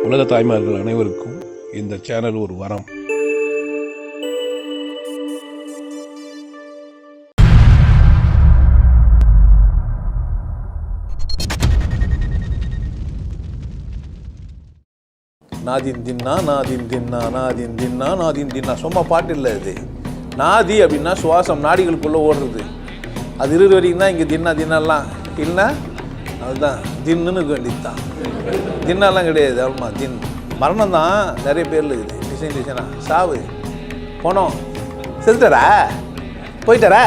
உலக தாய்மார்கள் அனைவருக்கும் இந்த சேனல் ஒரு வரம். நாதின் தின்னா நாதின் தின்னா நாதின் தின்னா நாதின் தின்னா சும்மா பாட்டு இல்லை இது. நாதி அப்படின்னா சுவாசம், நாடிகளுக்குள்ளே ஓடுறது. அது இருக்கிற வரைக்கும் தான் இங்கே தின்னா தின்னாலாம் இல்லைன்னா அதுதான் தின்னுன்னு வேண்டியது தான். தின்னாலாம் கிடையாது. ஆமாம், தின் மரணம் தான் நிறைய பேரில் இருக்குது. டிசைன் டிசைனாக சாவு போனோம், செத்துட்டாரா, போயிட்டாரா,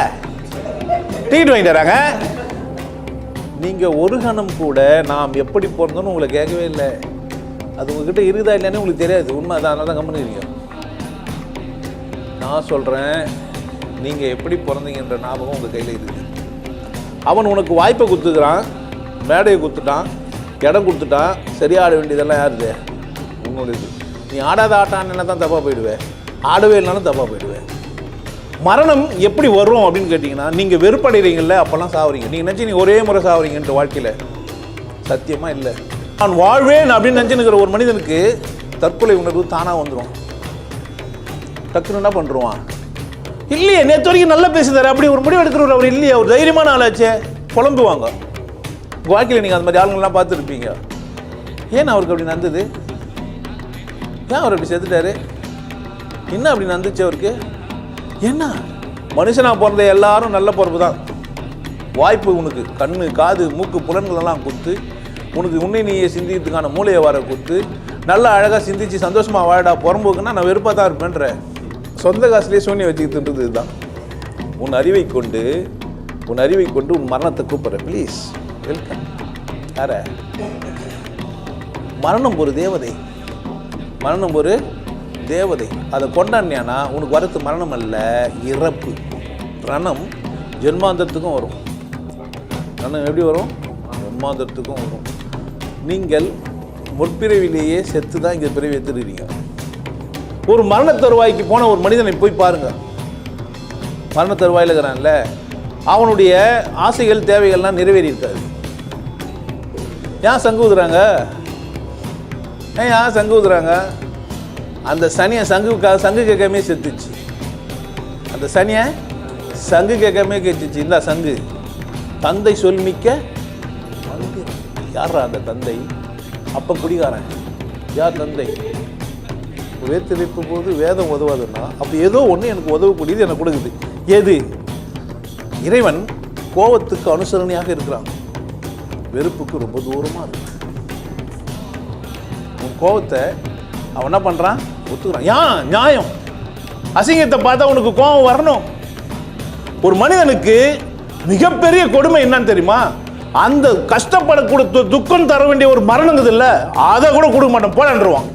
டிக்கெட் வாங்கிட்டு வராங்க. நீங்கள் ஒரு கணம் கூட நாம் எப்படி பிறந்தோன்னு உங்களை கேட்கவே இல்லை. அது உங்ககிட்ட இருக்குதா இல்லைன்னு உங்களுக்கு தெரியாது. உண்மை தான், அதனால தான் கம்முனுறீங்க. நான் சொல்கிறேன், நீங்கள் எப்படி பிறந்தீங்கன்ற ஞாபகம் உங்கள் கையில் இருக்குது. அவன் உனக்கு வாய்ப்பை கொடுத்துக்கிறான், மேடையை கொடுத்துட்டான், இடம் கொடுத்துட்டான். சரியாக ஆட வேண்டியதெல்லாம் யாருது? உங்களுடைய. நீ ஆடாத ஆட்டான்னு தான் தப்பாக போயிடுவேன், ஆடவே இல்லைனாலும் தப்பாக போயிடுவேன். மரணம் எப்படி வரும் அப்படின்னு கேட்டிங்கன்னா, நீங்கள் வெறுப்படைகிறீங்கல்ல, அப்போல்லாம் சாவுறீங்க. நீங்கள் நினச்சி நீங்கள் ஒரே முறை சாவுறீங்கன்ற வாழ்க்கையில் சத்தியமாக இல்லை. நான் வாழ்வேன் அப்படின்னு நினச்சினுக்கிற ஒரு மனிதனுக்கு தற்கொலை உணர்வு தானாக வந்துடும். டக்குன்னு என்ன பண்ணுறான்? இல்லையே, நேற்று வரைக்கும் நல்லா பேசுதாரு, அப்படி ஒரு முடிவு எடுக்கிறவர் அவர் இல்லையே, ஒரு தைரியமான ஆளாச்சே, குழம்புவாங்க. வாழ்க்கையில் நீங்கள் அந்த மாதிரி ஆளுங்கள்லாம் பார்த்துருப்பீங்க. ஏன் அவருக்கு அப்படி நடந்தது? ஏன் அவர் அப்படி செத்துட்டாரு? என்ன அப்படி நடந்துச்சு அவருக்கு? என்ன மனுஷனாக பிறந்த எல்லாரும் நல்ல பிறப்பு தான். வாய்ப்பு உனக்கு கண்ணு, காது, மூக்கு, புலன்களெல்லாம் கொடுத்து, உனக்கு உன்னை நீயே சிந்திக்கிறதுக்கான மூளையை வர கொடுத்து, நல்லா அழகாக சிந்திச்சு சந்தோஷமாக வாழடா புறம்போக்குன்னா நான் வெறுப்பாக தான் இருப்பேன்ற சொந்த காசுலேயே சூன்யம் வச்சுக்கிட்டுன்றது இதுதான். உன் அறிவை கொண்டு உன் மரணத்தை கூப்பிட்றேன். Please welcome. யார? மரணம் ஒரு தேவதை, மரணம் ஒரு தேவதை. அதை கொண்டாடினா உனக்கு வரது மரணம் அல்ல, இறப்பு. ரணம் ஜென்மாந்தரத்துக்கும் வரும். ரணம் எப்படி வரும்? ஜென்மாந்தரத்துக்கும் வரும். நீங்கள் முற்பிறவிலேயே செத்து தான் இங்கே பிறவி எடுத்துருக்கீங்க. ஒரு மரண தருவாய்க்கு போன ஒரு மனிதனை போய் பாருங்க. மரண தருவாயில் இருக்கிறான்ல, அவனுடைய ஆசைகள் தேவைகள்லாம் நிறைவேறியிருக்காது. ஏன் சங்கு ஊதுறாங்க? ஏன் சங்கு ஊதுறாங்க? அந்த சனியை சங்கு கேட்காமே செத்துச்சு. அந்த சனியை சங்கு கேட்காமே கேட்டுச்சு. இந்த சங்கு தந்தை சொல்மிக்க. யாரா அந்த தந்தை? அப்போ குடிகாரன். யார் தந்தை? வேத்திருக்கும் போது வேதம் உதவாதுன்னா அப்போ ஏதோ ஒன்று எனக்கு உதவக்கூடியது எனக்கு கொடுக்குது. எது? இறைவன் கோபத்துக்கு அனுசரணையாக இருக்கிறான், வெறுப்புக்கு ரொம்ப தூரமாக இருக்கு. உன் கோபத்தை அவன் என்ன பண்ணுறான்? ஒத்துக்கிறான். ஏன் நியாயம்? அசிங்கத்தை பார்த்தா உனக்கு கோபம் வரணும். ஒரு மனிதனுக்கு மிகப்பெரிய கொடுமை என்னன்னு தெரியுமா? அந்த கஷ்டப்படக்கூடிய துக்கம் தர வேண்டிய ஒரு மரணங்குது இல்லை, அதை கூட கொடுக்க மாட்டோம், போடன்றுவான்.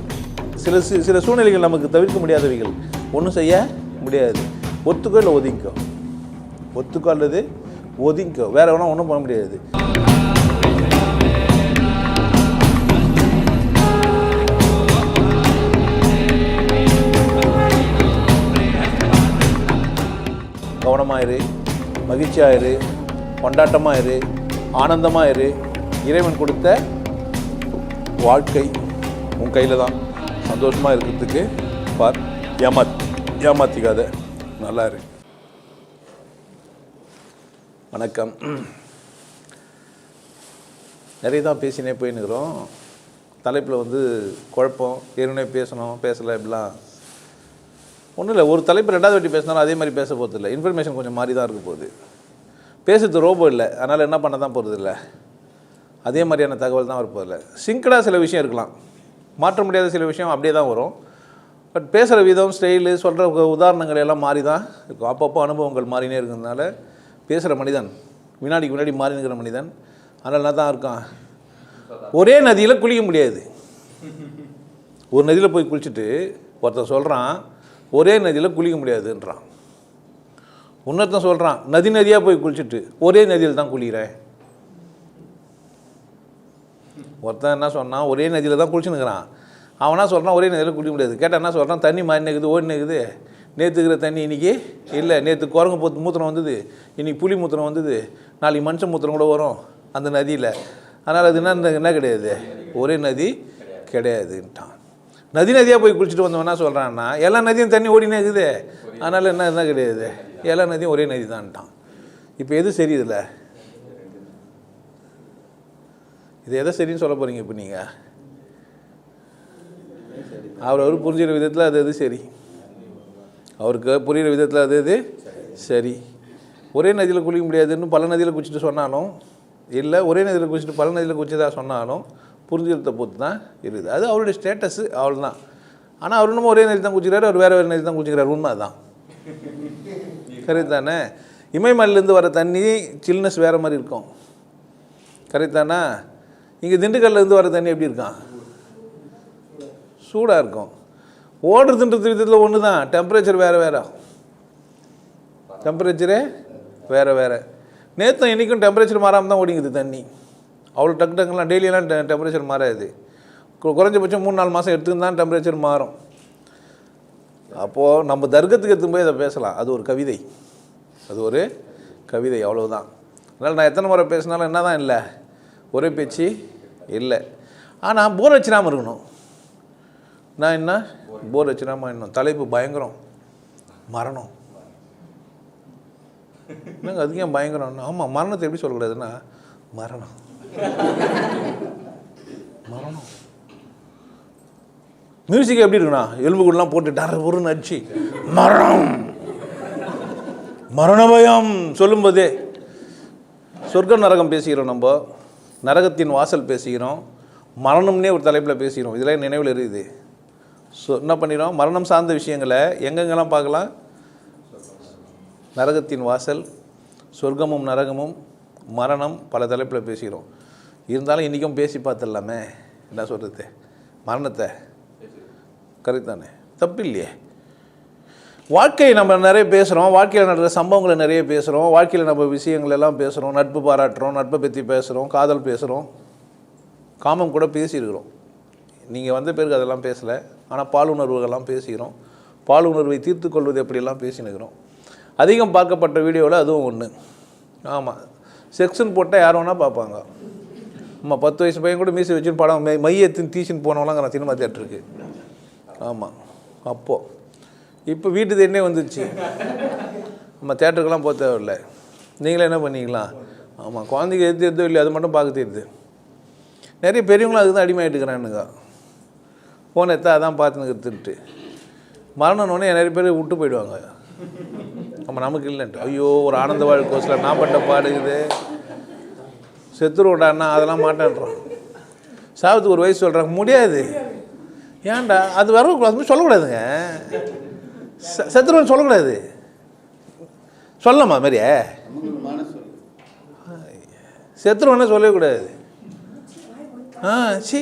சில சூழ்நிலைகள் நமக்கு தவிர்க்க முடியாதவைகள், ஒன்றும் செய்ய முடியாது. ஒத்துக்கோ இல்லை ஒதுங்கிக்கோ, ஒத்துக்கோ அல்லது ஒதுங்கிக்கோ, வேற வேணா ஒன்றும் பண்ண முடியாது. கவனமாயிரு, மகிழ்ச்சியாயிரு, கொண்டாட்டமாயிரு, ஆனந்தமாயிரு. இறைவன் கொடுத்த வாழ்க்கை உன் கையில் தான். சந்தோஷமாக இருக்கிறதுக்கு பார், ஏமாத்திக்காத, நல்லா இரு. வணக்கம். நிறைய தான் பேசினே போயின்னுக்கிறோம். தலைப்பில் குழப்பம், ஏற்கனவே பேசணும் பேசலை இப்படிலாம் ஒன்றும் இல்லை. ஒரு தலைப்பு ரெண்டாவது வாட்டி பேசினாலும் அதே மாதிரி பேச போகிறது இல்லை. இன்ஃபர்மேஷன் கொஞ்சம் மாறி தான் இருக்க போகுது. பேசுறது ரோபோ இல்லை, அதனால் என்ன பண்ண தான் போகிறது இல்லை, அதே மாதிரியான தகவல் தான் வரப்போதில்லை. சிங்கடாக சில விஷயம் இருக்கலாம், மாற்ற முடியாத சில விஷயம் அப்படியே தான் வரும். பட் பேசுகிற விதம், ஸ்டைலு, சொல்கிற உதாரணங்கள் எல்லாம் மாறி தான் இருக்கும். அப்பப்போ அனுபவங்கள் மாறினே இருக்கிறதுனால பேசுகிற மனிதன் வினாடிக்கு முன்னாடி மாறினுக்கிற மனிதன் அதனால தான் இருக்கான். ஒரே நதியில் குளிக்க முடியாது. ஒரு நதியில் போய் குளிச்சுட்டு ஒருத்தன் சொல்கிறான் ஒரே நதியில் குளிக்க முடியாதுன்றான். இன்னொருத்தன் சொல்கிறான் நதியாக போய் குளிச்சுட்டு ஒரே நதியில் தான் குளிக்கிறேன். ஒருத்தன் என்ன சொன்னான் ஒரே நதியில் தான் குளிச்சுன்னுக்கிறான். அவனா சொல்கிறான் ஒரே நதியில் குளிக்க முடியாது. கேட்டால் என்ன சொல்கிறான், தண்ணி மாறி நிற்குது, ஓடி நிற்குது. நேற்றுக்கிற தண்ணி இன்றைக்கி இல்லை, நேற்று குரங்கு போத்து மூத்திரம் வந்தது, இன்றைக்கி புலி மூத்திரம் வந்தது, நாளைக்கு மனுஷன் மூத்திரம் கூட வரும் அந்த நதியில். அதனால் அது என்ன கிடையாது, ஒரே நதி கிடையாதுன்ட்டான். நதியாக போய் குளிச்சுட்டு வந்தவனா சொல்கிறான்னா எல்லா நதியும் தண்ணி ஓடினே இருக்குது, அதனால் என்ன கிடையாது, எல்லா நதியும் ஒரே நதி தான்ட்டான். இப்போ எது சரி இதில்? இது எதை சரின்னு சொல்ல போகிறீங்க இப்போ நீங்கள்? அவர் புரிஞ்சுக்கிற விதத்தில் அது எது சரி, அவருக்கு புரிகிற விதத்தில் அது எது சரி. ஒரே நதியில் குளிக்க முடியாதுன்னு பல நதியில் குளிச்சுட்டு சொன்னாலும், இல்லை ஒரே நதியில் குளிச்சுட்டு பல நதியில் குளிச்சதாக சொன்னாலும் புரிஞ்சுக்கிறத பொறுத்து தான் இருக்குது. அது அவருடைய ஸ்டேட்டஸு, அவள் தான். ஆனால் அவர் இன்னமும் ஒரே நதி தான் குளிச்சுக்கிறாரு, அவர் வேறு நதி தான் குளிச்சுக்கிறார். உண்மை தான், கரெக்ட் தானே? இமயமலையிலேருந்து வர தண்ணி சில்னஸ் வேறு மாதிரி இருக்கும், கரெக்ட் தானே? இங்கே திண்டுக்கல்லேருந்து வர தண்ணி எப்படி இருக்கான்? சூடாக இருக்கும். ஓடுறதுன்றது விதத்தில் ஒன்று தான், டெம்பரேச்சர் வேறு, டெம்பரேச்சரே வேறு. நேற்று இன்றைக்கும் டெம்பரேச்சர் மாறாமல் தான் ஓடிங்குது தண்ணி. அவ்வளோ டக்குலாம் டெய்லியெல்லாம் டெம்பரேச்சர் மாறாது. குறைஞ்சபட்சம் 3-4 மாதம் எடுத்துன்னு தான் டெம்பரேச்சர் மாறும். அப்போது நம்ம தர்க்கத்துக்கு எடுத்து போய் அதை பேசலாம். அது ஒரு கவிதை, அது ஒரு கவிதை, அவ்வளோதான். அதனால் நான் எத்தனை முறை பேசினாலும் என்ன தான் இல்லை, ஒரே பேச்சு இல்லை. ஆனால் போர் வச்சிடாமல் இருக்கணும். நான் என்ன போர் வச்சிடாமல் இன்னும் தலைப்பு பயங்கரம், மரணம். என்னங்க அதுக்கு ஏன் பயங்கரம்? ஆமாம், மரணத்தை எப்படி சொல்லக்கூடாதுன்னா மரணம் மியூசிக் எப்படி இருக்குண்ணா, எலும்பு கூடலாம் போட்டு டர பொருன்னு அடிச்சு மரண பயம் சொல்லும்போதே சொர்க்கம் நரகம் பேசிக்கிறோம், நம்ம நரகத்தின் வாசல் பேசிக்கிறோம், மரணம்னே ஒரு தலைப்பில் பேசிக்கிறோம். இதெல்லாம் நினைவில் இருக்குது. என்ன பண்ணிடுறோம், மரணம் சார்ந்த விஷயங்களை எங்கெங்கெல்லாம் பார்க்கலாம்? நரகத்தின் வாசல், சொர்க்கமும் நரகமும், மரணம், பல தலைப்பில் பேசிக்கிறோம். இருந்தாலும் இன்றைக்கும் பேசி பார்த்துடலாமே, என்ன சொல்கிறது, மரணத்தை, கரெக்ட் தானே? தப்பு இல்லையே. வாழ்க்கையை நம்ம நிறைய பேசுகிறோம், வாழ்க்கையில் நடக்கிற சம்பவங்களை நிறைய பேசுகிறோம், வாழ்க்கையில் நம்ம விஷயங்கள் எல்லாம் பேசுகிறோம், நட்பு பாராட்டுறோம், நட்பை பற்றி பேசுகிறோம், காதல் பேசுகிறோம், காமம் கூட பேசியிருக்கிறோம். நீங்கள் வந்த பேருக்கு அதெல்லாம் பேசலை, ஆனால் பாலுணர்வுகள்லாம் பேசிக்கிறோம். பாலுணர்வை தீர்த்து கொள்வது எப்படியெல்லாம் பேசினுக்கிறோம். அதிகம் பார்க்கப்பட்ட வீடியோவில் அதுவும் ஒன்று. ஆமாம், செக்ஷன் போட்டால் யார் வேணால் பார்ப்பாங்க. ஆமாம், 10 வயசு பையன் கூட மீசி வச்சுன்னு படம் மையத்தின் தீசின்னு போனவங்களாம் சினிமா தேட்டருக்கு. ஆமாம், அப்போது இப்போ வீட்டு தேடினே வந்துடுச்சு. நம்ம தேட்டருக்கெல்லாம் போக தேவையில்லை, நீங்களே என்ன பண்ணிக்கலாம். ஆமாம், குழந்தைங்க எதோ இல்லையா அது மட்டும் பார்க்க தெரியுது. நிறைய பெரியவங்களும் அதுக்கு தான் அடிமையாகிட்டுக்கிறானுங்க. ஃபோன் எடுத்தா அதான் பார்த்துன்னு மரணனோடனே நிறைய பேர் விட்டு போயிடுவாங்க. நம்ம நமக்கு இல்லைன்ட்டு ஐயோ ஒரு ஆனந்த வாழ்க்கோசில் நான் பட்ட பாடுக்குது செத்துருவோண்டான்னா அதெல்லாம் மாட்டேன்றான். சாவத்துக்கு ஒரு வயசு சொல்கிறாங்க, முடியாது. ஏன்டா அது வரக்கூடாது, சொல்லக்கூடாதுங்க. செத்துருவன்னு சொல்லக்கூடாது, சொல்லலாமா மாதிரியே? செத்துருவன்னா சொல்லக்கூடாது. சி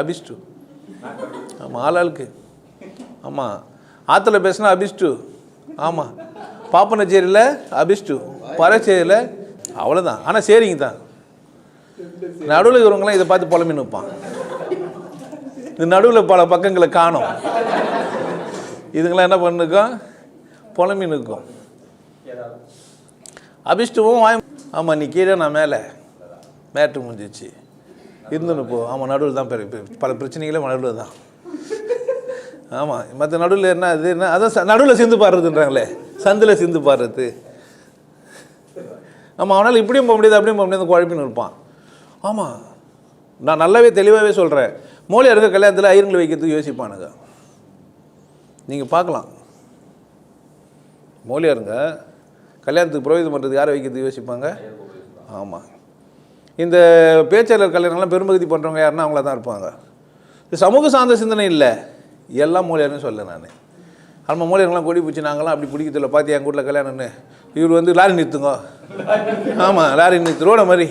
அபிஷ்டு. ஆமாம், ஆளாளுக்கு. ஆமாம், ஆற்றுல பேசினா அபிஷ்டு. ஆமாம், பாப்பனச்சேரியில் அபிஷ்டு, பறச்சேரியில் அவ்வளோதான். ஆனால் சரிங்க தான். நடுவில் இருக்கிறவங்களாம் இதை பார்த்து புலம்பி நிற்பான். இந்த நடுவில் பல பக்கங்களை காணும். இதுங்களாம் என்ன பண்ணிருக்கோம், புலம்பி நிற்கும். அபிஷ்டுவும் ஆமாம் நீ கீழே நான் மேலே, மேட்டு முடிஞ்சிச்சு இருந்துன்னு போ. ஆமாம், நடுவில் தான் பல பிரச்சனைகளே நடுவில் தான். ஆமாம், மற்ற நடுவில் என்ன அது என்ன, அதான் நடுவில் சிந்து பாடுறதுன்றாங்களே, சந்தில் சிந்து பாடுறது. ஆமாம், அவனால் இப்படியும் போக முடியாது அப்படியும் போக முடியாது, குழப்பின்னு இருப்பான். ஆமாம், நான் நல்லாவே தெளிவாகவே சொல்கிறேன். மோலியாருங்க கல்யாணத்தில் ஐயருங்களை வைக்கிறதுக்கு யோசிப்பானுங்க. நீங்கள் பார்க்கலாம், மோலியாருங்க கல்யாணத்துக்கு புரோகிதம் பண்ணுறதுக்கு யாரை வைக்கிறதுக்கு யோசிப்பாங்க. ஆமாம், இந்த பேச்சாளர் கல்யாணம்லாம் பெரும்பகுதி பண்ணுறவங்க யாருன்னா அவங்கள தான் இருப்பாங்க. இது சமூக சார்ந்த சிந்தனை இல்லை, எல்லாம் மூலியாருன்னு சொல்ல நான். ஆமாம், மூலியாருங்களாம் கொடி பிடிச்சி நாங்களாம் அப்படி பிடிக்கிறதில்ல. பார்த்து எங்கள் வீட்டில் கல்யாணம்னு இவர் லாரி நிறுத்துங்க. ஆமாம், லாரி நிறுத்து ரோட மாதிரி.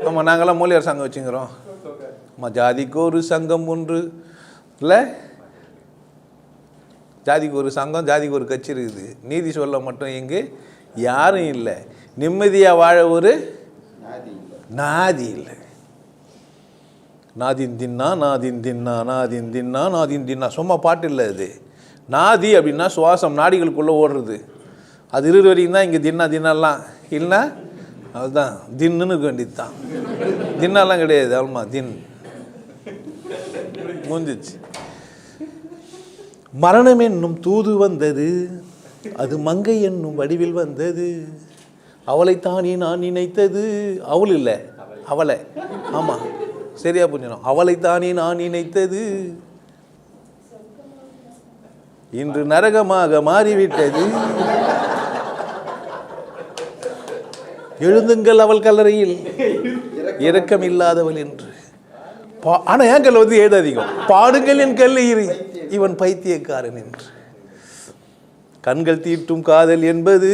ஆமாம், நாங்கள்லாம் மூலியார் சங்கம் வச்சுக்கிறோம். ஆமாம், ஜாதிக்கு ஒரு சங்கம் ஒன்று இல்லை, ஜாதிக்கு ஒரு சங்கம், ஜாதிக்கு ஒரு கட்சி இருக்குது. நீதி சொல்ல மட்டும் இங்கே யாரும் இல்லை. நிம்மதியாக வாழ ஒரு நாதி இல்லை. நாதின் தின்னா நாதின் தின்னா நாதின் தின்னா நாதின் தின்னா சும்மா பாட்டு இல்லை. அது நாதி அப்படின்னா சுவாசம், நாடிகளுக்குள்ளே ஓடுறது. அது இருபது வரைக்கும் தான் இங்கே தின்னா தின்னாலாம் இல்லைன்னா அதுதான் தின்னுன்னு இருக்க வேண்டியது தான். தின்னாலாம் கிடையாது. ஆமாம், தின் முடிஞ்சிச்சு. மரணம் என்னும் தூது வந்தது, அது மங்கை என்னும் வடிவில் வந்தது, அவளைத்தானே நான் நினைத்தது. அவள் இல்லை, அவளை. ஆமாம், சரியா புரிஞ்சணும். அவளைத்தானே நான் நினைத்தது இன்று நரகமாக மாறிவிட்டது. எழுந்துங்கள் அவள் கல்லறையில் இரக்கம் இல்லாதவள் என்று. ஆனால் என் கல்ல வந்து எழுதாதீங்க. பாடுங்கள் என் கல்லீரி இவன் பைத்தியக்காரன் என்று. கண்கள் தீட்டும் காதல் என்பது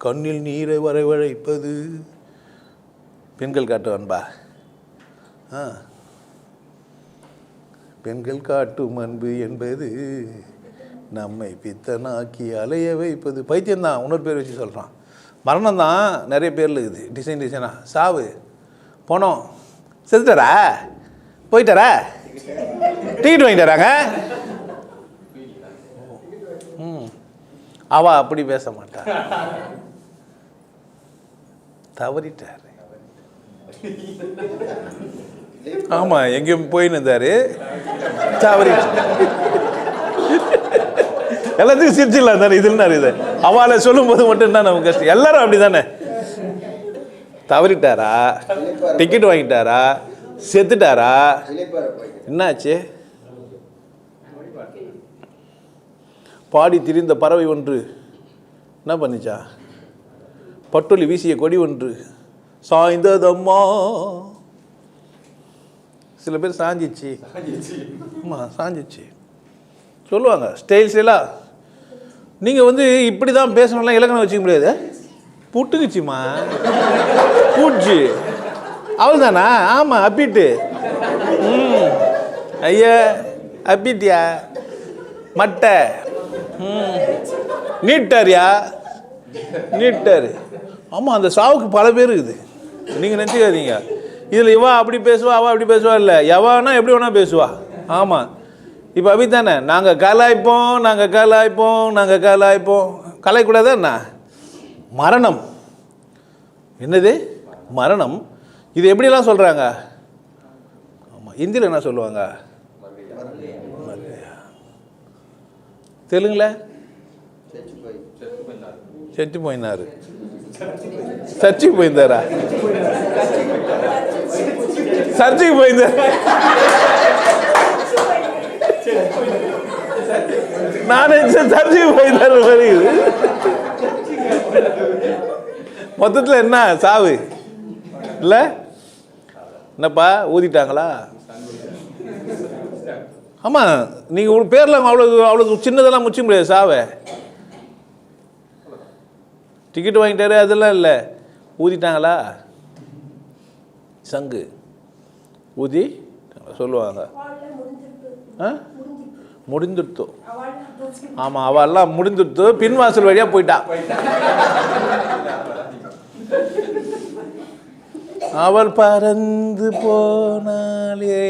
கண்ணில் நீரை வரவழைப்பது. பெண்கள் காட்டுவான்பா. பெண்கள் காட்டும் அன்பு என்பது நம்மை பித்தனாக்கி அலைய வைப்பது. பைத்தியம்தான், இன்னொரு பேர் வச்சு சொல்கிறான். மரணம் தான் நிறைய பேரில் இருக்குது, டிசைன் டிசைனாக. சாவு, போனோம், செத்துட்டாரா, போயிட்டாரா, டிக்கெட் வாங்கிட்டாராங்க. அவ அப்படி பேச மாட்டா, தவறிட்டார். ஆமாம், எங்கேயும் போயின்னு இருந்தாரு, தவறிட்டார். எல்லாத்துக்கும் சிரிச்சிடலாம் தானே, இதுனாரு இது. அவளை சொல்லும் போது மட்டும்தான் நமக்கு கஷ்டம். எல்லாரும் அப்படி தானே. தவறிட்டாரா, டிக்கெட் வாங்கிட்டாரா, செத்துட்டாரா, என்னாச்சு? பாடி திரிந்த பறவை ஒன்று என்ன பண்ணிச்சா? பட்டொலி வீசிய கொடி ஒன்று சாய்ந்ததம்மா. சில பேர் சாஞ்சிச்சு. ஆமாம், சாஞ்சிச்சு சொல்லுவாங்க ஸ்டைல்ஸ் எல்லாம். நீங்கள் வந்து இப்படி தான் பேசணும்லாம் இலக்கணம் வச்சுக்க முடியாது. புட்டுக்குச்சுமா, பூச்சி, அவள் தானா? ஆமாம், அப்பிட்டு. ஐயா அப்பிட்டியா, மட்டை, நீட்டாரியா, நீட்டாரு. ஆமாம், அந்த சாவுக்கு பல பேர் இருக்குது, நீங்கள் நினச்சிக்காதீங்க. இதில் இவா அப்படி பேசுவா, அவள் அப்படி பேசுவா. இல்லை, எவானா எப்படி வேணா பேசுவா. ஆமாம், இப்போ அப்படி தானே. நாங்கள் கலாய்ப்போம், நாங்கள் கலாய்ப்போம், நாங்கள் கலாய்ப்போம். கலாய்க்கூடாதா என்ன? மரணம் என்னது? மரணம். இது எப்படிலாம் சொல்கிறாங்க? ஆமாம், ஹிந்தியில் என்ன சொல்லுவாங்க? தெலுங்குல செத்து போயினாரு. சர்ச்சுக்கு போயிருந்தாரா? சர்ச்சுக்கு போயிருந்தார். நானே சர்ச்சுக்கு போயிருந்தாரு வருது. மொத்தத்தில் என்ன சாவு இல்லை? என்னப்பா ஊதிட்டாங்களா? ஆமாம், நீங்கள் ஒரு பேரில் அவ்வளோ சின்னதெல்லாம் முடிச்ச முடியாது சாவை. டிக்கெட் வாங்கிட்டாரு அதெல்லாம் இல்லை, ஊதிட்டாங்களா? சங்கு ஊதி சொல்லுவாங்க. முடிந்துடுத்து. ஆமாம், அவெல்லாம் முடிந்துடுத்து. பின்வாசல் வழியாக போயிட்டா. அவள் பறந்து போனாலே.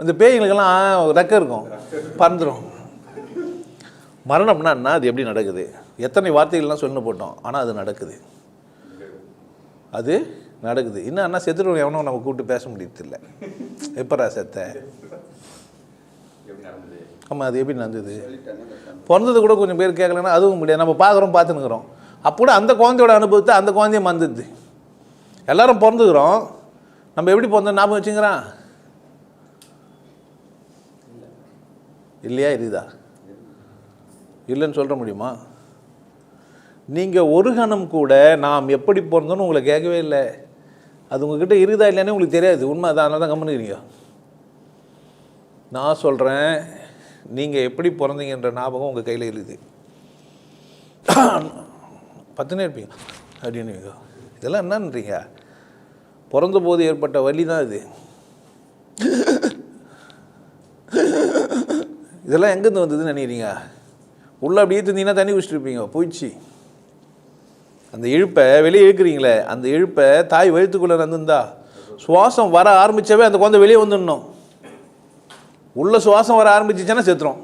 இந்த பேய்களுக்கெல்லாம் ரெக்க இருக்கும், பறந்துடும். மரணம்னா என்ன? அது எப்படி நடக்குது? எத்தனை வார்த்தைகள்லாம் சொல்லணும் போட்டோம், ஆனால் அது நடக்குது. அது நடக்குது. இன்னும் அண்ணா செத்துட்டு எவனோ நம்ம கூப்பிட்டு பேச முடியதில்லை. எப்பரா செத்த? ஆமாம், அது எப்படி நடந்தது? பிறந்தது கூட கொஞ்சம் பேர் கேட்கலன்னா அதுவும் முடியாது. நம்ம பார்க்குறோம், பார்த்துன்னுக்குறோம். அப்போ கூட அந்த குழந்தையோட அனுபவத்தை அந்த குழந்தைய மறந்துடுது. எல்லாரும் பிறந்துக்கிறோம், நம்ம எப்படி பிறந்தோம் ஞாபகம் வச்சுங்கிறான் இல்லையா? இருக்குதா? இல்லைன்னு சொல்ல முடியுமா? நீங்கள் ஒரு கணம் கூட நாம் எப்படி பிறந்தோன்னு உங்களை கேட்கவே இல்லை. அது உங்ககிட்ட இருக்குதா இல்லைன்னு உங்களுக்கு தெரியாது. உண்மை அதான், அதனால தான் கம்முனுக்கிறீங்க. நான் சொல்கிறேன், நீங்கள் எப்படி பிறந்தீங்கன்ற ஞாபகம் உங்கள் கையில் இருக்குது. பத்துனே இருப்பீங்க அப்படின்னு. இதெல்லாம் என்னன்றீங்க? பிறந்த போது ஏற்பட்ட வலி தான் இது. இதெல்லாம் எங்கேருந்து வந்ததுன்னு நினைக்கிறீங்க? உள்ளே அப்படியே இருந்தீங்கன்னா தண்ணி குடிச்சிட்ருப்பீங்க. போயிடுச்சு. அந்த இழுப்பை வெளியே இழுக்கிறீங்களே, அந்த இழுப்பை தாய் வயிற்றுக்குள்ளே நடந்துருந்தா சுவாசம் வர ஆரம்பித்தாவே அந்த குழந்தை வெளியே வந்துடணும். உள்ள சுவாசம் வர ஆரம்பிச்சிச்சுன்னா செத்துரும்.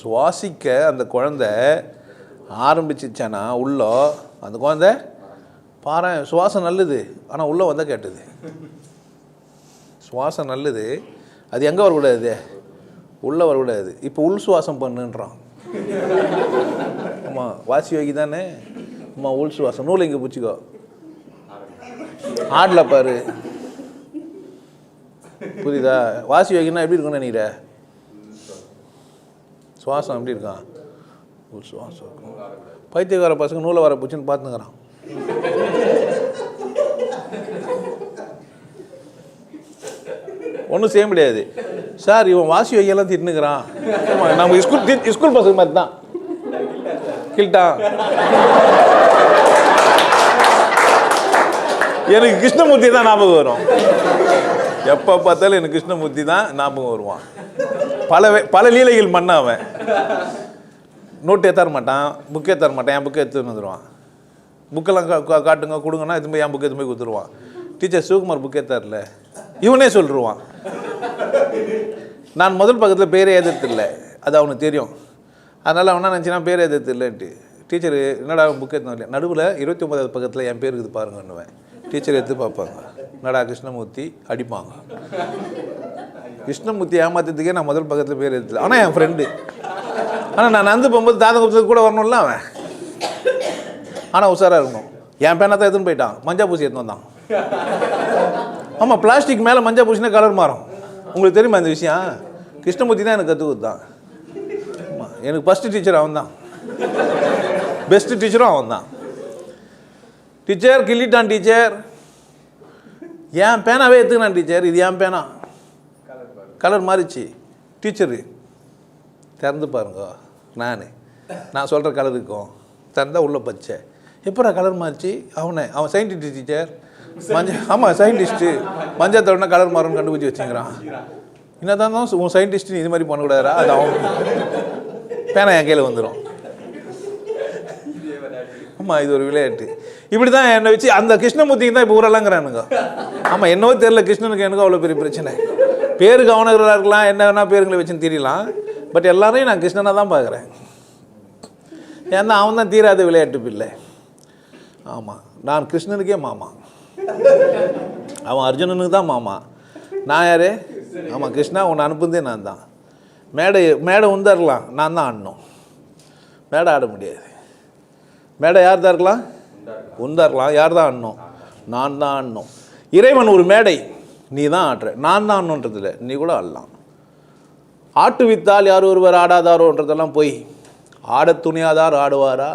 சுவாசிக்க அந்த குழந்தை ஆரம்பிச்சிச்சானா உள்ள அந்த குழந்தை பாரு சுவாசம் நல்லது, ஆனால் உள்ளே வந்தால் கேட்டது. சுவாசம் நல்லது, அது எங்கே வரக்கூடாது, உள்ளே வரக்கூடாது. இப்போ உள் சுவாசம் பண்ணுன்றான். ஆமாம், வாசி யோகி தானே. ஆமாம், உள் சுவாசம். நூலை இங்கே பிடிச்சிக்கோ, ஆடல பாரு, புரியுதா? வாசி யோகினா எப்படி இருக்குன்னு நினைக்கிற? சுவாசம் எப்படி இருக்கான்? உள் சுவாசம் இருக்கும். பைத்தியக்கார பசங்க நூலை வர போச்சுன்னு பார்த்துக்கிறான். ஒன்றும் செய்ய முடியாது சார். இவன் வாசி வையெல்லாம் திட்டுனுக்கிறான். நம்ம ஸ்கூல் பசங்க மாதிரி தான் கில்ட்டான். எனக்கு கிருஷ்ணமூர்த்தி தான் ஞாபகம் வரும். எப்போ பார்த்தாலும் எனக்கு கிருஷ்ணமூர்த்தி தான் ஞாபகம் வருவான். பல லீலைகள் பண்ண அவன். நோட்டு ஏற்ற மாட்டான், புக் ஏற்ற மாட்டான், என் புக்கை எடுத்துன்னு வந்துடுவான். புக்கெல்லாம் காட்டுங்க கொடுங்கன்னா எதுவும் போய் என் புக்கு எதுவும் போய் கொடுத்துருவான். டீச்சர் சிவகுமார் புக் ஏற்றார்ல, இவனே சொல்லிடுவான். நான் முதல் பக்கத்தில் பேரே எழுதுறதில்லை, அது அவனுக்கு தெரியும். அதனால் அவனா நினச்சினா பேர் எழுதுறது இல்லைன்ட்டு. டீச்சர் என்னடா புக் எடுத்து வரல, நடுவில் 29வது பக்கத்தில் என் பேர் இருக்குது பாருங்கன்னுவேன். டீச்சர் எடுத்து பார்ப்பாங்க, என்னடா கிருஷ்ணமூர்த்தி, அடிப்பாங்க. கிருஷ்ணமூர்த்தி ஏமாற்றத்துக்கே நான் முதல் பக்கத்தில் பேர் எடுத்துல. ஆனால் என் ஃப்ரெண்டு. ஆனால் நான் நடந்து போகும்போது தாதகுப்தத்துக்கு கூட வரணும்ல அவன். ஆனால் உஷாராக இருக்கணும். என் பேனை தான் எடுத்துன்னு போயிட்டான், மஞ்சள் பூசி எடுத்துன்னு வந்தான். ஆமாம், பிளாஸ்டிக் மேலே மஞ்சள் பூசினா கலர் மாறும். உங்களுக்கு தெரியுமா இந்த விஷயம்? கிருஷ்ணமூர்த்தி தான் எனக்கு கற்றுக் கொடுத்தான். ஆமாம், எனக்கு ஃபஸ்ட்டு டீச்சர் அவன் தான், பெஸ்ட்டு டீச்சரும் அவன் தான். டீச்சர் கிள்ளிட்டான் டீச்சர், என் பேனாவே எடுத்துக்கினான் டீச்சர், இது என் பேனா, கலர் மாறிச்சு. டீச்சரு திறந்து பாருங்க, நான் சொல்கிற கலர் இருக்கும், திறந்தா உள்ள பச்சை. எப்போ கலர் மாறிச்சு? அவன் சயின்டிஸ்ட் டீச்சர், மஞ்சள். ஆமாம், சயின்டிஸ்ட்டு. மஞ்சள் தவிர கலர் மாறும்னு கண்டுபிடிச்சி வச்சுக்கிறான். என்ன தான் உன் சயின்டிஸ்ட்டு இது மாதிரி பண்ணக்கூடாதா? அது அவன் பேனா என் கையில் வந்துடும். ஆமாம், இது ஒரு விளையாட்டு. இப்படி தான் என்னை வச்சு அந்த கிருஷ்ணமூர்த்திக்கு தான் இப்போ ஊரெல்லாங்கிறானுங்க. ஆமாம், என்னவோ தெரியல, கிருஷ்ணனுக்கு எனக்கு அவ்வளோ பெரிய பிரச்சனை. பேருக்கு அவனர்களாக இருக்கலாம், என்ன வேணா பேருங்களை வச்சுன்னு தெரியலாம். பட் எல்லாரையும் நான் கிருஷ்ணனாக தான் பார்க்குறேன். ஏன்னா அவன் தான் தீராத விளையாட்டு பிள்ளை. ஆமாம், நான் கிருஷ்ணனுக்கே மாமா, அவன் அர்ஜுனனுக்கு தான் மாமா. நான் யார்? ஆமாம், கிருஷ்ணா உன்னை அனுப்புந்தே நான் தான். மேடை உந்தாரலாம், நான் தான் ஆடணும். மேடை ஆட முடியாது. மேடை யார் தான் இருக்கலாம்? உந்தாரலாம். யார் தான் ஆடணும்? நான் தான் ஆடணும். இறைவன் ஒரு மேடை, நீ தான் ஆடுற. நான் தான் ஆடணுன்றதில்ல, நீ கூட ஆடலாம். ஆட்டு வித்தால் யார் ஒருவர் ஆடாதாரோன்றதெல்லாம் போய், ஆட துணியாதார் ஆடுவாரா?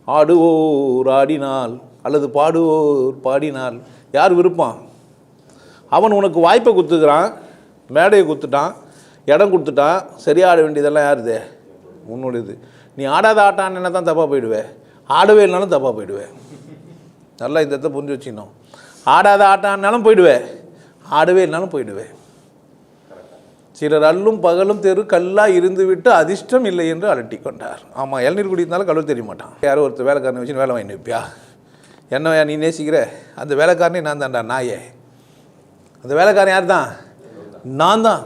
ஆடுவோர் ஆடினால் அல்லது பாடுவோர் பாடினால் யார் விருப்பம்? அவன் உனக்கு வாய்ப்பை கொடுத்துக்கிறான், மேடையை கொடுத்துட்டான், இடம் கொடுத்துட்டான். சரியாக ஆட வேண்டியதெல்லாம் யாருது? உன்னோடது. நீ ஆடாத ஆட்டான்னு என்ன தான் தப்பாக போயிடுவேன், ஆடவே இல்லைனாலும் தப்பாக போயிடுவேன். நல்லா இந்த இடத்த புரிஞ்சு வச்சுக்கணும். ஆடாத ஆட்டான்னாலும் போயிடுவேன், ஆடவே இல்லைனாலும் போயிடுவேன். சிலர் அல்லும் பகலும் தெரு கல்லாக இருந்து விட்டு அதிர்ஷ்டம் இல்லை என்று அலட்டி கொண்டார். ஆமாம், இளநீர் குடித்தாலும் கல்லூரி தெரிய மாட்டான். யாரோ ஒருத்தர் வேலைக்காரனை வச்சு வேலை வாங்கி வைப்பியா? என்னையா நீ நேசிக்கிற? அந்த வேலைக்காரனே நான் தான்டா நாயே. அந்த வேலைக்காரன் யார் தான்? நான் தான்.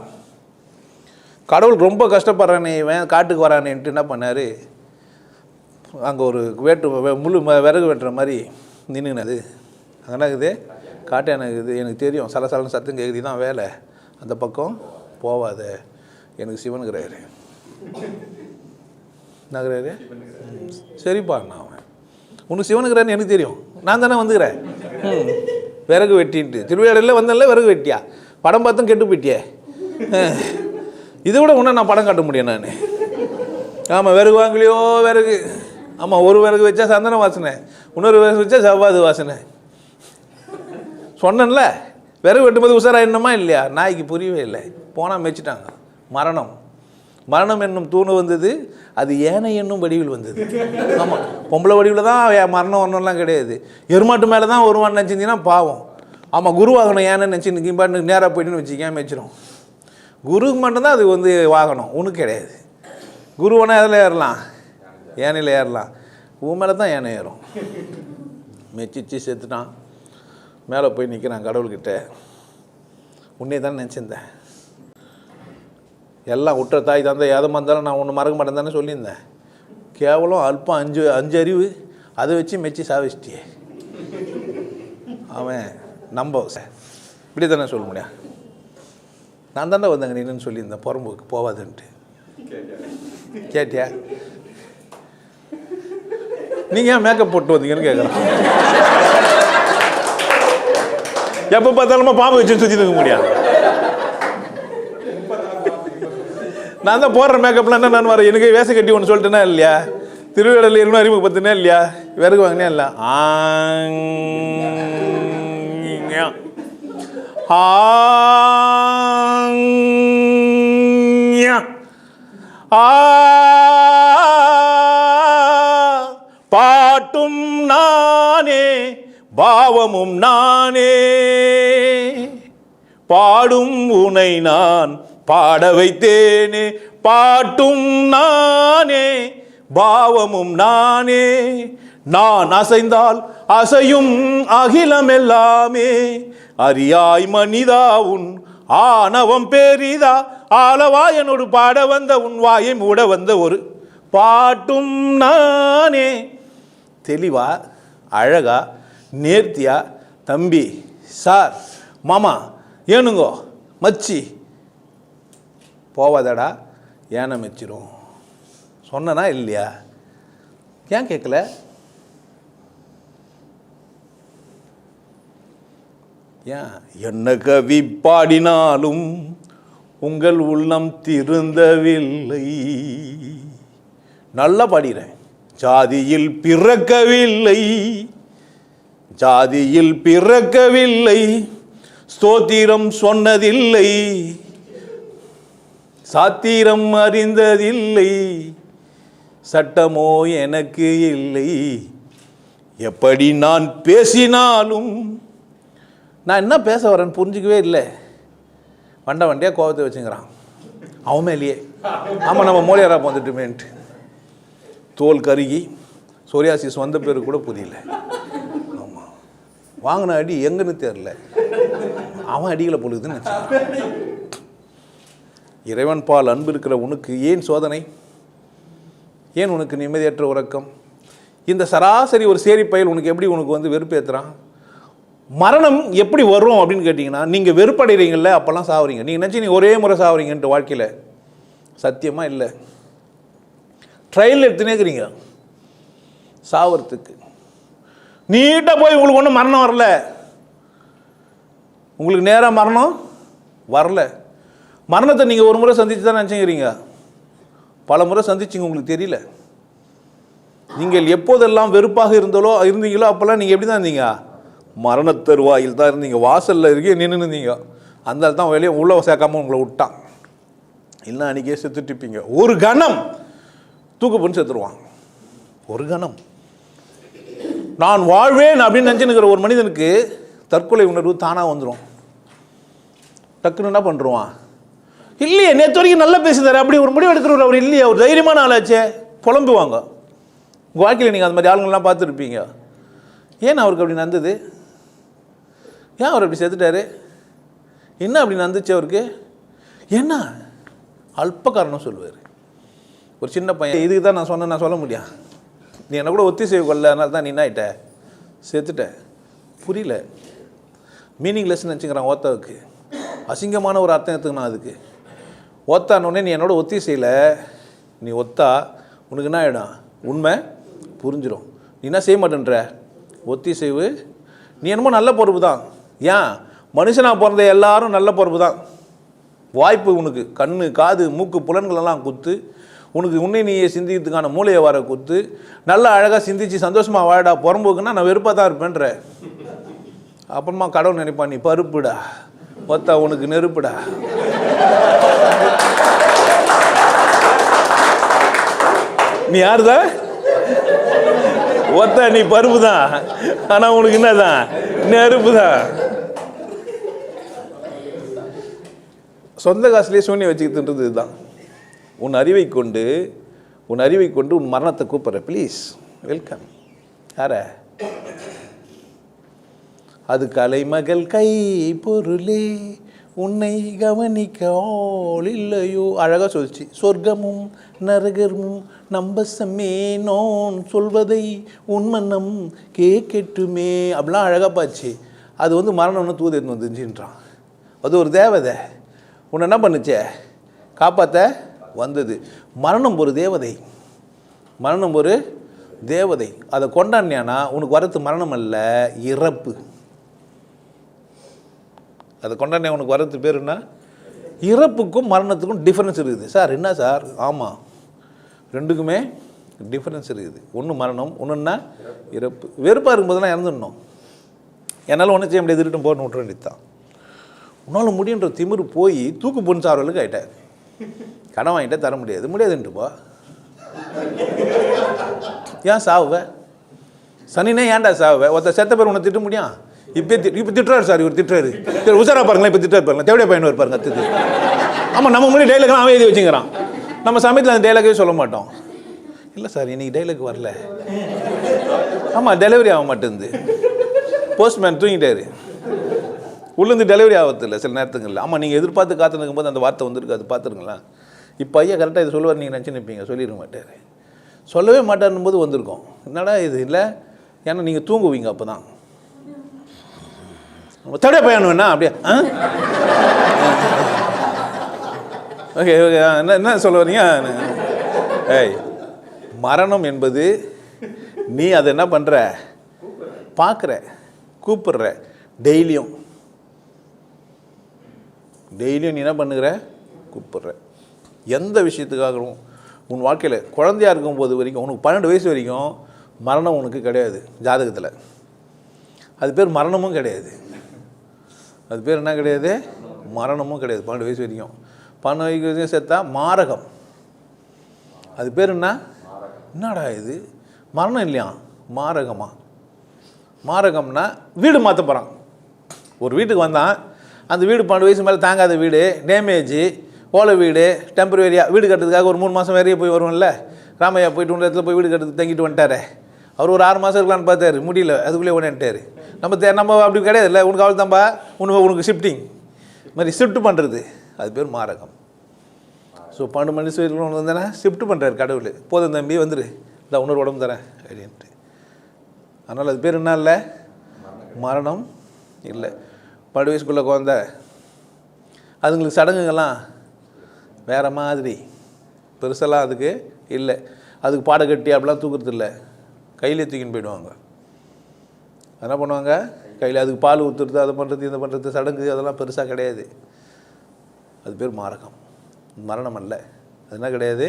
கடவுள் ரொம்ப கஷ்டப்படுறானே இவன், காட்டுக்கு வரானேன்ட்டு என்ன பண்ணார்? அங்கே ஒரு முழு விறகு வெட்டுற மாதிரி நின்றுனது. அங்கே என்ன இருக்குது? காட்டு எனக்கு எனக்கு தெரியும், சலசலன்னு சத்தம் கேட்குது, தான் வேலை. அந்த பக்கம் போவாத, எனக்கு சிவனுங்கிறாரு. என்னங்கிறாரு? சரிப்பா, நான் அவன் உனக்கு சிவனுங்கிறான்னு எனக்கு தெரியும், நான் தானே வந்துக்கிறேன். விறகு வெட்டின்ட்டு திருவிழாவில் வந்தல, விறகு வெட்டியா? படம் பார்த்தும் கெட்டு போயிட்டியே. இதை விட உன்ன நான் படம் காட்ட முடியும் நான். ஆமாம், விறகு வாங்கலையோ விறகு. ஆமாம், ஒரு விறகு வச்சா சந்தன வாசனை, இன்னொரு விறகு வச்சா செவ்வாது வாசனை. சொன்னேன்ல, விறகு வெட்டும்போது உஷாராயிடணுமா இல்லையா? நாய்க்கு புரியவே இல்லை, போனால் மெச்சிட்டாங்க. மரணம் என்னும் தூணு வந்தது, அது ஏனை என்னும் வடிவில் வந்தது. ஆமாம், பொம்பளை வடிவில் தான் மரணம் வரணும்லாம் கிடையாது. எருமாட்டு மேலே தான் வருவான்னு நினச்சிருந்தீங்கன்னா பாவம். ஆமாம், குரு வாகனம் ஏன்னு நினச்சி பாட்டு நேராக போய்ட்டுன்னு வச்சுக்கேன் மெச்சிடும். குருக்கு மட்டும்தான் அது வாகனம், உனக்கு கிடையாது. குருவனா எதில் ஏறலாம்? ஏனையில் ஏறலாம். உன் மேலே தான் ஏனை ஏறும். மெச்சிச்சு செத்துட்டான். மேலே போய் நிற்கிறான் கடவுள்கிட்ட. உன்னே தானே நினச்சிருந்தேன், எல்லாம் விட்டுற தாய் தந்தை ஏதமாக இருந்தாலும் நான் ஒன்று மறக்க மாட்டேன் தானே சொல்லியிருந்தேன். கேவலம் அல்பம் அஞ்சு அறிவு, அதை வச்சு மெச்சி சாவிச்சிட்டியே. அவன் நம்ப இப்படி தானே சொல்ல முடியும்? நான் தானே வந்தேங்க நின்றுன்னு சொல்லியிருந்தேன் புறம்போக்கு போவாதுன்ட்டு. கேட்டியா? நீங்கள் ஏன் மேக்கப் போட்டு வந்தீங்கன்னு கேட்குறேன். எப்போ பார்த்தாலுமா பாம்பு வச்சு சுற்றி இருக்க முடியாது. நான் தான் போடுற மேக்கப்லாம் என்ன நான் வரேன். எனக்கு வேச கட்டி ஒன்று சொல்லிட்டேன்னா இல்லையா? திருவிழாவில் இருக்கணும் அறிமுக பத்துனா இல்லையா? விறகு வாங்கினே இல்லை. பாட்டும் நானே பாவமும் நானே, பாடும் உனை நான் பாட வைத்தேனே. பாட்டும் நானே பாவமும் நானே, நான் அசைந்தால் அசையும் அகிலம் எல்லாமே. அறியாய் மனிதா உன் ஆணவம் பெரிதா, ஆளவா என்னோடு பாட வந்த உன் வாயை மூட வந்த ஒரு பாட்டும் நானே. தெளிவா அழகா நேர்த்தியா தம்பி சார் மாமா ஏனுங்கோ மச்சி போவாதடா ஏன மெச்சிரும் சொன்னா இல்லையா? ஏன் கேட்கல? ஏன் என்ன கவி பாடினாலும் உங்கள் உள்ளம் திருந்தவில்லை. நல்லா பாடுகிறேன். ஜாதியில் பிறக்கவில்லை, ஜாதியில் பிறக்கவில்லை, ஸ்தோத்திரம் சொன்னதில்லை, சாத்திரம் அறிந்ததில்லை, சட்டமோ எனக்கு இல்லை. எப்படி நான் பேசினாலும் நான் என்ன பேச வரேன்னு புரிஞ்சிக்கவே இல்லை. வண்டியாக கோபத்தை வச்சுங்கிறான் அவன் மேலேயே. ஆமாம் நம்ம மோலியாரா வந்துட்டுமேன்ட்டு தோல் கருகி சோரியாசிஸ் வந்த பேர் கூட புரியல. ஆமாம் வாங்கின அடி எங்கன்னு தெரில, அவன் அடிகளை பொழுதுன்னு நினச்சான். இறைவன் பால் அன்பு இருக்கிற உனக்கு ஏன் சோதனை? ஏன் உனக்கு நிம்மதியற்ற உறக்கம்? இந்த சராசரி ஒரு சேரி பயல் உனக்கு எப்படி உனக்கு வெறுப்பேற்றுறான்? மரணம் எப்படி வரும் அப்படின்னு கேட்டிங்கன்னா, நீங்கள் வெறுப்படைகிறீங்கள அப்போல்லாம் சாவுறீங்க. நீங்கள் நினச்சி நீங்கள் ஒரே முறை சாவுறீங்கன்ட்டு வாழ்க்கையில் சத்தியமாக இல்லை. ட்ரையல் எடுத்துனே இருக்கிறீங்க சாவறதுக்கு. நீட்டாக போய் உங்களுக்கு ஒன்றும் மரணம் வரல, உங்களுக்கு நேராக மரணம் வரல. மரணத்தை நீங்கள் ஒரு முறை சந்தித்து தான் நினச்சிக்கிறீங்க, பல முறை சந்திச்சிங்க, உங்களுக்கு தெரியல. நீங்கள் எப்போதெல்லாம் வெறுப்பாக இருந்தீங்களோ அப்போல்லாம் நீங்கள் எப்படி தான் இருந்தீங்க? மரணத்தருவாயில் தான் இருந்தீங்க. வாசலில் இருக்க நின்று இருந்தீங்க. அந்த தான் வெளியே உள்ள சேர்க்காமல் உங்களை விட்டான். இல்லை அன்றைக்கே செத்துட்டிப்பீங்க. ஒரு கணம் தூக்கு பண்ணி செத்துருவான். ஒரு கணம். நான் வாழ்வேன் அப்படின்னு நினச்சினுக்கிற ஒரு மனிதனுக்கு தற்கொலை உணர்வு தானாக வந்துடும். டக்குன்னு என்ன பண்ணுறான்? இல்லையே நேற்று வரைக்கும் நல்லா பேசுகிறார், அப்படி ஒரு முடிவு எடுக்கிறவர் அவர் இல்லையா? ஒரு தைரியமான ஆளாச்சே, புலம்புவாங்க. உங்கள் வாழ்க்கையில் நீங்கள் அந்த மாதிரி ஆளுங்கள்லாம் பார்த்துருப்பீங்க. ஏன் அவருக்கு அப்படி நடந்தது? ஏன் அவர் அப்படி செத்துட்டாரு? என்ன அப்படி நடந்துச்சு அவருக்கு? என்ன அல்ப காரணம் சொல்லுவார். ஒரு சின்ன பையன், இதுக்கு தான் நான் சொல்ல முடியும். நீ என்ன கூட ஒத்தி செய்ய கொள்ள, அதனால தான் நீ என்ன ஆகிட்ட, செத்துட்ட. புரியல, மீனிங்லெஸ்ன்னு நினச்சிக்கிறான். ஓத்தாவுக்கு அசிங்கமான ஒரு அர்த்தம் எடுத்துக்கணும். அதுக்கு ஓத்தானோடனே நீ என்னோட ஒத்தி செய்யலை, நீ ஒத்தா உனக்கு என்ன ஆகிடும்? உண்மை புரிஞ்சிடும். நீ என்ன செய்ய மாட்டேன்ற ஒத்தி செய்வு. நீ என்னமோ நல்ல பொறுப்பு தான். ஏன் மனுஷனாக பிறந்த எல்லாரும் நல்ல பொறுப்பு தான். வாய்ப்பு உனக்கு கண்ணு காது மூக்கு புலன்களெல்லாம் குத்து, உனக்கு உன்னை நீயே சிந்திக்கிறதுக்கான மூளையை வர குத்து, நல்லா அழகாக சிந்திச்சு சந்தோஷமாக வாழடா. புறம்போக்குன்னா நான் வெறுப்பாக தான் இருப்பேன்ற. அப்புறமா கடவுள் நினைப்பான், நீ பருப்புடா, ஒத்தா உனக்கு நெருப்புடா. நீ யாருதான்? ஒத்த நீ பருப்பு தான், ஆனால் உனக்கு என்னதான்? நெருப்பு தான். சொந்த காசுலேயே சூன்யம் வச்சுக்கிட்டுன்றது இதுதான். உன் அறிவை கொண்டு உன் மரணத்தை கூப்பிட்ற. Please welcome. யார அது? கலைமகள் கை பொருளே உன்னை கவனிக்க ஆள் இல்லையோ. அழகாக சொல்லிச்சு. சொர்க்கமும் நரகமும் நம்பசமே நான் சொல்வதை உன் மன்னம் கேட்கட்டுமே அப்படிலாம் அழகாக பாச்சு. அது வந்து மரணம்னு தூது எடுத்து வந்துச்சுன்றான். அது ஒரு தேவதை, உன்னை என்ன பண்ணுச்சே, காப்பாற்ற வந்தது. மரணம் ஒரு தேவதை, மரணம் ஒரு தேவதை. அதை கொண்டாடினா உனக்கு வரது மரணம் அல்ல, இறப்பு. அதை கொண்டாடினா உனக்கு வரது பேருன்னா இறப்புக்கும் மரணத்துக்கும் டிஃப்ரென்ஸ் இருக்குது. சார் என்ன சார்? ஆமாம், ரெண்டுக்குமே டிஃப்ரென்ஸ் இருக்குது. ஒன்று மரணம், ஒன்றுன்னா இறப்பு. வெறுப்பாக இருக்கும்போதெல்லாம் இறந்துடணும். என்னால் ஒன்றும் செய்ய முடியாது, திருட்டும் போட்டு விட்டுற வேண்டியதான். உன்னால் முடியுன்ற திமிரு போய் தூக்கு பொண்ணு சார்வலுக்கு ஆகிட்டார். கடன் வாங்கிட்டே தர முடியாதுன்ட்டுப்பா. ஏன் சாவுவ? சனினே ஏன்டா சாவுவ? ஒருத்தர் செத்த பேர் உன்னை திட்ட முடியும்? இப்போ திட்டுறாரு சார், இவர் திட்டுறாரு. உசாரா பாருங்களேன், இப்போ திட்டுறாரு பாருங்க, தேவையா பையன் இருப்பாருங்க திட்டு. ஆமாம், நம்ம முன்னாடி டைலாக்லாம் அவன் எழுதி வச்சுக்கிறான். நம்ம சமயத்தில் அந்த டைலாகவே சொல்ல மாட்டோம். இல்லை சார், இன்றைக்கி டைலாக் வரல. ஆமாம், டெலிவரி ஆக மாட்டேங்குது. போஸ்ட்மேன் தூங்கிட்டாரு, உள்ளேருந்து டெலிவரி ஆகத்தில்லை சில நேரத்துங்களில். ஆமாம், நீங்கள் எதிர்பார்த்து காத்துனுக்கும் போது அந்த வார்த்தை வந்துருக்கு, அது பார்த்துருங்களா? இப்போ ஐயா கரெக்டாக இது சொல்லுவார், நீங்கள் நினச்சி நிற்பீங்க, சொல்லிட மாட்டார். சொல்லவே மாட்டாருன்னும் போது வந்திருக்கோம். என்னடா இது? இல்லை, ஏன்னா நீங்கள் தூங்குவீங்க அப்போ தான். தடைய பையன் வேணா அப்படியே ஓகே ஓகே, என்ன சொல்ல வரீங்க? ஏய், மரணம் என்பது நீ அதை என்ன பண்ணுற, பார்க்குற, கூப்பிடுற, டெய்லியும் நீ என்ன பண்ணுகிற, கூப்பிடுற. எந்த விஷயத்துக்காகவும் உன் வாழ்க்கையில் குழந்தையாக இருக்கும்போது வரைக்கும், உனக்கு 12 வயசு வரைக்கும் மரணம் உனக்கு கிடையாது ஜாதகத்தில். அது பேர் மரணமும் கிடையாது. அது பேர் என்ன கிடையாது? மரணமும் கிடையாது. 12 வயசு வரைக்கும். 12 வயசு வரைக்கும் சேர்த்தா மாரகம். அது பேர் என்னடா இது? மரணம் இல்லையா, மாரகமா? மாரகம்னா வீடு மாற்ற போகிறான். ஒரு வீட்டுக்கு வந்தான், அந்த வீடு 12 வயசு மேலே தாங்காத வீடு, டேமேஜ், ஓலை வீடு, டெம்பரவரியாக வீடு கட்டுறதுக்காக ஒரு 3 மாதம் வேறையே போய் வருவோம்ல. ராமையா போயிட்டு ஒன்று இடத்துல போய் வீடு கட்டுறது தங்கிட்டு வந்துட்டாரு. அவர் ஒரு 6 மாதம் இருக்கலான்னு பார்த்தாரு, முடியல, அதுக்குள்ளே ஓடிட்டார். நம்ம அப்படி கிடையாது. இல்லை, உனக்கு அவள் தான்ப்பா, உனக்கு ஷிஃப்டிங் மாதிரி ஷிஃப்ட் பண்ணுறது, அது பேர் மாரகம். ஸோ 12 மணி வயசுல வந்தேன்னா ஷிஃப்ட் பண்ணுறாரு கடவுள். போதும் தம்பி, வந்துடு, இந்த இன்னொரு உடம்பு தரேன் அப்படின்ட்டு. அதனால் அது பேர் என்ன இல்லை, மரணம் இல்லை. 12 வயசுக்குள்ளே குழந்த, அதுங்களுக்கு சடங்குங்கள்லாம் வேறு மாதிரி, பெருசெல்லாம் அதுக்கு இல்லை. அதுக்கு பாடை கட்டி அப்படிலாம் தூக்குறது இல்லை, கையிலே தூக்கின்னு போயிடுவாங்க. என்ன பண்ணுவாங்க, கையில். அதுக்கு பால் ஊற்றுறது, அதை பண்ணுறது, இதை பண்ணுறது, சடங்கு அதெல்லாம் பெருசாக கிடையாது. அது பேர் மாரகம், மரணம் அல்ல. அது என்ன கிடையாது.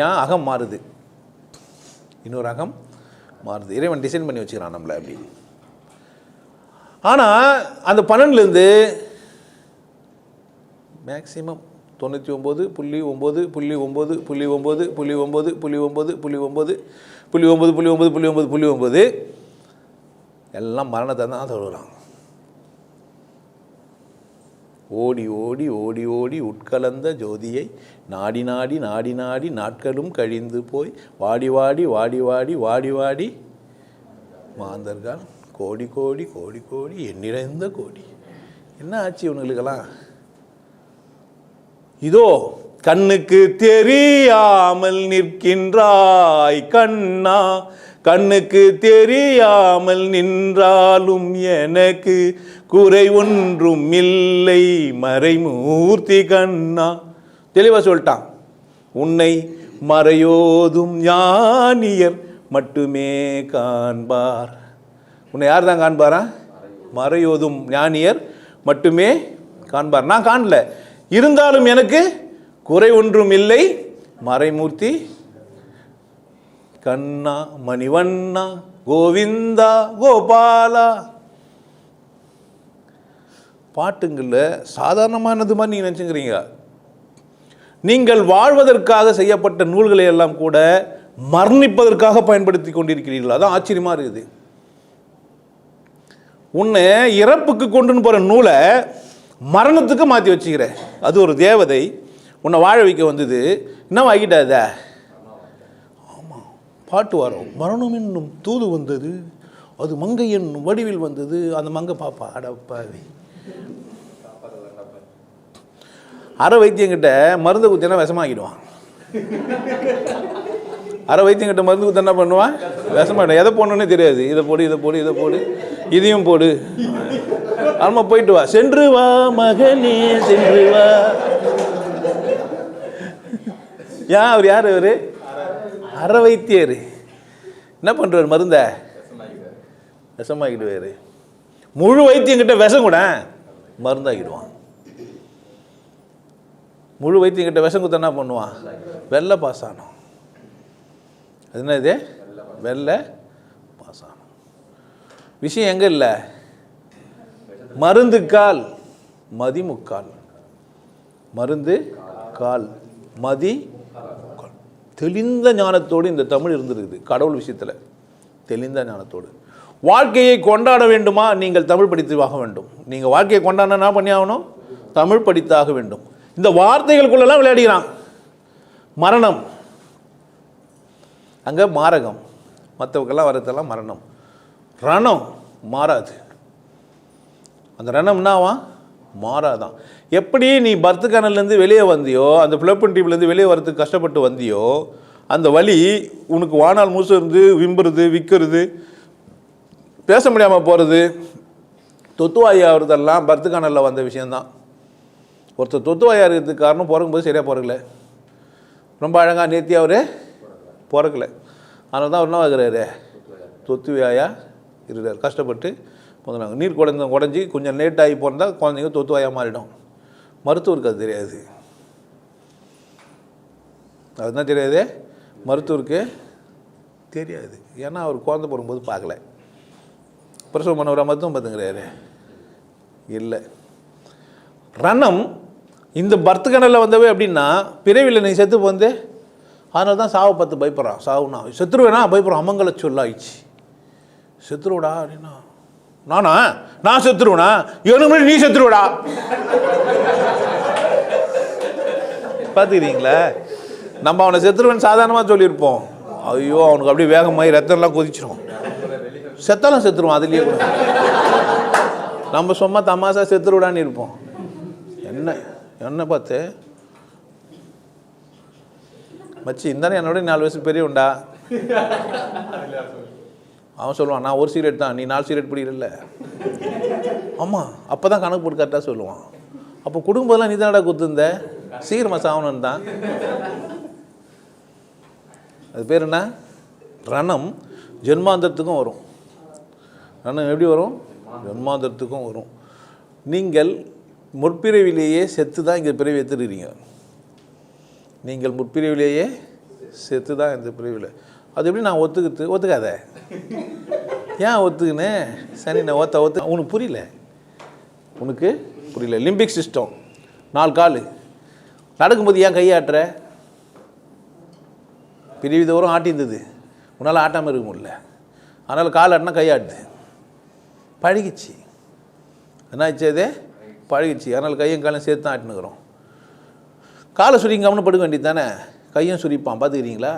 ஏன்? அகம் மாறுது, இன்னொரு அகம் மாறுது. இறைவன் டிசைன் பண்ணி வச்சுக்கிறான் நம்மளை அப்படி. ஆனால் அந்த 12லேருந்து மேக்சிமம் 99.9.9.9.9.9.9 எல்லாம் மரணத்தை தான் சொல்கிறாங்க. ஓடி ஓடி ஓடி ஓடி உட்கலந்த ஜோதியை நாடி நாடி நாடி நாடி நாட்களும் கழிந்து போய் வாடி வாடி வாடி வாடி வாடி வாடி மாந்தர்கள் கோடி கோடி கோடி கோடி எண்ணிறைந்த கோடி. என்ன ஆச்சு இவனுங்களுக்கெல்லாம்? இதோ கண்ணுக்கு தெரியாமல் நிற்கின்றாய் கண்ணா, கண்ணுக்கு தெரியாமல் நின்றாலும் எனக்கு குறை ஒன்றும் இல்லை மறைமூர்த்தி கண்ணா. தெளிவாக சொல்லிட்டான். உன்னை மறையோதும் ஞானியர் மட்டுமே காண்பார். உன்னை யார் தான் காண்பாரா? மறையோதும் ஞானியர் மட்டுமே காண்பார். நான் காணல, இருந்தாலும் எனக்கு குறை ஒன்றும் இல்லை மறைமூர்த்தி கண்ணா மணிவண்ணா கோவிந்தா கோபாலா. பாட்டுங்களில் சாதாரணமானது மாதிரி நீங்கள் நினச்சிக்கிறீங்க. நீங்கள் வாழ்வதற்காக செய்யப்பட்ட நூல்களை எல்லாம் கூட மரணிப்பதற்காக பயன்படுத்தி கொண்டிருக்கிறீர்கள். அதான் ஆச்சரியமாக இருக்குது. உன்னை இறப்புக்கு கொண்டுன்னு போகிற நூலை மரணத்துக்கு மாற்றி வச்சுக்கிற. அது ஒரு தேவதை உன்னை வாழ வைக்க வந்தது. என்ன வாங்கிட்டாத? ஆமாம், பாட்டு வரும். மரணம் என்னும் தூது வந்தது, அது மங்கை என்னும் வடிவில் வந்தது. அந்த மங்கை பாப்பா அடப்பாவி. அரை வைத்தியங்கிட்ட மருந்து குத்தினா விஷமாக்கிடுவான். அரை வைத்தியங்கிட்ட மருந்து கொடுத்து என்ன பண்ணுவான்? விஷமாயிடும். எதை போடணுன்னே தெரியாது. இதை போடு, இதை போடு, இதை போடு, இதையும் போடு. ஆமாம், போயிட்டு வா, சென்று வா மகனே, சென்று வா. ஏன் அவர் யார்? அவர் அரை வைத்தியர். என்ன பண்ணுறாரு? மருந்த விஷமாக்கிடுவார். முழு வைத்தியங்கிட்ட விஷம் கூட மருந்தாக்கிடுவான். முழு வைத்தியங்கிட்ட விஷம் கொடுத்தா என்ன பண்ணுவான்? வெள்ளை பாசானம். அது என்ன? இது வெள்ளை பாசானம். விஷயம் எங்கே இல்லை? மருந்து கால் மதி முக்கால். மருந்து கால் மதி முக்கால். தெளிந்த ஞானத்தோடு இந்த தமிழ் இருந்திருக்குது. கடவுள் விஷயத்தில் தெளிந்த ஞானத்தோடு. வாழ்க்கையை கொண்டாட வேண்டுமா? நீங்கள் தமிழ் படித்து ஆக வேண்டும். நீங்கள் வாழ்க்கையை கொண்டாட என்ன பண்ணி ஆகணும்? தமிழ் படித்தாக வேண்டும். இந்த வார்த்தைகளுக்குள்ளெல்லாம் விளையாடுகிறான். மரணம் அங்கே மாரகம், மற்றவங்கெல்லாம் வரதெல்லாம் மரணம். ரணம் மாறாது. அந்த ரணம் என்னவா? மாறாதான். எப்படி நீ பர்த் கனல்லேருந்து வெளியே வந்தியோ, அந்த பிளப்பன் டியூப்லேருந்து வெளியே வரதுக்கு கஷ்டப்பட்டு வந்தியோ, அந்த வலி உனக்கு வானால் மூசுறது, விம்புறது, விற்கிறது, பேச முடியாமல் போகிறது, தொத்துவாய் ஆகிறதெல்லாம் பர்த் கனலில் வந்த விஷயந்தான். ஒருத்தர் தொத்துவாயாக இருக்கிறதுக்கு காரணம் பிறக்கும்போது சரியாக பிறக்கல. ரொம்ப அழகாக நேர்த்தி அவர் பிறக்கலை. அதனால தான் அவர் என்ன ஆகிறாரு? தொத்துவாயா இருக்கிறார். கஷ்டப்பட்டு பிறந்தாங்க. நீர் குடஞ்சி கொஞ்சம் லேட்டாகி பிறந்தால் குழந்தைங்க தொத்துவாயாக மாறிடும். மருத்துவருக்கு அது தெரியாது. அதுதான் தெரியாது, மருத்துவருக்கு தெரியாது. ஏன்னா அவர் குழந்தை பிறக்கும்போது பார்க்கல. பிரசவம் பண்ண மருத்துவம் பார்த்துங்கிறாரு இல்லை. ரணம் இந்த பர்த் கனலில் வந்தவே அப்படின்னா பிறவியில் நீ செத்து வந்து, அதனால தான் சாவை பார்த்து பயப்படுறான். சாவுனா செத்துருவேனா பயப்படுறான். அமங்கல சொல்லாயிடுச்சு. செத்துருவடா அப்படின்னா நானா? நான் செத்துருவேனா? இவனுக்கு நீ செத்துருவடா. பார்த்துக்கிறீங்களா? நம்ம அவனை செத்துருவேன்னு சாதாரணமாக சொல்லியிருப்போம். ஐயோ, அவனுக்கு அப்படியே வேகமாகி ரத்தம்லாம் கொதிச்சிடும். செத்தாலும் செத்துருவான். அதுலேயே கூட நம்ம சும்மா தமாசா செத்துருவிடான்னு இருப்போம். என்ன பார்த்து மச்சி இருந்தானே என்னோட 4 வயசு பெரியவன்டா. அவன் சொல்லுவான், நான் ஒரு சிகரெட் தான், நீ 4 சிகரெட் பிடிக்கிறல்ல. ஆமாம், அப்போ தான் கணக்கு போட்டு கரெக்டாக சொல்லுவான். அப்போ குடும்பம்லாம் நீ தானடா குத்துந்த, சீக்கிரமாக சாவணுன்னு தான். அது பேர் என்ன? ரணம். ஜென்மாந்தரத்துக்கும் வரும். ரணம் எப்படி வரும்? ஜென்மாந்தரத்துக்கும் வரும். நீங்கள் முற்பிறவிலேயே செத்து தான் இங்கே பிறவி எடுத்துருக்கிறீங்க. நீங்கள் முற்பிறவிலேயே செத்து தான் இந்த பிறவியில். அது எப்படி நான் ஒத்துக்காத? ஏன் ஒத்துக்குன்னு? சரி, நான் ஒத்து உனக்கு புரியல. உனக்கு புரியல. லிம்பிக் சிஸ்டம் 4 கால் நடக்கும்போது ஏன் கையாட்டுற? பிரிவி தூரம் ஆட்டியிருந்தது, உன்னால் ஆட்டாமல் இருக்க முடியல. அதனால் கால் ஆட்டினா கையாட்டுது. பழகிச்சு. என்ன ஆச்சு? அது பழகிச்சு. அதனால் கையும் காலையும் சேர்த்து தான் ஆட்டினுக்கிறோம். காலை சுரிக்காமனு படுக்க வேண்டியது தானே. கையும் சுரிப்பான். பார்த்துக்கிறீங்களா?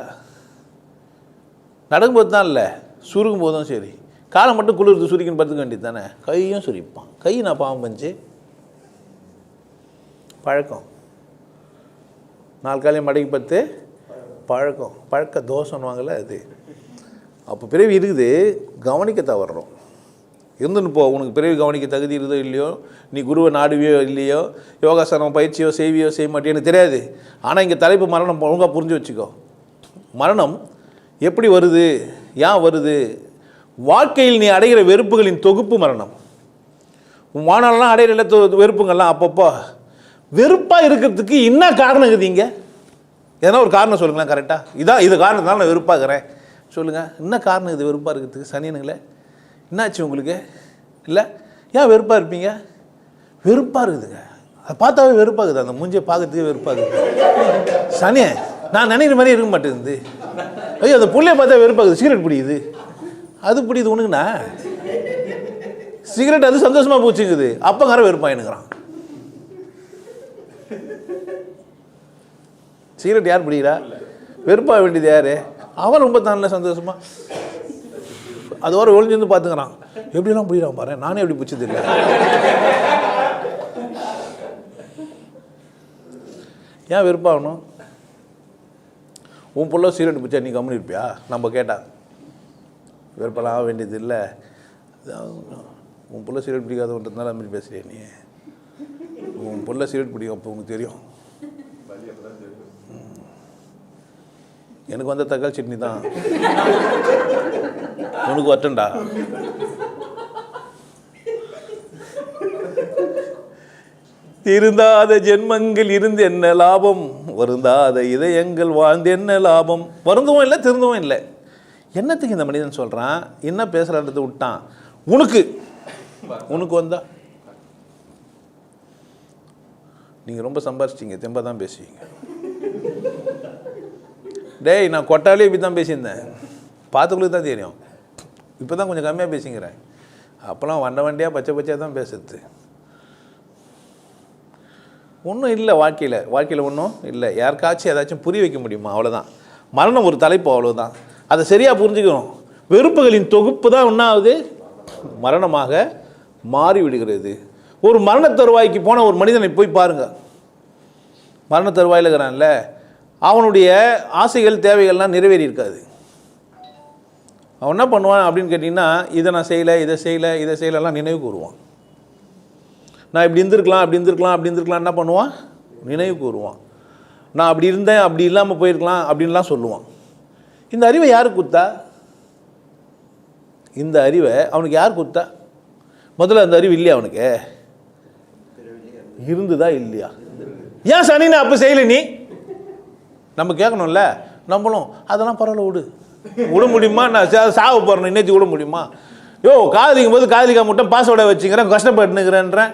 நடக்கும்போது தான் இல்லை, சுருக்கும் போதும் சரி. காலை மட்டும் குளிர்த்து சுரிக்கன்னு படுத்துக்க வேண்டியது தானே. கையும் சுரிப்பான். கை நான் பாவம் பஞ்சு பழக்கம். 4 காலையும் மடக்கி பத்து பழக்கம். பழக்க தோஷம்னுவாங்கள்ல அது. அப்போ பிறவி இருக்குது, கவனிக்க தவறுறோம். இருந்துன்னு போ. உனக்கு பிறவி கவனிக்க தகுதி இருந்தோ இல்லையோ, நீ குருவை நாடுவியோ இல்லையோ, யோகாசனம் பயிற்சியோ செய்வியோ செய்ய மாட்டேன்னு எனக்கு தெரியாது. ஆனால் இங்கே தலைப்பு மரணம் ஒழுங்காக புரிஞ்சு வச்சுக்கோ. மரணம் எப்படி வருது, ஏன் வருது? வாழ்க்கையில் நீ அடைகிற வெறுப்புகளின் தொகுப்பு மரணம். உன் வாழ்நாளெலாம் அடையிற வெறுப்புங்கள்லாம் அப்பப்போ வெறுப்பாக இருக்கிறதுக்கு என்ன காரணம் இருக்குது? இங்கே எதனா ஒரு காரணம் சொல்லுங்களேன். கரெக்டாக இது காரணத்தினால நான் வெறுப்பாகிறேன் சொல்லுங்கள். என்ன காரணம் இது வெறுப்பாக இருக்கிறதுக்கு? சனியனுங்களே, என்னாச்சு உங்களுக்கு? இல்லை, ஏன் வெறுப்பாக இருப்பீங்க? வெறுப்பாக இருக்குதுங்க. அதை பார்த்தாவே வெறுப்பாகுது. அந்த மூஞ்சியை பார்க்கறதுக்கே வெறுப்பாகுது. சனியை நான் நினைக்கிற மாதிரி இருக்க மாட்டேங்குது. ஐயோ, அந்த புள்ளைய பார்த்தா வெறுப்பாகுது. சிகரெட் பிடிக்குது, அது பிடிக்குது. உனக்குண்ணா சிகரெட் அது சந்தோஷமாக போச்சுங்குது. அப்பங்கார வெறுப்பாயினுங்கிறான். சிகரெட் யார் பிடிக்கிறா? வெறுப்பாக வேண்டியது யார்? அவன் ரொம்ப தானே சந்தோஷமா அது வர ஒழிஞ்சு வந்து பார்த்துக்கிறான். எப்படிலாம் பிடிக்கிறான் பாரு, நானே எப்படி பிடிச்சது இல்லை. ஏன் வெறுப்பாகணும்? உன் பிள்ளை சீரட் பிடிச்சா நீ கம்முன்னு இருப்பியா? நம்ம கேட்டா வெறுப்பெல்லாம் ஆக வேண்டியது இல்லை. உன் பிள்ளை சீரட் பிடிக்காதன்றதுனால அது மாதிரி பேசுகிறேன். நீ உன் பிள்ளை சீரட் பிடிக்கும், அப்போ உனக்கு தெரியும். எனக்கு வந்த தக்காளி சட்னி தான் உனக்கு வரட்டண்டா. திருந்தாத ஜென்மங்கள் இருந்து என்ன லாபம், வருந்தாத இதயங்கள் வாழ்ந்து என்ன லாபம். வருந்தவும் இல்லை, திருந்தவும் இல்லை. என்னத்துக்கு இந்த மனிதன் சொல்கிறான், என்ன பேசுகிறான்றதை விட்டான். உனக்கு வந்தா நீங்கள் ரொம்ப சம்பாரிச்சிட்டிங்க, தெம்பா தான் பேசுவீங்க. டேய், நான் கொட்டாலே இப்படி தான் பேசியிருந்தேன், பார்த்துக்குள்ளே தான் தெரியும். இப்போ தான் கொஞ்சம் கம்மியாக பேசிங்கிறேன். அப்போலாம் வண்டியாக பச்சை தான் பேசுறது. ஒன்றும் இல்லை வாழ்க்கையில் ஒன்றும் இல்லை. யாருக்காச்சும் ஏதாச்சும் புரிய வைக்க முடியுமா? அவ்வளோதான். மரணம் ஒரு தலைப்பு, அவ்வளோதான். அதை சரியாக புரிஞ்சுக்கணும். வெறுப்புகளின் தொகுப்பு தான் ஒன்றாவது மரணமாக மாறி விடுகிறது. ஒரு மரண தருவாய்க்கு போன ஒரு மனிதனை போய் பாருங்கள். மரண தருவாயில் இருக்கிறான்ல, அவனுடைய ஆசைகள் தேவைகள்லாம் நிறைவேறி இருக்காது. அவன் என்ன பண்ணுவான் அப்படின்னு கேட்டிங்கன்னா, இதை நான் செய்யலை, இதை செய்யலைலாம் நினைவு கூறுவான். நான் இப்படி இருந்திருக்கலாம் என்ன பண்ணுவான், நினைவு கூறுவான். நான் அப்படி இருந்தேன், அப்படி இல்லாமல் போயிருக்கலாம் அப்படின்லாம் சொல்லுவான். இந்த அறிவை யாருக்கு கொடுத்தா? இந்த அறிவை அவனுக்கு யார் கொடுத்தா? முதல்ல அந்த அறிவு இல்லையா அவனுக்கு? இருந்துதா இல்லையா? ஏன் சனின்னு அப்போ செய்யலை நீ? நம்ம கேட்கணும்ல. நம்மளும் அதெல்லாம் பரவாயில்ல, விட முடியுமா? நான் சாவு போகிறேன் இன்னைக்கு விட முடியுமா? காதலிக்கும் போது காதலிக்கா மட்டும் பாஸ்வேர்டை வச்சுக்கிறேன், கஷ்டப்பட்டுனுக்கிறேன்றேன்,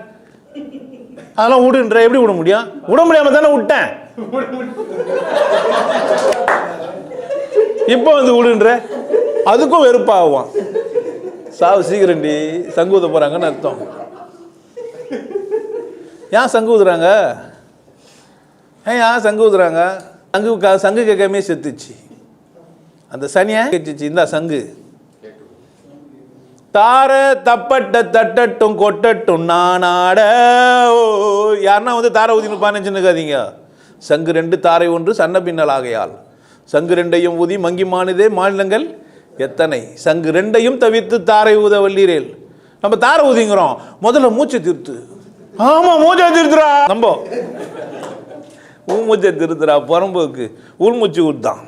அதெல்லாம் விடுன்ற. எப்படி விட முடியும்? விட முடியாம தானே விட்டேன். இப்போ வந்து விடுன்ற, அதுக்கும் வெறுப்பாகுவான். சாவு சீக்கிரண்டி, சங்கு ஊத போறாங்கன்னு அர்த்தம். ஏன் சங்கு ஊதுறாங்க? ஏன் சங்கு ஊதுறாங்க? சங்கு கேட்காமே செத்துச்சு. அந்த சனியை கேட்டுச்சு, இந்த சங்கு தார தப்பட்ட தட்டட்டும் கொட்டட்டும் நானாட. யாருன்னா வந்து தாரை ஊதி நிற்பான்னு சங்கு ரெண்டு தாரை ஒன்று சன்ன பின்னல் ஆகையால் சங்கு ரெண்டையும் ஊதி மங்கிமானதே மாநிலங்கள் எத்தனை, சங்கு ரெண்டையும் தவிர்த்து தாரை ஊத வல்லீரேல். நம்ம தாரை ஊதிங்கிறோம், முதல்ல மூச்சை திருத்து. ஆமா, மூச்சை திருத்துறா. நம்ம மூச்சை திருத்துறா. புறம்போக்கு உள்மூச்சு ஊட்டான்,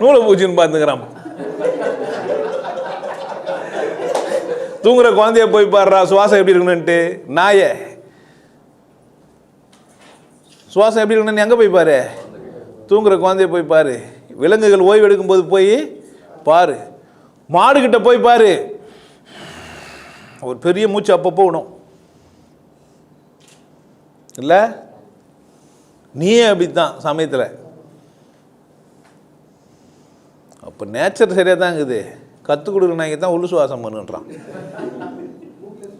நூலை பூச்சின்னு பார்த்துக்கிறான். தூங்குற குழந்தைய போய் பாடுறா, சுவாசம் எப்படி இருக்கணும்ட்டு. நாய சுவாசம் எப்படி இருக்கணும்னு எங்கே போய் பாரு? தூங்குற குழந்தைய போய் பாரு. விலங்குகள் ஓய்வு எடுக்கும்போது போய் பாரு. மாடுகிட்ட போய் பாரு, ஒரு பெரிய மூச்சு அப்பப்போ விடும் இல்லை? நீயே அப்படித்தான் சமயத்தில். அப்போ நேச்சர் சரியாக தான் இருக்குது. கற்றுக் கொடுக்குறாங்க தான் உள்ளு சுவாசம் பண்ணுன்றான்.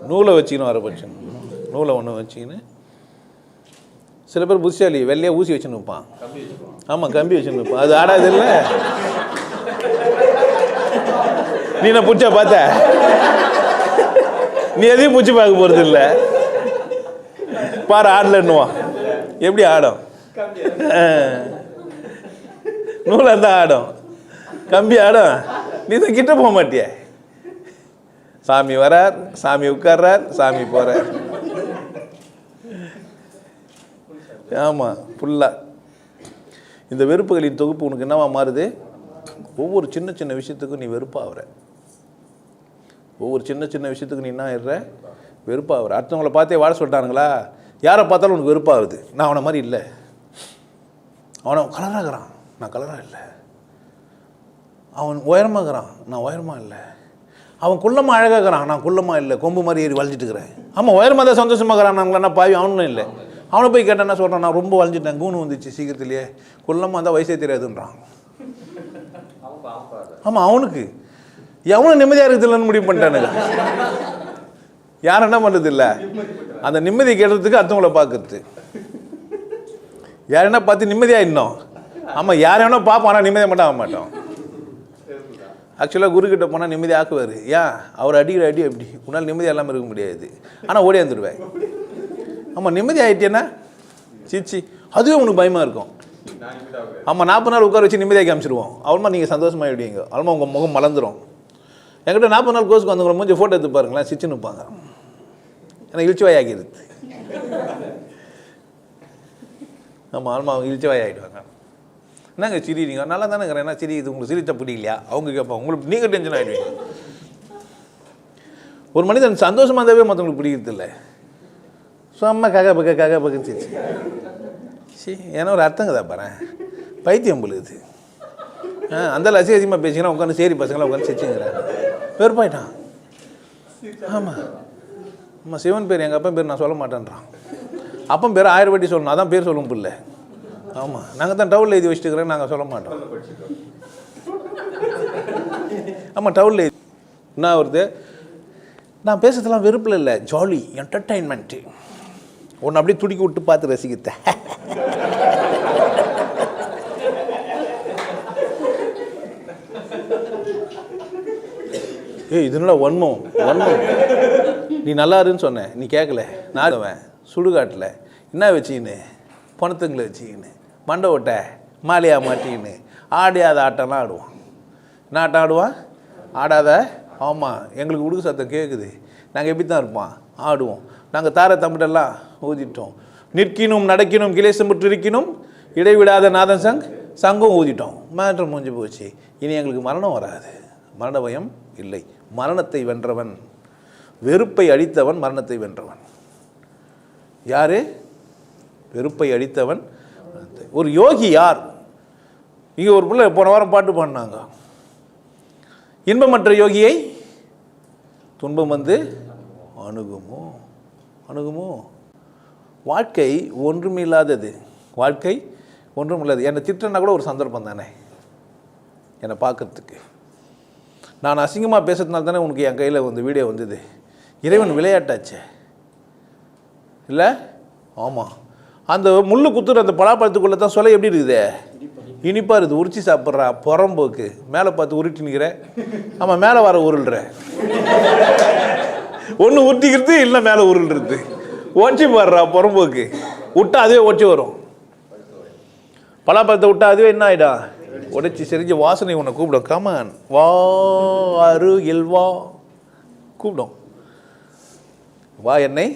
நூலை வச்சுக்கணும், வர பட்ச நூலை ஒன்று வச்சுக்கின்னு. சில பேர் புத்திசாலி வெள்ளையாக ஊசி வச்சுன்னு இருப்பான். ஆமாம், கம்பி வச்சுன்னு இருப்பான். அது ஆடாது இல்லை? நீ நான் பிடிச்சா பார்த்த? நீ எதையும் பிடிச்சி பார்க்க போகிறது இல்லை. பாரு, ஆடலன்னுவான். எப்படி ஆடும்? நூலை தான் ஆடும், கம்பி ஆடும். நீ தான் கிட்ட போக மாட்டிய. சாமி வரார், சாமி உட்கார்றார், சாமி போறார். ஆமாம், ஃபுல்லாக இந்த வெறுப்புகளின் தொகுப்பு உனக்கு என்னவா மாறுது? ஒவ்வொரு சின்ன சின்ன விஷயத்துக்கும் நீ வெறுப்பாகிற. ஒவ்வொரு சின்ன சின்ன விஷயத்துக்கு நீ என்ன ஆயிடுற? வெறுப்பாகிற. அடுத்தவங்களை பார்த்தே வாழ சொல்லிட்டானுங்களா, யாரை பார்த்தாலும் உனக்கு வெறுப்பாகுது. நான் அவனை மாதிரி இல்லை, அவனை கலராகிறான், நான் கலராக இல்லை. அவன் உயரமாகறான், நான் உயரமாக இல்லை. அவன் குள்ளமாக அழகாகிறான், நான் குள்ளமாக இல்லை, கொம்பு மாதிரி ஏறி வளைஞ்சிட்டு இருக்கிறேன். ஆமாம், உயரமாக தான் சந்தோஷமாகறான். நாங்களா பாவி, அவனும் இல்லை. அவனை போய் கேட்டேன், என்ன சொல்கிறான்? நான் ரொம்ப வளைஞ்சிட்டேன், கூணு வந்துச்சு சீக்கிரத்துலேயே, குள்ளமாக இருந்தால் வயசே தெரியாதுன்றான். ஆமாம், அவனுக்கு எவனும் நிம்மதியாக இருக்குதுல்லன்னு முடிவு பண்ணிட்டானுங்க. யாரும் என்ன பண்ணுறது இல்லை, அந்த நிம்மதியை கேட்டதுக்கு அடுத்தவங்களை பார்க்குறது. யார் என்ன பார்த்து நிம்மதியாக இன்னும். ஆமாம், யார் வேணா பார்ப்போம், ஆனால் நிம்மதியாக மட்டும் ஆக மாட்டோம். ஆக்சுவலாக குருக்கிட்ட போனால் நிம்மதி ஆக்குவார். ஏன்? அவர் அடிக்கிற அடி அப்படி உன்னால் நிம்மதி எல்லாமே இருக்க முடியாது, ஆனால் ஓடி வந்துடுவேன். ஆமாம், நிம்மதி ஆகிட்டேன்னா சீச்சி அதுவே உனக்கு பயமாக இருக்கும். ஆமாம், 40 நாள் உட்கார வச்சு நிம்மதியாக காமிச்சிடுவோம். அவ்வளோமா நீங்கள் சந்தோஷமாக விடுவீங்க. அவ்வளோமா உங்கள் முகம் மலர்ந்துடும். என்கிட்ட 40 நாள் கோர்ஸுக்கு வந்தவங்க கொஞ்சம் ஃபோட்டோ எடுத்து பாருங்களேன், சிச்சுன்னு இருப்பாங்க. எனக்கு இழிச்சுவாய் ஆகிடுது. ஆமாம், ஆமாம், அவங்க இழிச்சுவாய் ஆகிடுவாங்க. என்னங்க சிரிங்க? நல்லா தானே இருக்கிறேன். என்ன சிரி? இது உங்களுக்கு சிரிச்சா பிடிக்கலையா? அவங்க கேட்பாங்க. உங்களுக்கு நீங்கள் டென்ஷன் ஆகிடுவீங்க. ஒரு மனிதன் சந்தோஷமாக இருந்தாவே மற்றவங்களுக்கு பிடிக்கிறது இல்லை. சும்மா பக்கம் சிரிச்சு ஏன்னா ஒரு அர்த்தங்க தான் பாரு, பைத்தியம் பொழுது. அந்த அசிங்கமாக பேசிங்கன்னா உட்காந்து சரி பசங்களாம் உட்காந்து சிரிச்சுங்கிறேன். வெறுப்பாயிட்டான். ஆமாம் ஆமாம், சிவன் பேர் எங்கள் அப்பா பேர் நான் சொல்ல மாட்டேன்றான். அப்பன் பேர் 1000 வாட்டி சொல்லணும், அதான் பேர் சொல்லும் பிள்ளை. ஆமாம், நாங்கள் தான் டவுலில் எழுதி வச்சுட்டுக்கிறேன், நாங்கள் சொல்ல மாட்டோம். ஆமாம், டவுலில் எழுதி என்ன வருது? நான் பேசுறதுலாம் வெறுப்பில் இல்லை, ஜாலி என்டர்டைன்மெண்ட்டு. ஒன்று அப்படியே துடிக்கி விட்டு பார்த்து ரசிக்கிட்டேன். இதனால வன்மம் நீ நல்லா இருன்னு சொன்னேன், நீ கேட்கல. நான் சுடுகாட்டில் என்ன வச்சிக்கின்னு, பணத்துங்களை வச்சுக்கின்னு, மண்டை ஓட்டை மாலையாக மாட்டிக்கின்னு ஆடியாத ஆட்டம்லாம் ஆடுவான். என்ன ஆட்டம் ஆடுவான்? ஆடாத. ஆமாம், எங்களுக்கு உடுக்கு சத்தம் கேட்குது, நாங்கள் எப்படி தான் இருப்போம், ஆடுவோம். நாங்கள் தார தம்பிட்டெல்லாம் ஊதிட்டோம். நிற்கினும் நடக்கினும் கிளேசமுற்று இருக்கணும் இடைவிடாத நாதன் சங்கம் ஊதிட்டோம். மேட்ரு முடிஞ்சு போச்சு. இனி எங்களுக்கு மரணம் வராது, மரண பயம் இல்லை. மரணத்தை வென்றவன், வெறுப்பை அழித்தவன் மரணத்தை வென்றவன். யாரு? வெறுப்பை அழித்தவன். ஒரு யோகி யார்? இங்கே ஒரு பிள்ளை போன வாரம் பாட்டு பாடினாங்க. இன்பமற்ற யோகியை துன்பம் வந்து அணுகுமோ அணுகுமோ. வாழ்க்கை ஒன்றுமில்லாதது, வாழ்க்கை ஒன்றுமில்லாது. என்னை திட்டனா கூட ஒரு சந்தர்ப்பம் தானே என்னை பார்க்கறதுக்கு. நான் அசிங்கமாக பேசுறதுனால தானே உனக்கு என் கையில் வந்து வீடியோ வந்தது. இறைவன் விளையாட்டாச்சே இல்லை? ஆமாம், அந்த முள்ளு குத்துற அந்த பலாப்பழத்துக்குள்ளே தான் சொல்ல எப்படி இருக்குது, இனிப்பாக இருக்குது. உரிச்சி சாப்பிட்றா புறம்போக்கு. மேலே பார்த்து உருட்டி நிற்கிற. ஆமாம், மேலே வர உருள்ற. ஒன்று உருட்டிக்கிறது இல்லை மேலே உருள்றது. ஓச்சி பாடுறா புறம்போக்கு. விட்டா அதுவே ஓச்சி வரும். பலாப்பழத்தை விட்டா அதுவே என்ன ஆகிடும், உடைச்சி செறிஞ்ச வாசனை உன்னை கூப்பிடும். கமான் வா அருகில் வா கூப்பிடும். வா என்னை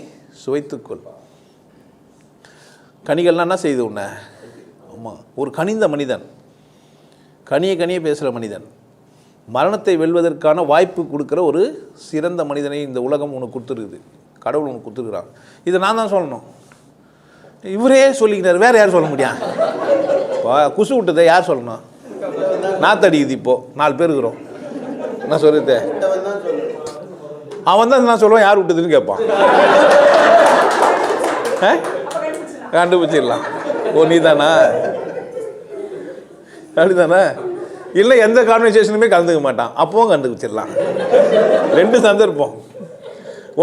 சுவைத்துக்கொள். கனிகள்லாம் என்ன செய்யுது உன்னை? ஆமாம், ஒரு கனிந்த மனிதன், கனிய பேசுகிற மனிதன், மரணத்தை வெல்வதற்கான வாய்ப்பு கொடுக்குற ஒரு சிறந்த மனிதனை இந்த உலகம் உனக்கு கொடுத்துருக்குது. கடவுள் உனக்கு கொடுத்துருக்குறான். இதை நான் தான் சொல்லணும். இவரே சொல்லிக்கிறார், வேறு யார் சொல்ல முடியும்? குசு விட்டதை யார் சொல்லணும்? நாத்தடிக்குது. இப்போது 4 பேர் இருக்கிறோம். நான் சொல்லுறது அவன் தான் நான் சொல்லுவான், யார் விட்டதுன்னு கேட்பான். கண்டுபிடிச்சிடலாம். ஓ நீ தானா? அப்படிதானே? இல்லை, எந்த கான்வர்சேஷனுமே கலந்துக்க மாட்டான், அப்பவும் கண்டுபிடிச்சிடலாம். 2 சந்தர்ப்பம்.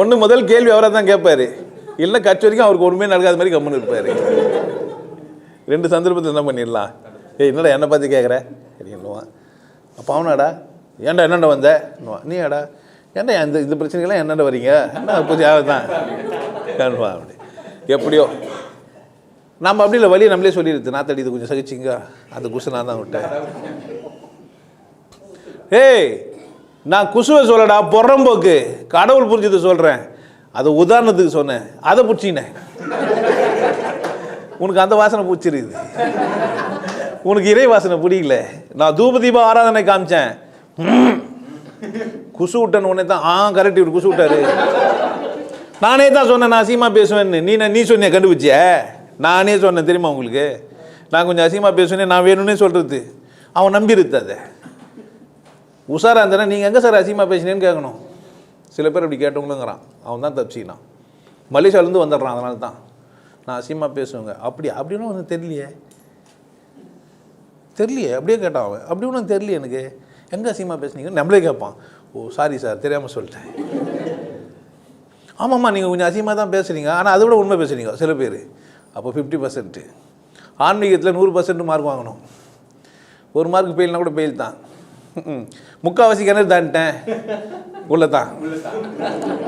ஒன்று, முதல் கேள்வி அவராக தான் கேட்பார். இல்லை கட்சி வரைக்கும் அவருக்கு ஒன்றுமே நடக்காத மாதிரி கம்முன்னு இருப்பார். 2 சந்தர்ப்பத்தில் என்ன பண்ணிடலாம்? என்னடா என்னை பார்த்து கேட்குற அப்படின்னுவான். அப்போ அவனாடா ஏன்டா என்னென்ன வந்த நீ ஆடா ஏன்டா இந்த பிரச்சனைகள்லாம் என்னென்ன வரீங்க என்ன புதிய தான் காணுவான். அப்படி எப்படியோ நம்ம அப்படி இல்லை, வழியை நம்மளே சொல்லிடுது. நாத்தடி இது கொஞ்சம் சகிச்சிங்க, அந்த குசு நான் தான் விட்டேன். ஏய், நான் குசுவை சொல்லடா பொறம்போக்கு, கடவுள் புரிஞ்சது சொல்கிறேன். அது உதாரணத்துக்கு சொன்னேன், அதை பிடிச்சினேன். உனக்கு அந்த வாசனை பிடிச்சிருக்குது, உனக்கு இறை வாசனை பிடிக்கல. நான் தூப தீப ஆராதனை காமிச்சேன், குசு விட்டேன்னு உடனே தான் கரெக்ட் இவர் குசு விட்டாரு. நானே தான் சொன்னேன் நான் அசிங்கமாக பேசுவேன்னு. நீ சொன்னிய கண்டுபிடிச்சிய? நானே சொன்னேன் தெரியுமா உங்களுக்கு? நான் கொஞ்சம் அசிங்கமாக பேசுவேன், நான் வேணும்னே சொல்கிறது. அவன் நம்பிடுது. அதை உஷாராக இருந்தானே. நீங்கள் எங்கே சார் அசிங்கமாக பேசினேன்னு கேட்கணும். சில பேர் அப்படி கேட்டவங்களுங்கிறான். அவன் தான் தப்பிச்சிக்கிறான். மலேசியாவிலேருந்து வந்துடுறான். அதனால தான் நான் அசிங்கமாக பேசுவேங்க. அப்படின்னு ஒன்று தெரியலையே அப்படியே கேட்டான் அவன். அப்படி ஒன்றும் தெரியலையே எனக்கு, எங்கே அசிங்கமாக பேசுனீங்கன்னு நம்மளே கேட்பான். ஓ சாரி சார், தெரியாமல் சொல்லிட்டேன். ஆமாம்மா, நீங்கள் கொஞ்சம் அசிங்கமாக தான் பேசுகிறீங்க, ஆனால் அதை விட உண்மை பேசுகிறீங்க சில பேர். அப்போ 50%. ஆன்மீகத்தில் 100% மார்க் வாங்கணும். 1 மார்க் ஃபெயில்னா கூட ஃபெயில் தான். முக்கால்வாசி கிணறு தாண்டிட்டேன் உள்ள தான்.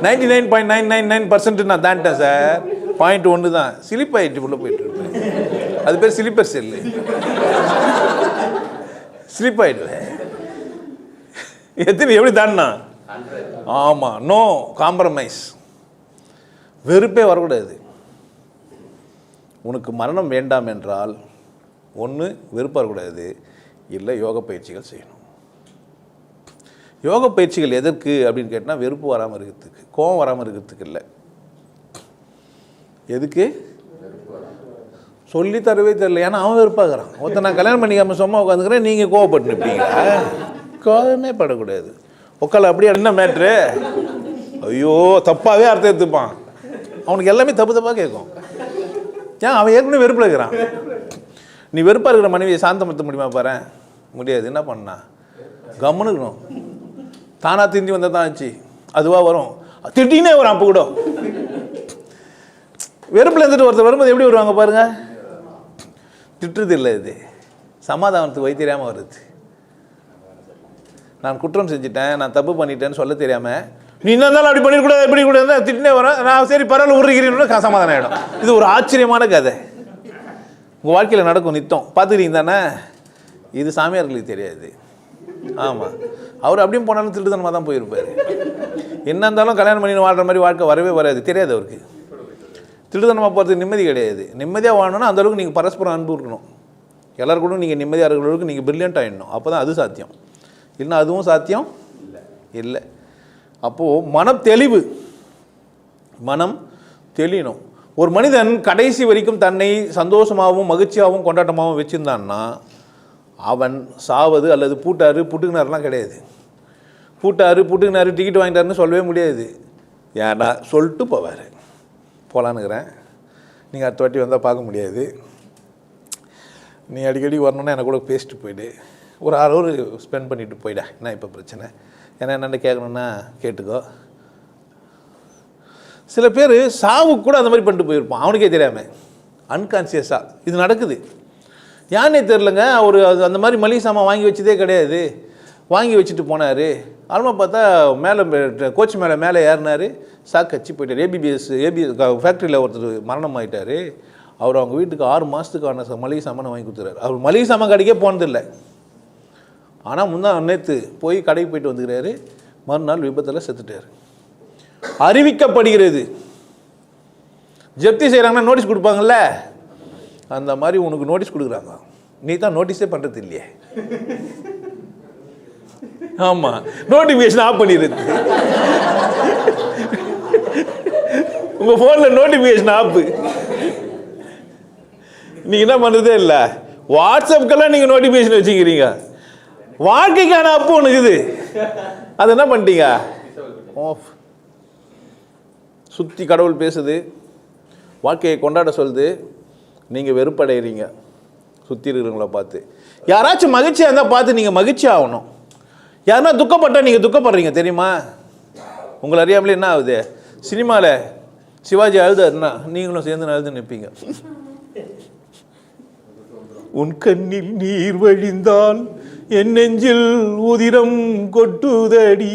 99.999% நான் தாண்டிட்டேன் சார். 0.1 தான் சிலிப்பாயிட்டு உள்ளே போயிட்டு இருப்பேன். அது பேர் ஸ்லீப்பர் செல்லு. ஸ்லீப் ஆகிடுவேன். எப்படி தான்னா? ஆமாம், நோ காம்ப்ரமைஸ். வெறுப்பே வரக்கூடாது. உனக்கு மரணம் வேண்டாம் என்றால் ஒன்று வெறுப்பாக இருக்கக்கூடாது, இல்லை யோக பயிற்சிகள் செய்யணும். யோக பயிற்சிகள் எதற்கு அப்படின்னு கேட்டால் வெறுப்பு வராமல் இருக்கிறதுக்கு, கோபம் வராமல் இருக்கிறதுக்கு இல்லை. எதுக்கு? சொல்லி தரவே தெரியல. ஏன்னா அவன் வெறுப்பாகிறான். ஒருத்தர் நான் கல்யாணம் பண்ணிக்காமல் சும்மா உட்காந்துக்கிறேன், நீங்கள் கோவப்பட்டு நிற்பீங்களா? கோவமே படக்கூடாது. உட்கால அப்படியே என்ன மேட்ரு? ஐயோ தப்பாகவே அர்த்தம் எடுத்துப்பான். அவனுக்கு எல்லாமே தப்பு தப்பாக கேட்கும். ஏன் அவன் ஏற்கனவே வெறுப்பில் இருக்கிறான். நீ வெறுப்பாக இருக்கிற மனைவியை சாந்தப்படுத்த முடியுமா? பாரு, முடியாது. என்ன பண்ணா? கம்முன்னு இருக்கணும். தானாக திண்டி வந்தால் தான் ஆச்சு, அதுவாக வரும். திட்டினே வரும். அப்போ கூட வெறுப்பில் இருந்துட்டு ஒருத்தர் வரும்போது எப்படி வருவாங்க பாருங்க. திட்டுறது இல்லை, இது சமாதானத்துக்கு வழி தெரியாமல் வருது. நான் குற்றம் செஞ்சுட்டேன், நான் தப்பு பண்ணிட்டேன்னு சொல்ல தெரியாமல், நீ என்ன இருந்தாலும் அப்படி பண்ணிடக்கூடாது, எப்படி கூட இருந்தால் திட்டினே வரும். நான் சரி பரவாயில்ல உருகிறீன்னு சமாதானம் ஆகிடும். இது ஒரு ஆச்சரியமான கதை. உங்கள் வாழ்க்கையில் நடக்கும், நித்தம் பார்த்துக்கிறீங்க தானே. இது சாமியார்களுக்கு தெரியாது. ஆமாம், அவர் அப்படியும் போனாலும் திருட்டுத்தனமாக தான் போயிருப்பார். என்ன இருந்தாலும் கல்யாணம் பண்ணி வாழ்கிற மாதிரி வாழ்க்கை வரவே வராது. தெரியாது அவருக்கு. திருட்டுத்தனமாக போகிறதுக்கு நிம்மதி கிடையாது. நிம்மதியாக வாழணும்னா அந்தளவுக்கு நீங்கள் பரஸ்பரம் அன்பு இருக்கணும். எல்லாருக்கூட நீங்கள் நிம்மதியாக இருக்கிற அளவுக்கு நீங்கள் பிரில்லியன்ட் ஆகிடணும். அப்போ தான் அது சாத்தியம். இல்லைன்னா அதுவும் சாத்தியம் இல்லை. அப்போது மனம் தெளிவு, மனம் தெளியணும். ஒரு மனிதன் கடைசி வரைக்கும் தன்னை சந்தோஷமாகவும் மகிழ்ச்சியாகவும் கொண்டாட்டமாகவும் வச்சுருந்தான்னா அவன் சாவது அல்லது பூட்டாரு புட்டுக்கினாருலாம் கிடையாது. பூட்டாரு புட்டுக்கினாரு டிக்கெட் வாங்கிட்டாருன்னு சொல்லவே முடியாது. ஏன்னா சொல்லிட்டு போவார், போகலான்னுக்கிறேன், நீங்கள் அடுத்த வாட்டி வந்தால் பார்க்க முடியாது, நீ அடிக்கடி வரணுன்னா எனக்கு கூட பேசிட்டு போயிடு, ஒரு 6 ஹவர் ஸ்பெண்ட் பண்ணிவிட்டு போயிடா, என்ன இப்போ பிரச்சனை, ஏன்னா என்னென்ன கேட்கணுன்னா கேட்டுக்கோ. சில பேர் சாவுக்கு கூட அந்த மாதிரி பண்ணிட்டு போயிருப்பான், அவனுக்கே தெரியாமல், அன்கான்சியஸாக. இது நடக்குது. யானே தெரிலங்க. அவர் அந்த மாதிரி மளிகை சாமான் வாங்கி வச்சதே கிடையாது. வாங்கி வச்சுட்டு போனார். ஆல்மா பார்த்தா மேலே கோச் மேலே ஏறினார், சாக்கு வச்சு போயிட்டார். ஏபிஎஸ் ஃபேக்ட்ரியில் ஒருத்தர் மரணம் ஆகிட்டார். அவர் அவங்க வீட்டுக்கு 6 மாதத்துக்கான மளிகை சாமானை வாங்கி கொடுத்துறாரு. அவர் மளிகை சாமான் கடைக்கே போனதில்லை. ஆனால் நேற்று போய் கடைக்கு போயிட்டு வந்துக்கிறாரு. மறுநாள் விபத்தில் செத்துட்டார். அறிவிக்கப்படுகிறது. ஜப்தி செய்கிறாங்கன்னா நோட்டீஸ் கொடுப்பாங்கல்ல, அந்த மாதிரி உனக்கு நோட்டீஸ் கொடுக்குறாங்க. நீ தான் நோட்டீஸே பண்ணுறது இல்லையே. ஆமாம், நோட்டிஃபிகேஷன் ஆஃப் பண்ணிடுது. உங்கள் ஃபோனில் நோட்டிஃபிகேஷன் ஆஃப். நீங்கள் என்ன பண்ணுறதே இல்லை. வாட்ஸ்அப்புக்கெல்லாம் நீங்கள் நோட்டிஃபிகேஷன் வச்சுக்கிறீங்க. வாழ்க்கைக்கான அப்பு ஒன்று இது, அது என்ன பண்ணிட்டீங்க? ஆஃப். சுற்றி கடவுள் பேசுது, வாழ்க்கையை கொண்டாட சொல்லுது, நீங்கள் வெறுப்படைகிறீங்க சுற்றி இருக்கிறவங்கள பார்த்து. யாராச்சும் மகிழ்ச்சியாக இருந்தால் பார்த்து நீங்கள் மகிழ்ச்சி ஆகணும். யாருன்னா துக்கப்பட்டால் நீங்கள் துக்கப்படுறீங்க தெரியுமா? உங்களை அறியாமலே என்ன ஆகுது? சினிமாவில் சிவாஜி அழுதாருன்னா நீங்களும் சேர்ந்து அழுது நிற்பீங்க. உன் கண்ணில் நீர் வழிந்தால் என் நெஞ்சில் உதிரம் கொட்டுதடி.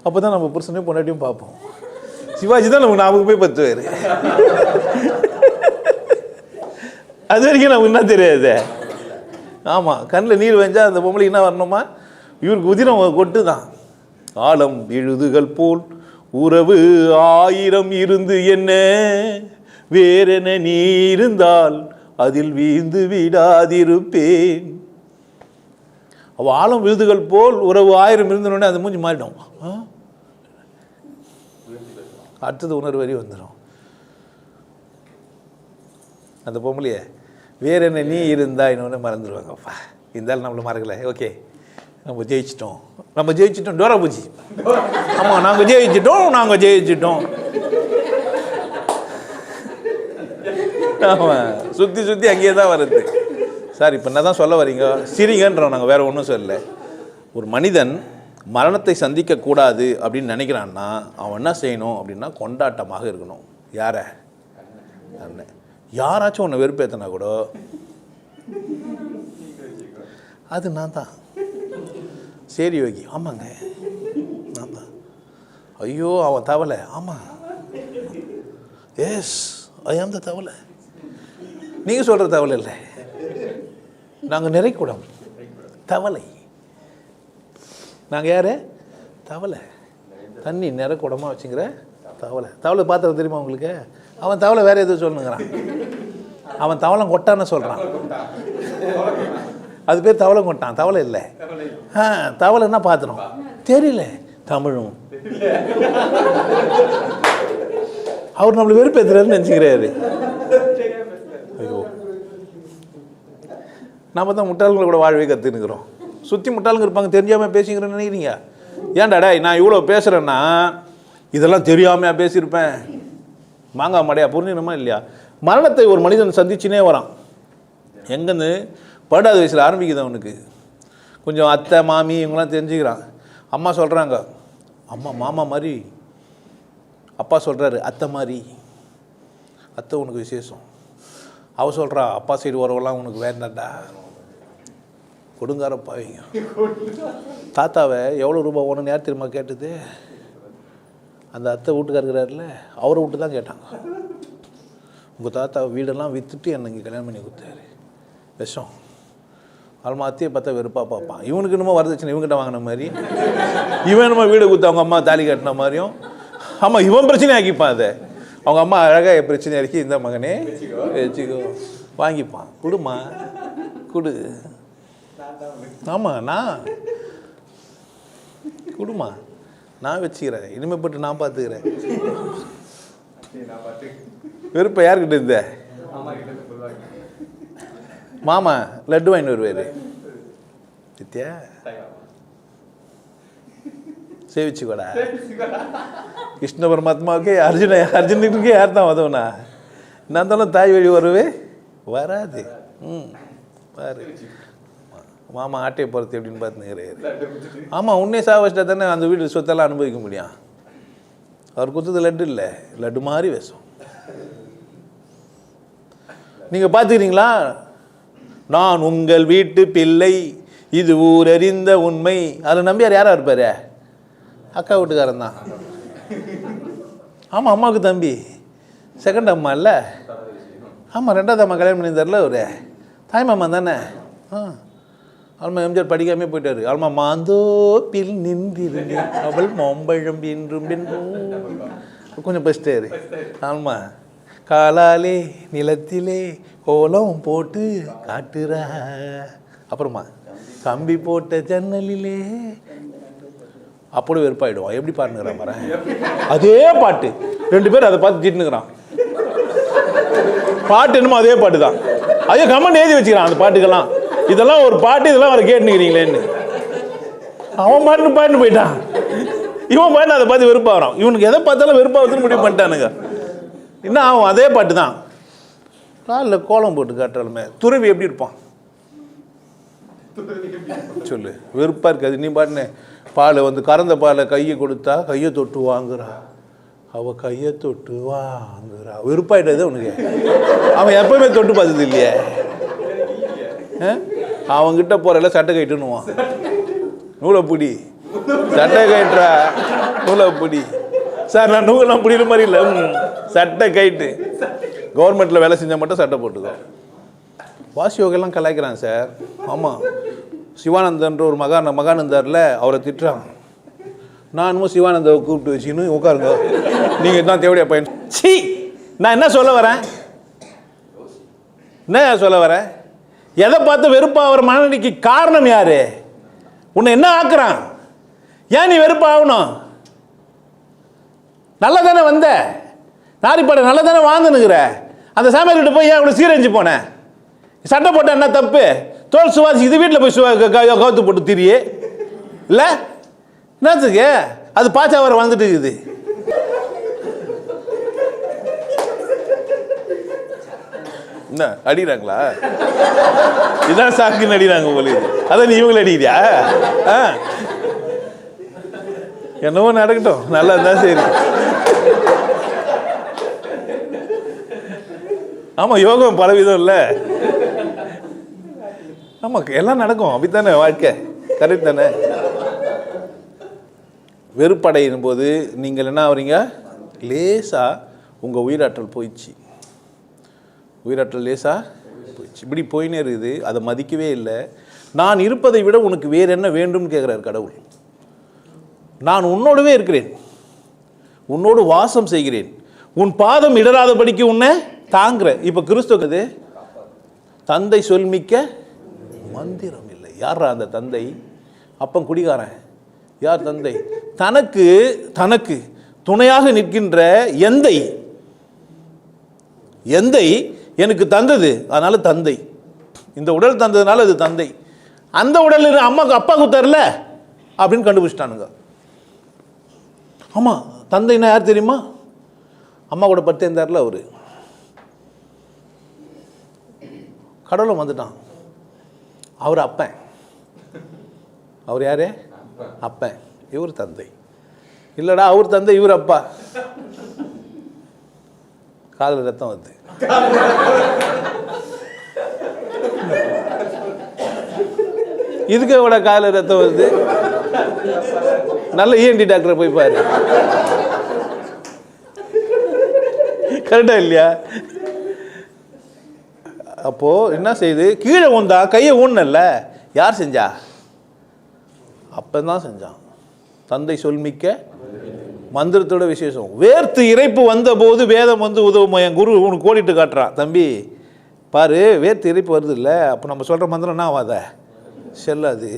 அப்போ தான் நம்ம புருஷனே பொண்டாட்டியும் பார்ப்போம். சிவாஜி தான் நமக்கு ஞாபகம் போய் 10 பேர். அது வரைக்கும் நமக்கு என்ன தெரியாது. ஆமாம், கண்ணில் நீர் வந்தால் அந்த பொம்பளைக்கு என்ன வரணுமா? இவருக்கு உதிரம் கொட்டு தான். ஆழம் எழுதுகள் போல் உறவு 1000 இருந்து என்ன, வேறென நீ இருந்தால் அதில் வீழ்ந்து விடாதிருப்பேன். அவள் ஆழம் விழுதுகள் போல் உறவு 1000 இருந்தோடனே அது மூஞ்சி மாறிடும். அடுத்தது உணர்வு வரி வந்துடும். அந்த பொம்பளையே வேற என்ன நீ இருந்தா இன்னொன்று மறந்துடுவாங்கப்பா. இருந்தாலும் நம்மளை மறக்கலை. ஓகே, நம்ம ஜெயிச்சிட்டோம் டோரா பூச்சி. ஆமாம், நாங்கள் ஜெயிச்சிட்டோம். ஆமாம், சுற்றி அங்கேயே தான் வருது. சார் இப்போ என்ன தான் சொல்ல வரீங்க? சிரிங்கன்றோம் நாங்கள், வேறு ஒன்றும் சொல்லலை. ஒரு மனிதன் மரணத்தை சந்திக்கக்கூடாது அப்படின்னு நினைக்கிறான்னா அவன் என்ன செய்யணும் அப்படின்னா கொண்டாட்டமாக இருக்கணும். யாரை? யாராச்சும் ஒன்று வெறுப்பேற்றினா கூட அது நான் தான். சரி யோகி, ஆமாங்க நான் தான். ஐயோ அவன் தவலை, ஆமாம், எஸ் ஐ ஆம் த தவலை. நீங்கள் சொல்கிற தவளை இல்லை, நாங்கள் நிறைக்குடம் தவளை. நாங்கள் யார்? தவளை. தண்ணி நிறைக்குடமாக வச்சுங்கிற தவளை. தவளை பாத்திரம் தெரியுமா உங்களுக்கு? அவன் தவளை வேறு எதுவும் சொல்லுங்கிறான். அவன் தவளை கொட்டான்னு சொல்கிறான். அது பேர் தவளை கொட்டான், தவளை இல்லை. தவளைன்னா பாத்திரம் தெரியல. தமிழும் அவர் நம்மளை வெறுப்பேற்றுறாருன்னு நினச்சிக்கிறாரு. ஐயோ, நம்ம தான் முட்டாள்களை கூட வாழவே கற்றுனுக்குறோம். சுற்றி முட்டாளுங்க இருப்பாங்க, தெரியாமல் பேசிக்கிறேன்னு நினைக்கிறீங்க. ஏன்டாடா நான் இவ்வளோ பேசுகிறேன்னா இதெல்லாம் தெரியாமையா பேசியிருப்பேன்? மாங்காய் மாடையா புரிஞ்சுக்கணுமா இல்லையா? மரணத்தை ஒரு மனிதன் சந்திச்சுனே வரான். எங்கேருந்து? 12வது வயசில் ஆரம்பிக்குது அவனுக்கு. கொஞ்சம் அத்தை மாமி இவங்களாம் தெரிஞ்சுக்கிறான். அம்மா சொல்கிறாங்க, அம்மா மாமா மாதிரி. அப்பா சொல்கிறாரு அத்தை மாதிரி. அத்தை உனக்கு விசேஷம். அவ சொல்கிறா அப்பா சைடு வரவெல்லாம் உனக்கு வேண்டாண்டா, கொடுங்கார பாவீங்க. தாத்தாவை எவ்வளோ ரூபா ஒன்று நேரம் திரும்ப கேட்டது? அந்த அத்தை வீட்டுக்காருக்கிறாருல, அவரை விட்டு தான் கேட்டாங்க. உங்கள் தாத்தா வீடெல்லாம் விற்றுட்டு என்னை இங்கே கல்யாணம் பண்ணி கொடுத்தாரு. விஷம். அவள் அத்தையை பார்த்தா வெறுப்பாக பார்ப்பான். இவனுக்கு என்னமோ வரதட்சணை இவங்ககிட்ட வாங்கின மாதிரி, இவன் என்னமோ வீடு கொடுத்து அவங்க அம்மா தாலி கட்டின மாதிரியும். ஆமாம், இவன் பிரச்சனை ஆக்கிப்பான். அதை அவங்க அம்மா அழகாக பிரச்சனை இறக்கி, இந்த மகனே வச்சுக்கோ வாங்கிப்பான். கொடுமா கொடு. ஆமாம், நான் கொடுமா, நான் வச்சுக்கிறேன், இனிமேல் போட்டு நான் பார்த்துக்கிறேன். வெறுப்ப யாருக்கிட்ட இருந்த? மாமா லட்டு வாங்கிட்டு வருவாரு. சித்தியா சேவிச்சுக்கோடா. கிருஷ்ண பரமாத்மாவுக்கே அர்ஜுனுக்கே யார் தான் உதவுனா? என்ன இருந்தாலும் தாய் வழி வருவே வராது. பாரு மாமா ஆட்டையை போகிறது எப்படின்னு பார்த்துக்கிறாரு. ஆமாம், உன்னே சாவச்சிட்டா தானே அந்த வீடு சொத்தெல்லாம் அனுபவிக்க முடியும். அவர் கொடுத்தது லட்டு இல்லை, லட்டு மாதிரி விஷம். நீங்கள் பார்த்துக்கிறீங்களா? நான் உங்கள் வீட்டு பிள்ளை, இது ஊரறிந்த உண்மை. அதில் நம்பியார் யாராக இருப்பார்? அக்கா வீட்டுக்காரன் தான். ஆமாம், அம்மாவுக்கு தம்பி. செகண்ட் அம்மா இல்லை? ஆமாம், 2வது அம்மா கல்யாணம் பண்ணியிருந்தார்ல ஒரு தாய்மாமா தானே. ஆல்மா எம்ஜிஆர் படிக்காமே போயிட்டாரு. ஆல்மா மாந்தோப்பில் நின்றிருந்தேன் அவள் மாம்பழம் என்றும் கொஞ்சம் பெஸ்ட்டாரு. ஆல்மா காலாலே நிலத்திலே கோலம் போட்டு காட்டுறா. அப்புறமா கம்பி போட்ட ஜன்னலிலே. அப்படி வெறுப்பாயிடுவான். எப்படி பாருங்கிறான் பாரு, அதே பாட்டு 2 பேர் அதை பார்த்து திட்டுனுக்குறான். பாட்டு என்னமோ அதே பாட்டு தான். அதே கமெண்ட் எழுதி வச்சுக்கிறான் அந்த பாட்டுக்கெல்லாம். இதெல்லாம் ஒரு பாட்டு, இதெல்லாம் அவரை கேட்டுனுக்கிறீங்களேன்னு. அவன் பாட்டுன்னு போயிட்டான். இவன் பாட்டு அதை பார்த்து வெறுப்பாகிறான். இவனுக்கு எதை பார்த்தாலும் வெறுப்பாக முடிவு பண்ணிட்டானுங்க. என்ன ஆகும்? அதே பாட்டு தான். காலில் கோலம் போட்டு காட்டுறாலுமே துறவி எப்படி இருப்பான் சொல்லு? வெறுப்பாக இருக்காது. நீ பாட்டுன்னு பாலை கறந்த பாலை கையை கொடுத்தா கையை தொட்டு வாங்குறா, அவ கையை தொட்டு வாங்குறா. வெறுப்பாயிட்டது உனக்கு. அவன் எப்பவுமே தொட்டு பார்த்தது இல்லையே. அவன்கிட்ட போறல சட்டை கைட்டுன்னுவான். நூலை பிடி, சட்டை கைட்டுறா, நூலை பிடி. சார் நான் நூலாம் பிடிக்கிற மாதிரி இல்லை, சட்டை கைட்டு. கவர்மெண்ட்டில் வேலை செஞ்சால் மட்டும் சட்டை போட்டுக்கோ. வாசி யோகெல்லாம் கலாய்க்கிறான் சார். ஆமாம், சிவானந்தன்ற ஒரு மகானந்தாரில் அவரை திட்டுறான். நானும் சிவானந்தாவை கூப்பிட்டு வச்சுக்கின்னு உட்காருங்க, நீங்கள் தான் தேவையா பையன். சி, நான் என்ன சொல்ல வரேன்? என்ன சொல்ல வரேன்? எதை பார்த்து வெறுப்பாகிற மனநிலைக்கு காரணம் யாரு? உன்னை என்ன ஆக்குறான்? ஏன் நீ வெறுப்பாகணும்? நல்லா தானே வந்த, நாரிப்பாடு நல்லா தானே வாழ்ந்துனுக்குற. அந்த சாமியார்கிட்ட போய் ஏன் இவ்வளோ சீரழிஞ்சு போனேன்? சட்டை போட்டால் என்ன தப்பு? தோல் சுவாசி இது வீட்டில் போய் கவுத்து போட்டு திரியே இல்லை என்னத்துக்கு? அது பாச்சா வர வந்துட்டு இருக்குது. என்ன அடிக்கிறாங்களா? இதான் சாக்குன்னு அடிக்கிறாங்க போல. அதான் நீ இவங்களை அடிக்கிறியா? என்னவோ நடக்கட்டும், நல்லா இருந்தா சரி. ஆமாம், யோகம் பலவிதம் இல்லை. ஆமாம், எல்லாம் நடக்கும். அப்படித்தானே வாழ்க்கை. கரெக்ட் தானே? வெறுப்படையும் போது நீங்கள் என்ன ஆகிறீங்க? லேசாக உங்கள் உயிராற்றல் போயிடுச்சு. உயிராற்றல் லேசா போயிடுச்சு. இப்படி போயினே இருக்குது. அதை மதிக்கவே இல்லை. நான் இருப்பதை விட உனக்கு வேறு என்ன வேண்டும்னு கேட்குறார் கடவுள். நான் உன்னோடவே இருக்கிறேன், உன்னோடு வாசம் செய்கிறேன், உன் பாதம் இடராதபடிக்கு உன்னை தாங்குற. இப்போ கிறிஸ்துவது தந்தை சொல்மிக்க மந்திரம் இல்லை. யாரா அந்த தந்தை? அப்பன் குடிகாரன். யார் தந்தை? தனக்கு தனக்கு துணையாக நிற்கின்ற எந்தை. எந்தை எனக்கு தந்தது, அதனால தந்தை. இந்த உடல் தந்ததுனால அது தந்தை. அந்த உடல் அம்மாக்கு அப்பாவுக்கு தரல அப்படின்னு கண்டுபிடிச்சிட்டானுங்க. ஆமாம், தந்தைன்னா யார் தெரியுமா? அம்மா கூட படுத்தேந்தார்ல அவரு. கடவுளும் வந்துட்டான். அவர் அப்பன். அவர் யாரு? அப்பன். இவர் தந்தை. இல்லடா அவர் தந்தை, இவர் அப்பா. காலில் ரத்தம் வருது. இதுக்கு விட காலில் ரத்தம் வருது. நல்ல இஎன்டி டாக்டரை போய் பாரு. கரெக்டா இல்லையா? அப்போ என்ன செய்யுது? கீழே ஊந்தா கையை ஊன்னல்ல. யார் செஞ்சா? அப்பந்தான் செஞ்சான். தந்தை சொல்மிக்க மந்திரத்தோட விசேஷம். வேர்த்து இறைப்பு வந்த போது வேதம் வந்து உதவும். என் குரு உனக்கு கோடிட்டு காட்டுறான். தம்பி பாரு, வேர்த்து இறைப்பு வருது இல்லை, அப்போ நம்ம சொல்கிற மந்திரம் என்ன ஆகாத? செல்லாது.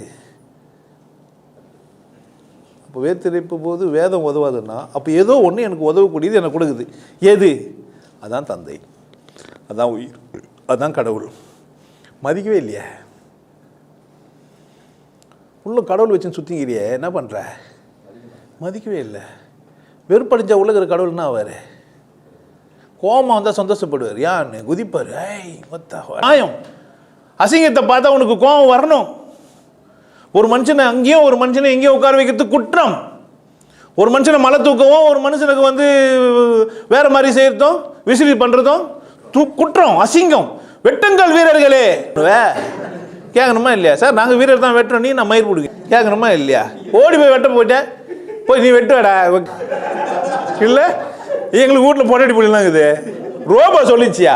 அப்போ வேர்த்து இறைப்பு போது வேதம் உதவாதுன்னா அப்போ ஏதோ ஒன்று எனக்கு உதவக்கூடியது எனக்கு கொடுக்குது. எது? அதான் தந்தை, அதான் உயிர், அதான் கடவுள். மதிக்கவே இல்லையே. உள்ள கடவுள் வச்சுன்னு சுற்றிங்கிறியே, என்ன பண்ணுற? மதிக்கவே இல்லை. வெறுப்படைஞ்ச உள்ளகிற கடவுள்னா அவர் கோபம் வந்தால் சந்தோஷப்படுவார். யான்னு குதிப்பார். ஐய் மொத்த நியாயம். அசிங்கத்தை பார்த்தா உனக்கு கோபம் வரணும். ஒரு மனுஷனை அங்கேயும் ஒரு மனுஷனை எங்கேயும் உட்கார வைக்கிறது குற்றம். ஒரு மனுஷனை மலை தூக்கவும் ஒரு மனுஷனுக்கு வந்து வேற மாதிரி செய்யறதும் விசிறி பண்ணுறதும் குற்றம், அசிங்கம். வெட்டுங்கள் வீரர்களே. கேட்கணுமா இல்லையா? சார் நாங்கள் வீரர் தான் வெட்டுறோம், நீ நான் மயிர் பிடிக்க கேட்கணுமா இல்லையா? ஓடி போய் வெட்ட போயிட்டேன், போய் நீ வெட்டுவாடா இல்லை. எங்களுக்கு வீட்டில் பொண்டாட்டி பிள்ளைலாம் இருக்குது. ரோபோ சொல்லிச்சியா?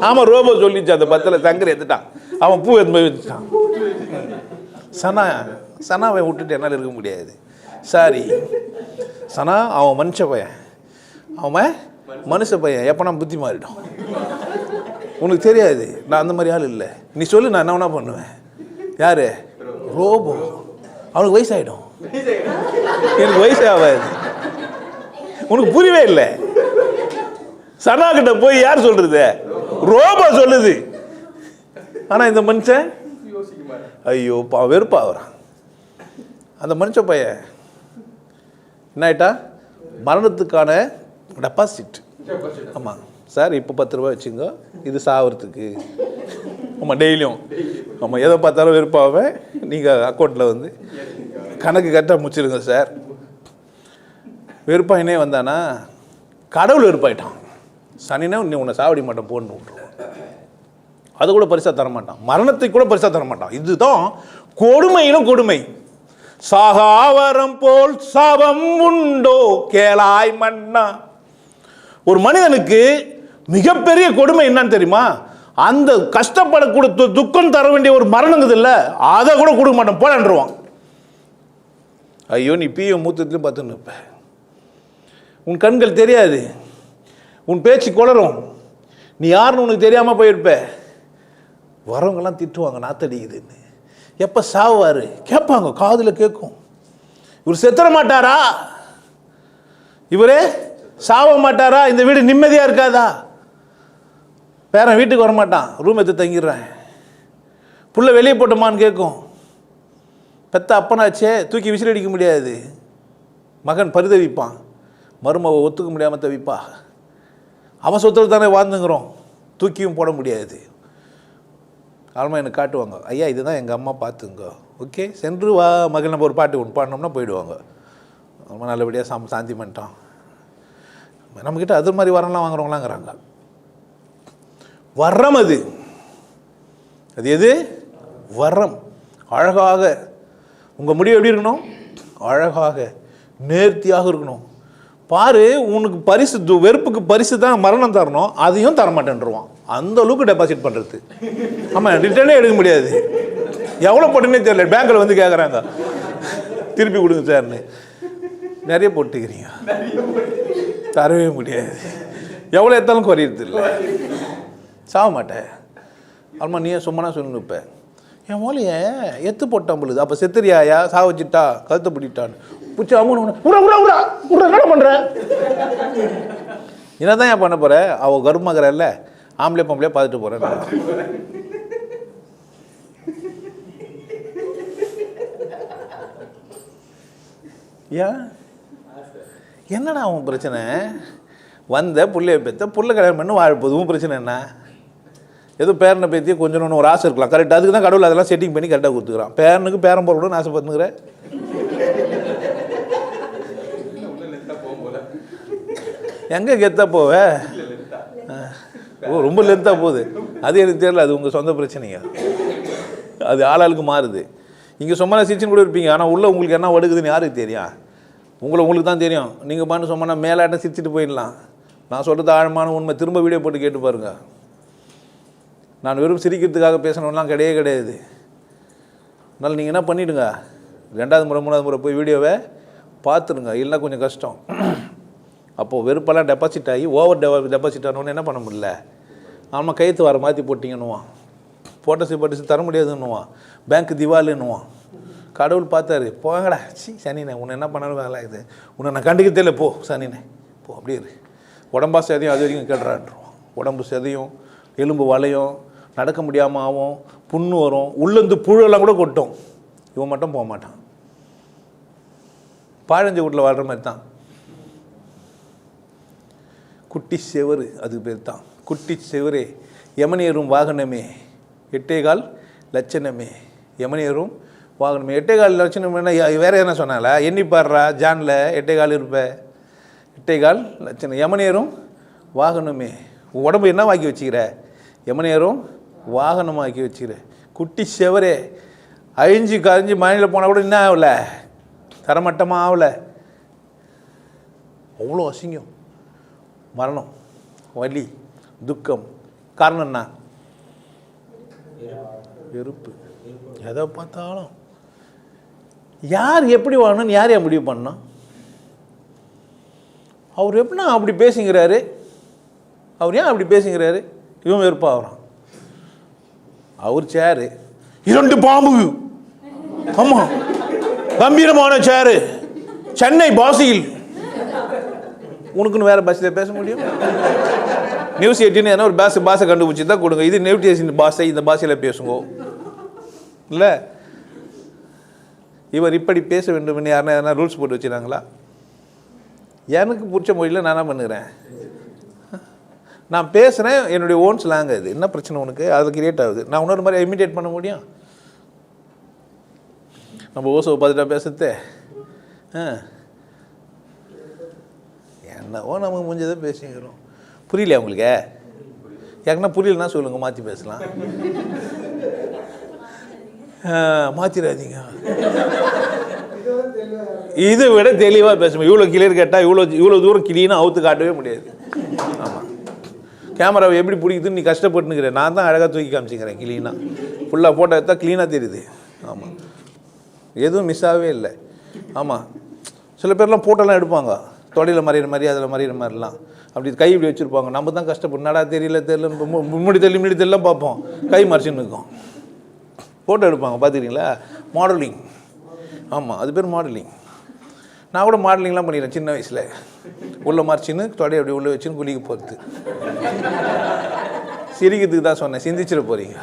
ஆமாம், ரோபோ சொல்லிச்சு. அந்த பத்தில் சங்கரை எடுத்துட்டான். அவன் பூ எடுத்து போய் வச்சுட்டான். சனாவை விட்டுட்டு என்னால் இருக்க முடியாது. சாரி சனா, அவன் மனுஷ பையன், அவன் மனுஷ பையன். எப்போ புத்தி மாறிடும் உனக்கு தெரியாது. நான் அந்த மாதிரி ஆள் இல்லை. நீ சொல்லு, நான் என்ன வேணா பண்ணுவேன். யாரு? ரோபோ. அவனுக்கு வயசாகிடும், எனக்கு வயசே ஆகாது. உனக்கு புரியவே இல்லை. சனா கிட்ட போய் யார் சொல்றது? ரோபோ சொல்லுது. ஆனா இந்த மனுஷன் ஐயோ வெறுப்பாகிறான். அந்த மனுஷ பையன் என்ன ஆயிட்டா? மரணத்துக்கான டெபாசிட். ஆமாம் சார், இப்போ 10 ரூபா வச்சுங்க, இது சாவறதுக்கு. ஆமாம், டெய்லியும். ஆமாம், எதை பார்த்தாலும் வெறுப்பாவே நீங்கள் அக்கௌண்ட்டில் வந்து கணக்கு கரெக்டாக முடிச்சிருங்க சார். வெறுப்பாயினே வந்தானா கடவுள் வெறுப்பாயிட்டான். சனினா நீ உன்னை சாவடி மாட்டான் போன்னு விட்டுருவான். அது கூட பரிசாக தரமாட்டான். மரணத்தை கூட பரிசாக தரமாட்டான். இதுதான் கொடுமையிலும் கொடுமை. சாகாவரம் போல் சாபம் உண்டோ கேளாய் மன்னா. ஒரு மனிதனுக்கு மிகப்பெரிய கொடுமை என்னன்னு தெரியுமா? அந்த கஷ்டப்படக்கூடிய துக்கம் தர வேண்டிய ஒரு மரணங்குது இல்லை, அதை கூட கொடுக்க மாட்டான், போலன்றுவான். ஐயோ நீ பீயும் மூத்தத்துலையும் பார்த்துன்னு இருப்ப. உன் கண்கள் தெரியாது, உன் பேச்சு குளரும், நீ யாருன்னு உனக்கு தெரியாமல் போயிருப்ப. வரவங்கெல்லாம் திட்டுவாங்க, நாத்தடிக்குதுன்னு. எப்போ சாவாரு கேட்பாங்க, காதில் கேட்கும். இவர் செத்துற மாட்டாரா? இவரே சாவ மாட்டாரா? இந்த வீடு நிம்மதியாக இருக்காதா? பேரன் வீட்டுக்கு வரமாட்டான், ரூம் எடுத்து தங்கிடுறேன். புள்ள வெளியே போட்டோமான்னு கேட்கும். பெத்த அப்பனாச்சே, தூக்கி விசில் அடிக்க முடியாது. மகன் பரிதவிப்பான், மருமவை ஒத்துக்க முடியாமல் தவிப்பா. அவன் சொத்தில் தானே வாழ்ந்துங்கிறோம், தூக்கியும் போட முடியாது. ஆல்மா எனக்கு காட்டுவாங்க, ஐயா இதுதான் எங்கள் அம்மா பார்த்துங்க, ஓகே சென்று வா மகள், நம்ம ஒரு பாட்டு ஒன்று பாடினோம்னா போயிடுவாங்க. ரொம்ப நல்லபடியாக சாந்தி பண்ணிட்டான். நம்மக்கிட்ட அது மாதிரி வரம்லாம் வாங்குறவங்களாங்கிறாங்க. வரம் அது. அது எது? வரம். அழகாக உங்கள் முடிவு எப்படி இருக்கணும்? அழகாக நேர்த்தியாக இருக்கணும். பாரு உனக்கு பரிசு வெறுப்புக்கு பரிசு தான் மரணம் தரணும், அதையும் தரமாட்டேன்ருவான். அந்த அளவுக்கு டெபாசிட் பண்ணுறது. ஆமாம், ரிட்டர்னே எடுக்க முடியாது. எவ்வளோ போட்டுன்னே தெரியல. பேங்க்கில் வந்து கேட்குறாங்க திருப்பி கொடுங்க சார்னு. நிறைய போட்டுக்கிறீங்க, தரவே முடியாது. எவ்வளோ எடுத்தாலும் குறையிறது இல்லை. சாக மாட்டேன். ஆமாம், நீ சும்மா சொல்லணும். இப்போ என் மோலையை எத்து போட்டான் பொழுது அப்போ செத்துறியாயா, சாக வச்சுட்டா, கழுத்தை பிடிட்டான்னு பிடிச்சி அம்மன் என்ன பண்ணுற? என்னதான் ஏன் பண்ண போகிற? அவள் கருமாக்கிறல்ல, ஆம்பளை பொம்பளையே பார்த்துட்டு போகிறேன். ஏன் என்னடா அவன் பிரச்சனை? வந்த புள்ளைய பெற்ற புள்ள கல்யாணம் பண்ணி வாழ்ப்போது உன் பிரச்சனை என்ன? ஏதோ பேரனை பேத்தி கொஞ்சம் ஒன்று ஒரு ஆசை இருக்கலாம், கரெக்டாக. அதுக்கு தான் கடவுள் அதெல்லாம் செட்டிங் பண்ணி கரெக்டாக கொடுத்துக்கிறான். பேரனுக்கு பேரன் போடணும்னு ஆசைப்பட்டுக்கிறேன். எங்கே கெத்தா போவ? ஓ, ரொம்ப லென்த்தாக போகுது. அது எனக்கு தெரியல, அது உங்கள் சொந்த பிரச்சனைங்க. அது ஆளாளுக்கு மாறுது. இங்கே சும்மா சிரிச்சுன்னு கூட இருப்பீங்க, ஆனால் உள்ளே உங்களுக்கு என்ன வடுக்குதுன்னு யாருக்கு தெரியும்? உங்களுக்கு தான் தெரியும். நீங்கள் பண்ணு சும்மா மேலாட்டம் சிரிச்சுட்டு போயிடலாம். நான் சொல்கிறது ஆழமான உண்மை. திரும்ப வீடியோ போட்டு கேட்டு பாருங்கள். நான் வெறும் சிரிக்கிறதுக்காக பேசணும்லாம் கிடையாது. அதனால் நீங்கள் என்ன பண்ணிவிடுங்க, 2வது முறை 3வது முறை போய் வீடியோவை பார்த்துருங்க. இல்லைன்னா கொஞ்சம் கஷ்டம். அப்போது வெறுப்பெல்லாம் டெபாசிட் ஆகி டெபாசிட் ஆனோன்னு என்ன பண்ண முடியல. ஆமாம், கைத்து வர மாற்றி போட்டிங்கன்னுவான், போட்டோஸ் தர முடியாதுன்னுவான், பேங்க் திவாலுன்னுவான். கடவுள் பார்த்தாரு, போங்கடா சனினே, உன்னை என்ன பண்ணாலும் வேலை இது, உன்னை நான் கண்டுக்க தெரியல, போ சனினே போ, அப்படியே இரு. உடம்பா சதையும் அது வரைக்கும் கேட்டுறான்ருவான். உடம்பு சதையும் எலும்பு வளையும், நடக்க முடியாமல் ஆகும், புண்ணு வரும், உள்ளேருந்து புழுவெல்லாம் கூட கொட்டும். இவன் மட்டும் போக மாட்டான். பாழஞ்ச வீட்டில் வாழ்கிற மாதிரி தான். குட்டி செவரு, அதுக்கு பேர் தான் குட்டி செவரே. யமனேறும் வாகனமே 8.25 லட்சணமே. யமனேறும் வாகனமே 8.25 லட்சணம். என்ன வேறு என்ன சொன்னால? எண்ணி பாடுறா, ஜானில் 8.25 இருப்பேன். 8.25 லட்சணம். யமனேறும் வாகனமே. உடம்பு என்ன வாக்கி வச்சுக்கிற? யமனேறும் வாகனமாக்கி வச்சுக்கிற. குட்டி செவரே. அழிஞ்சு கரைஞ்சி மழையில் போனால் கூட என்ன ஆகல, தரமட்டமாக ஆகலை. அவ்வளோ அசிங்கம். மரணம், வலி, துக்கம். காரணம் என்ன? வெறுப்பு. எதை பார்த்தாலும் யார் எப்படி வாழணும்னு யார் ஏன் முடிவு பண்ணணும்? அவர் எப்படின்னா அப்படி பேசுங்கிறாரு, அவர் ஏன் அப்படி பேசுங்கிறாரு? இவன் வெறுப்பாகிறான். அவர் சேரு 2 பாம்பு, ஆமாம், கம்பீரமான சேரு, சென்னை பாஷையில். உனக்குன்னு வேறு பாஷையில் பேச முடியும்? நியூஸ் 18 என்ன ஒரு பாஷை கண்டுபிடிச்சி தான் கொடுங்க. இது நியூஸ் பாஷை, இந்த பாஷையில் பேசுங்க. இல்லை, இவர் இப்படி பேச வேண்டும் யாருன்னா எதனா ரூல்ஸ் போட்டு வச்சுருந்தாங்களா? எனக்கு பிடிச்ச மொழியில் நான் என்ன பண்ணுறேன், நான் பேசுகிறேன், என்னுடைய ஓன் ஸ்லாங். இது என்ன பிரச்சனை உனக்கு? அது கிரியேட் ஆகுது. நான் இன்னொரு மாதிரி இமிட்டேட் பண்ண முடியும்? நம்ம ஓசோ பார்த்துட்டா பேசுறது என்னவோ நமக்கு முடிஞ்சதை பேசிக்கிறோம். புரியலையா உங்களுக்கு? ஏன்னா புரியலன்னா சொல்லுங்கள், மாற்றி பேசலாம். மாற்றிடாதீங்க. இதை விட தெளிவாக பேசணும். இவ்வளோ கிளியர் கேட்டால் இவ்வளோ தூரம் கிளீனாக அவுத்து காட்டவே முடியாது. ஆமாம், கேமராவை எப்படி பிடிக்குதுன்னு நீ கஷ்டப்பட்டுனுக்கிறேன். நான் தான் அழகாக தூக்கி காமிச்சிக்கிறேன் கிளீனாக. ஃபுல்லாக ஃபோட்டோ எடுத்தால் க்ளீனாக தெரியுது. ஆமாம், எதுவும் மிஸ் ஆகவே இல்லை. ஆமாம், சில பேர்லாம் ஃபோட்டோலாம் எடுப்பாங்க, தொடையில் மறையிற மாதிரி, அதில் மறையிற மாதிரிலாம். அப்படி கை இப்படி வச்சுருப்பாங்க. நம்ம தான் கஷ்டப்படும், நடா தெரியல முன்னாடி தெரியலாம் பார்ப்போம், கை மறைச்சின்னு இருக்கும். ஃபோட்டோ எடுப்பாங்க, பார்த்துக்கிறீங்களா? மாடலிங். ஆமாம், அது பேர் மாடலிங். நான் கூட மாடலிங்லாம் பண்ணிடுறேன் சின்ன வயசில். உள்ளே மறைச்சின்னு தொடையை அப்படி உள்ளே வச்சுன்னு குளிக்க போகிறது. சிரிக்கிறதுக்கு தான் சொன்னேன், சிந்திச்சிட போகிறீங்க.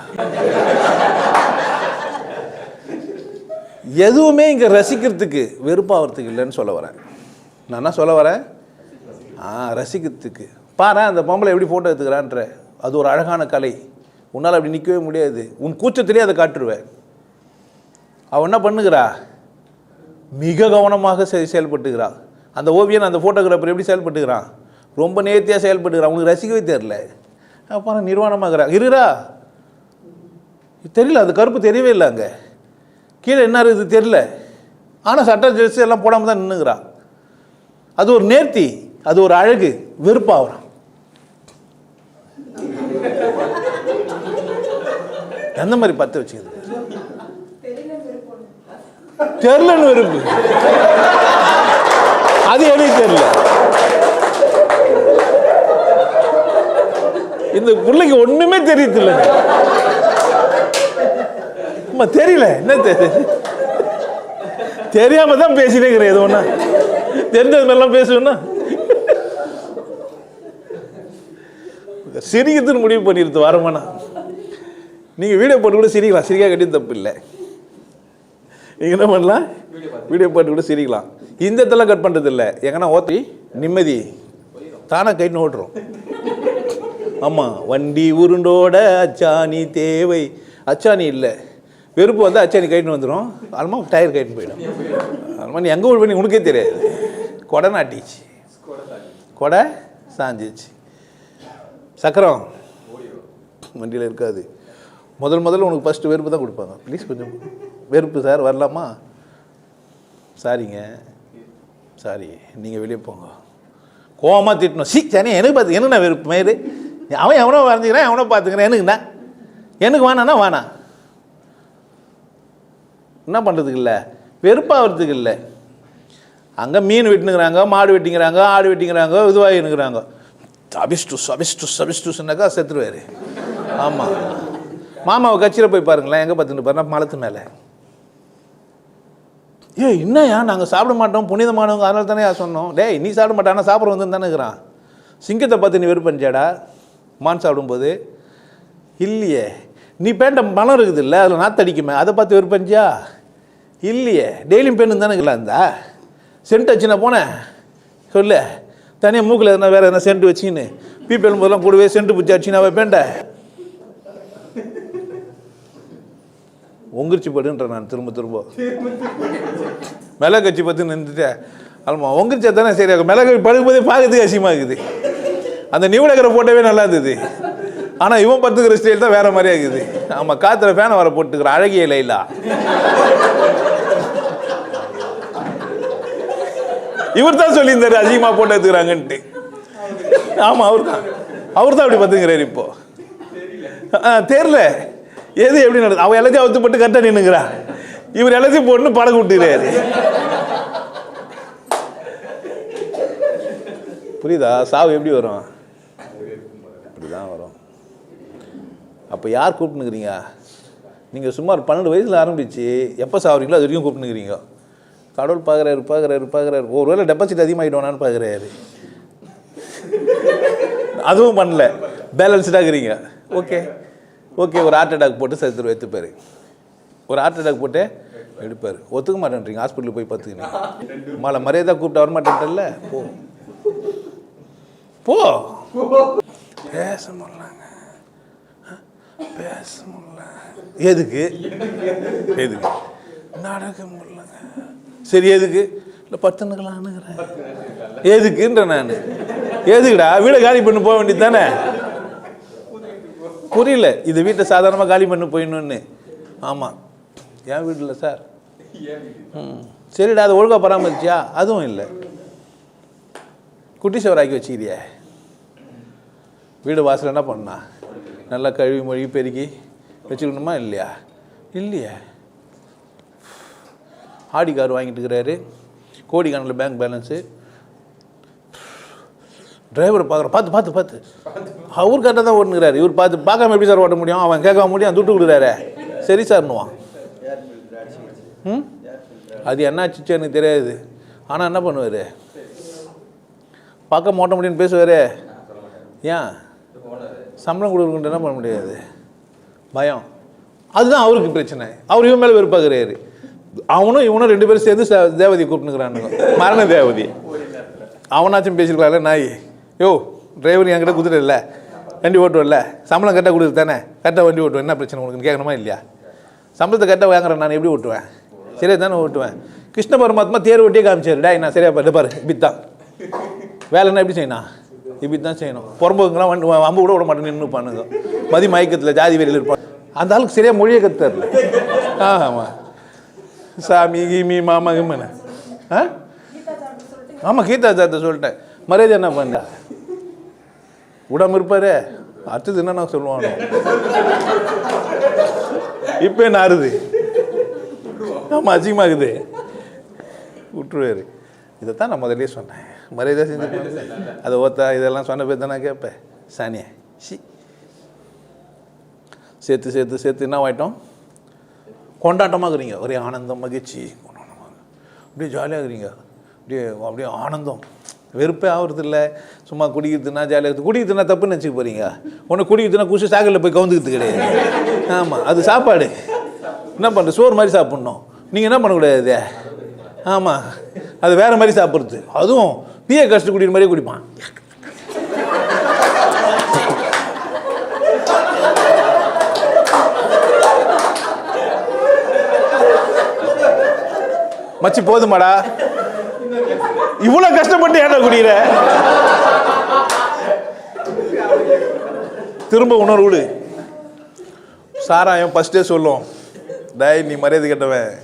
எதுவுமே இங்கே ரசிக்கிறதுக்கு வெறுப்பாகிறதுக்கு இல்லைன்னு சொல்ல வரேன். நான் என்ன சொல்ல வரேன்? ரசிக்கிறதுக்கு. பாரு, அந்த பொம்பளை எப்படி ஃபோட்டோ எடுத்துக்கிறான்ற, அது ஒரு அழகான கலை. உன்னால் அப்படி நிற்கவே முடியாது. உன் கூச்சத்திலே அதை காட்டுருவேன். அவன் என்ன பண்ணுகிறா? மிக கவனமாக செயல்பட்டுக்கிறான். அந்த ஓவியன், அந்த ஃபோட்டோகிராஃபர் எப்படி செயல்பட்டுக்கிறான்? ரொம்ப நேர்த்தியாக செயல்பட்டுக்கிறான். அவனுக்கு ரசிக்கவே தெரில. அப்புறம் நிர்வாணமாகறான். இருடா, தெரியல, அது கருப்பு தெரியவே இல்லை. அங்கே கீழே என்ன இருக்குது தெரியல. ஆனால் சட்டை ஜெர்சி எல்லாம் போடாமல் தான் நின்றுக்கிறான். அது ஒரு நேர்த்தி, அது ஒரு அழகு. வெறுப்பாகிறான். எந்த மாதிரி பற்ற வச்சுக்கிறது? தெரியலன்னு வெறுப்பு. அது எனக்கு தெரியல. இந்த பிள்ளைக்கு ஒண்ணுமே தெரியல. தெரியல, என்ன தெரியாம தான் பேசினே இருக்கிறேன். எது ஒண்ணா தெரிஞ்சது மாதிரிலாம் பேசுவேன்னா சிரிக்கிறதுன்னு முடிவு பண்ணிடுது வரமானா. நீங்க வீடியோ போட்டு கூட சிரிக்கலாம், சிரிக்கா கட்டி தப்பு இல்லை. நீங்க என்ன பண்ணலாம், வீடியோ போட்டு கூட சிரிக்கலாம். இந்த இடத்தெல்லாம் கட் பண்றது இல்லை. எங்கன்னா ஓத்தி நிம்மதி தானா கைட்டு ஓட்டுறோம். ஆமா, வண்டி உருண்டோட அச்சாணி தேவை. அச்சாணி இல்லை, வெறுப்பு வந்து அச்சாணி கைட்டு வந்துடும். அல்மா டயர் கைட்டு போயிடும். அல்மா நீ எங்கே ஓடி பண்ணி உனக்கே தெரியாது. கொடை நாட்டிச்சு, கொடை சாஞ்சிச்சு. சக்கரம் வண்டியில் இருக்காது. முதல்ல உனக்கு ஃபஸ்ட்டு வெறுப்பு தான் கொடுப்பாங்க. ப்ளீஸ் கொஞ்சம் வெறுப்பு சார், வரலாமா? சாரிங்க, சாரி, நீங்கள் வெளியே போங்க. கோவமாக திட்டணும். சரி, எனக்கு பார்த்து என்னண்ணா வெறுப்பு மயிறு? அவன் எவனோ வரைஞ்சிக்கிறேன், எவனோ பார்த்துக்கிறேன். எனக்குண்ணா, எனக்கு வேணாண்ணா வேணாம். என்ன பண்ணுறதுக்கு இல்லை, வெறுப்பாகிறதுக்கு இல்லை. அங்கே மீன் வெட்டினுங்கிறாங்க, மாடு வெட்டிங்கிறாங்க, ஆடு வெட்டிங்கிறாங்க, இதுவாகினுங்கிறாங்க. சபிஸ்டுஸ்னாக்கா செத்துருவார். ஆமாம், மாமாவை கட்சியில் போய் பாருங்களேன், எங்கே பார்த்துட்டு பாருன்னா மலத்து மேலே. என்னையா நாங்கள் சாப்பிட மாட்டோம், புனிதமானவங்க, அதனால தானே சொன்னோம். டேய், நீ சாப்பிட மாட்டானா சாப்பிட வந்து தானே இருக்கிறான். சிங்கத்தை பார்த்து நீ வெறுப்பஞ்சாடா மான் சாப்பிடும்போது? இல்லையே. நீ பேண்ட மலம் இருக்குது இல்லை, அதில் நாத்தடிக்குமே, அதை பார்த்து வெறுப்பஞ்சியா? இல்லையே. டெய்லியும் பெண்ணு தானே இல்லை. இருந்தா சென்ட் வச்சுனா போனேன் சொல்லு, தனியாக மூக்கில் எதுனா வேறு எதனா சென்ட் வச்சுக்கின்னு பீப்பெலும் போதெல்லாம் கூடவே சென்ட்டு பிடிச்சி அடிச்சுனா பேண்ட ஒங்கிருச்சி படுன்ற. நான் திரும்ப மிளகு கட்சி பார்த்து நின்றுட்டேன். ஆமாம், ஒங்கிருச்சா தானே சரியாகும். மிளகு படுக்கும்போதே பார்க்கறதுக்கு அசியமாக இருக்குது. அந்த நியூடகரை போட்டவே நல்லா இருந்தது. ஆனால் இவன் படுத்துக்கிற ஸ்டைல் தான் வேற மாதிரியா இருக்குது. ஆமாம், காற்றுல ஃபேனை வர போட்டுக்கிற அழகிய லைலா. இவர் தான் சொல்லியிருந்தாரு அதிகமாக போட்டு எடுத்துக்கிறாங்கன்ட்டு. ஆமாம், அவர் தான் அப்படி பார்த்துக்கிறாரு. இப்போ தெரியல எது எப்படி நடக்குது. அவன் எல்லாத்தையும் அவுத்து போட்டு கரெக்டாக நின்னுங்கிறான். இவர் எல்லாத்தையும் போட்டு பழக விட்டுக்கிறாரு. புரியுதா? சாவு எப்படி வரும்? இப்படிதான் வரும். அப்போ யார் கூப்பிட்டுனுக்கிறீங்க? நீங்கள் சுமார் 12 வயசில் ஆரம்பிச்சு எப்போ சாவுறீங்களோ அது வரைக்கும் கூப்பிட்டுனுக்கிறீங்க. கடவுள் பார்க்குறாரு. ஒரு வேளை டெபாசிட் அதிகமாகிட்டோனான்னு பார்க்குறாரு. அதுவும் பண்ணல, பேலன்ஸ்டாக இருக்கிறீங்க. ஓகே, ஒரு ஹார்ட் அட்டாக் போட்டு செத்துரு எடுத்துப்பார். ஒரு ஹார்ட் அட்டாக் போட்டு எடுப்பார். ஒத்துக்க மாட்டேன்றீங்க. ஹாஸ்பிட்டலுக்கு போய் பார்த்துக்கிங்க. மழை மரியாதை கூப்பிட்டு வர மாட்டேன்ல. போ பேச முடியலங்க, பேச முடியல. எதுக்கு நடக்க முடியலங்க. சரி, எதுக்கு? இல்லை பத்துனுக்கலான்னுங்கிறேன். எதுக்குன்ற நான். எதுக்குடா? வீடை காலி பண்ணி போக வேண்டியது தானே. புரியல. இது வீட்டை சாதாரணமாக காலி பண்ணி போயிடணுன்னு. ஆமாம், என் வீடு இல்லை சார். சரிடா, அதை ஒழுங்காக பராமரிச்சியா? அதுவும் இல்லை. குட்டி சவராக்கி வச்சுக்கிறிய. வீடு வாசல் என்ன பண்ணா? நல்லா கழுவி மொழி பெருக்கி வச்சுக்கணுமா இல்லையா? இல்லையே. ஆடி கார் வாங்கிட்டு இருக்கிறாரு, கோடிக்கணக்கில் பேங்க் பேலன்ஸு. டிரைவரை பார்க்குற பார்த்து அவர் கரெக்டாக தான் ஓட்டுனுக்கிறாரு. இவர் பார்க்காம எப்படி சார் ஓட்ட முடியும்? அவன் கேட்காம முடியும், துட்டு கொடுக்குறாரு. சரி சார்னுவான். அது என்னாச்சு எனக்கு தெரியாது. ஆனால் என்ன பண்ணுவார்? பார்க்க ஓட்ட முடியும்னு பேசுவார். ஏன்? சம்பளம் கொடுக்குறேன்ட்டு என்ன பண்ண முடியாது, பயம். அதுதான் அவருக்கு பிரச்சனை. அவர் இவன் மேலே வெறுப்பாக்குறாரு. அவனும் இவனும் 2 பேரும் சேர்ந்து தேவதையை கூப்பிட்டுக்கிறானுங்க, மரண தேவதி. அவனாச்சும் பேசிருக்கலாம்ல. நாய், யோ டிரைவர் என்கிட்ட குதிரையில்ல, வண்டி ஓட்டுவல்ல, சம்பளம் கரெக்டாக கொடுக்குறது தானே, கரெக்டாக வண்டி ஓட்டுவேன், என்ன பிரச்சனை உனக்கு கேட்கணுமா இல்லையா? சம்பளத்தை கரெக்டாக வாங்குறேன், நான் எப்படி ஓட்டுவேன்? சரியாக தானே ஓட்டுவேன். கிருஷ்ண பரமாத்மா தேர் ஓட்டியே காமிச்சாரு. டா நான் சரியா பாரு, இப்படித்தான் வேலைன்னா எப்படி செய்யணும், இப்படி தான் செய்யணும். புறம்போங்கெல்லாம் அம்பு கூட விட மாட்டேன்னு நின்று பண்ணுங்க. மதி மயக்கத்தில் ஜாதி வெளியில் இருப்பான். அந்த ஆளுக்கு சரியாக மொழியை கற்றுல. ஆமாம், சாமி கீமி மாமா கிம்மன. ஆமாம், கீதா சார்ட்ட சொல்லிட்டேன். மரியாதை என்ன பண்ண விடாமல் இருப்பாரு. அடுத்தது என்ன நான் சொல்லுவானோ இப்போ என்ன ஆறுது. ஆமாம், அசிங்கமாகுது, விட்டுருவாரு. இதைத்தான் நான் முதலே சொன்னேன், மரியாதை செஞ்சு அதை ஓத்தா இதெல்லாம் சொன்ன பேர் தான் நான் கேட்பேன். சானியா சி சேர்த்து சேர்த்து சேர்த்து என்ன ஆகிட்டோம், கொண்டாட்டமாக இருக்கிறீங்க, ஒரே ஆனந்தம் மகிழ்ச்சி, அப்படியே ஜாலியாக இருக்கிறீங்க, அப்படியே ஆனந்தம். வெறுப்பே ஆகுறது இல்லை. சும்மா குடிக்கிறதுனா ஜாலியாக இருக்குது. குடிக்கிறதுனா தப்புன்னு நினச்சிக்க போகிறீங்க. ஒன்று குடிக்கிறதுனா குடிச்சு சாக்கடையில் போய் கவுந்துக்கிறது கிடையாது. ஆமாம், அது சாப்பாடு. என்ன பண்ணுறது, சோறு மாதிரி சாப்பிட்ணும். நீங்கள் என்ன பண்ணக்கூடாது. ஆமாம், அது வேறு மாதிரி சாப்பிட்றது. அதுவும் பிஏ கஷ்டம் குடிக்கிற மாதிரியே குடிப்பான். மச்சி போதுமாடா, இவ்வளோ கஷ்டப்பட்டு ஏன்டா குடிக்கிற, திரும்ப உணர்வு விடு. சாராயம் ஃபஸ்ட்டே சொல்லும், டேய் நீ மரியாதை கெட்டவன்,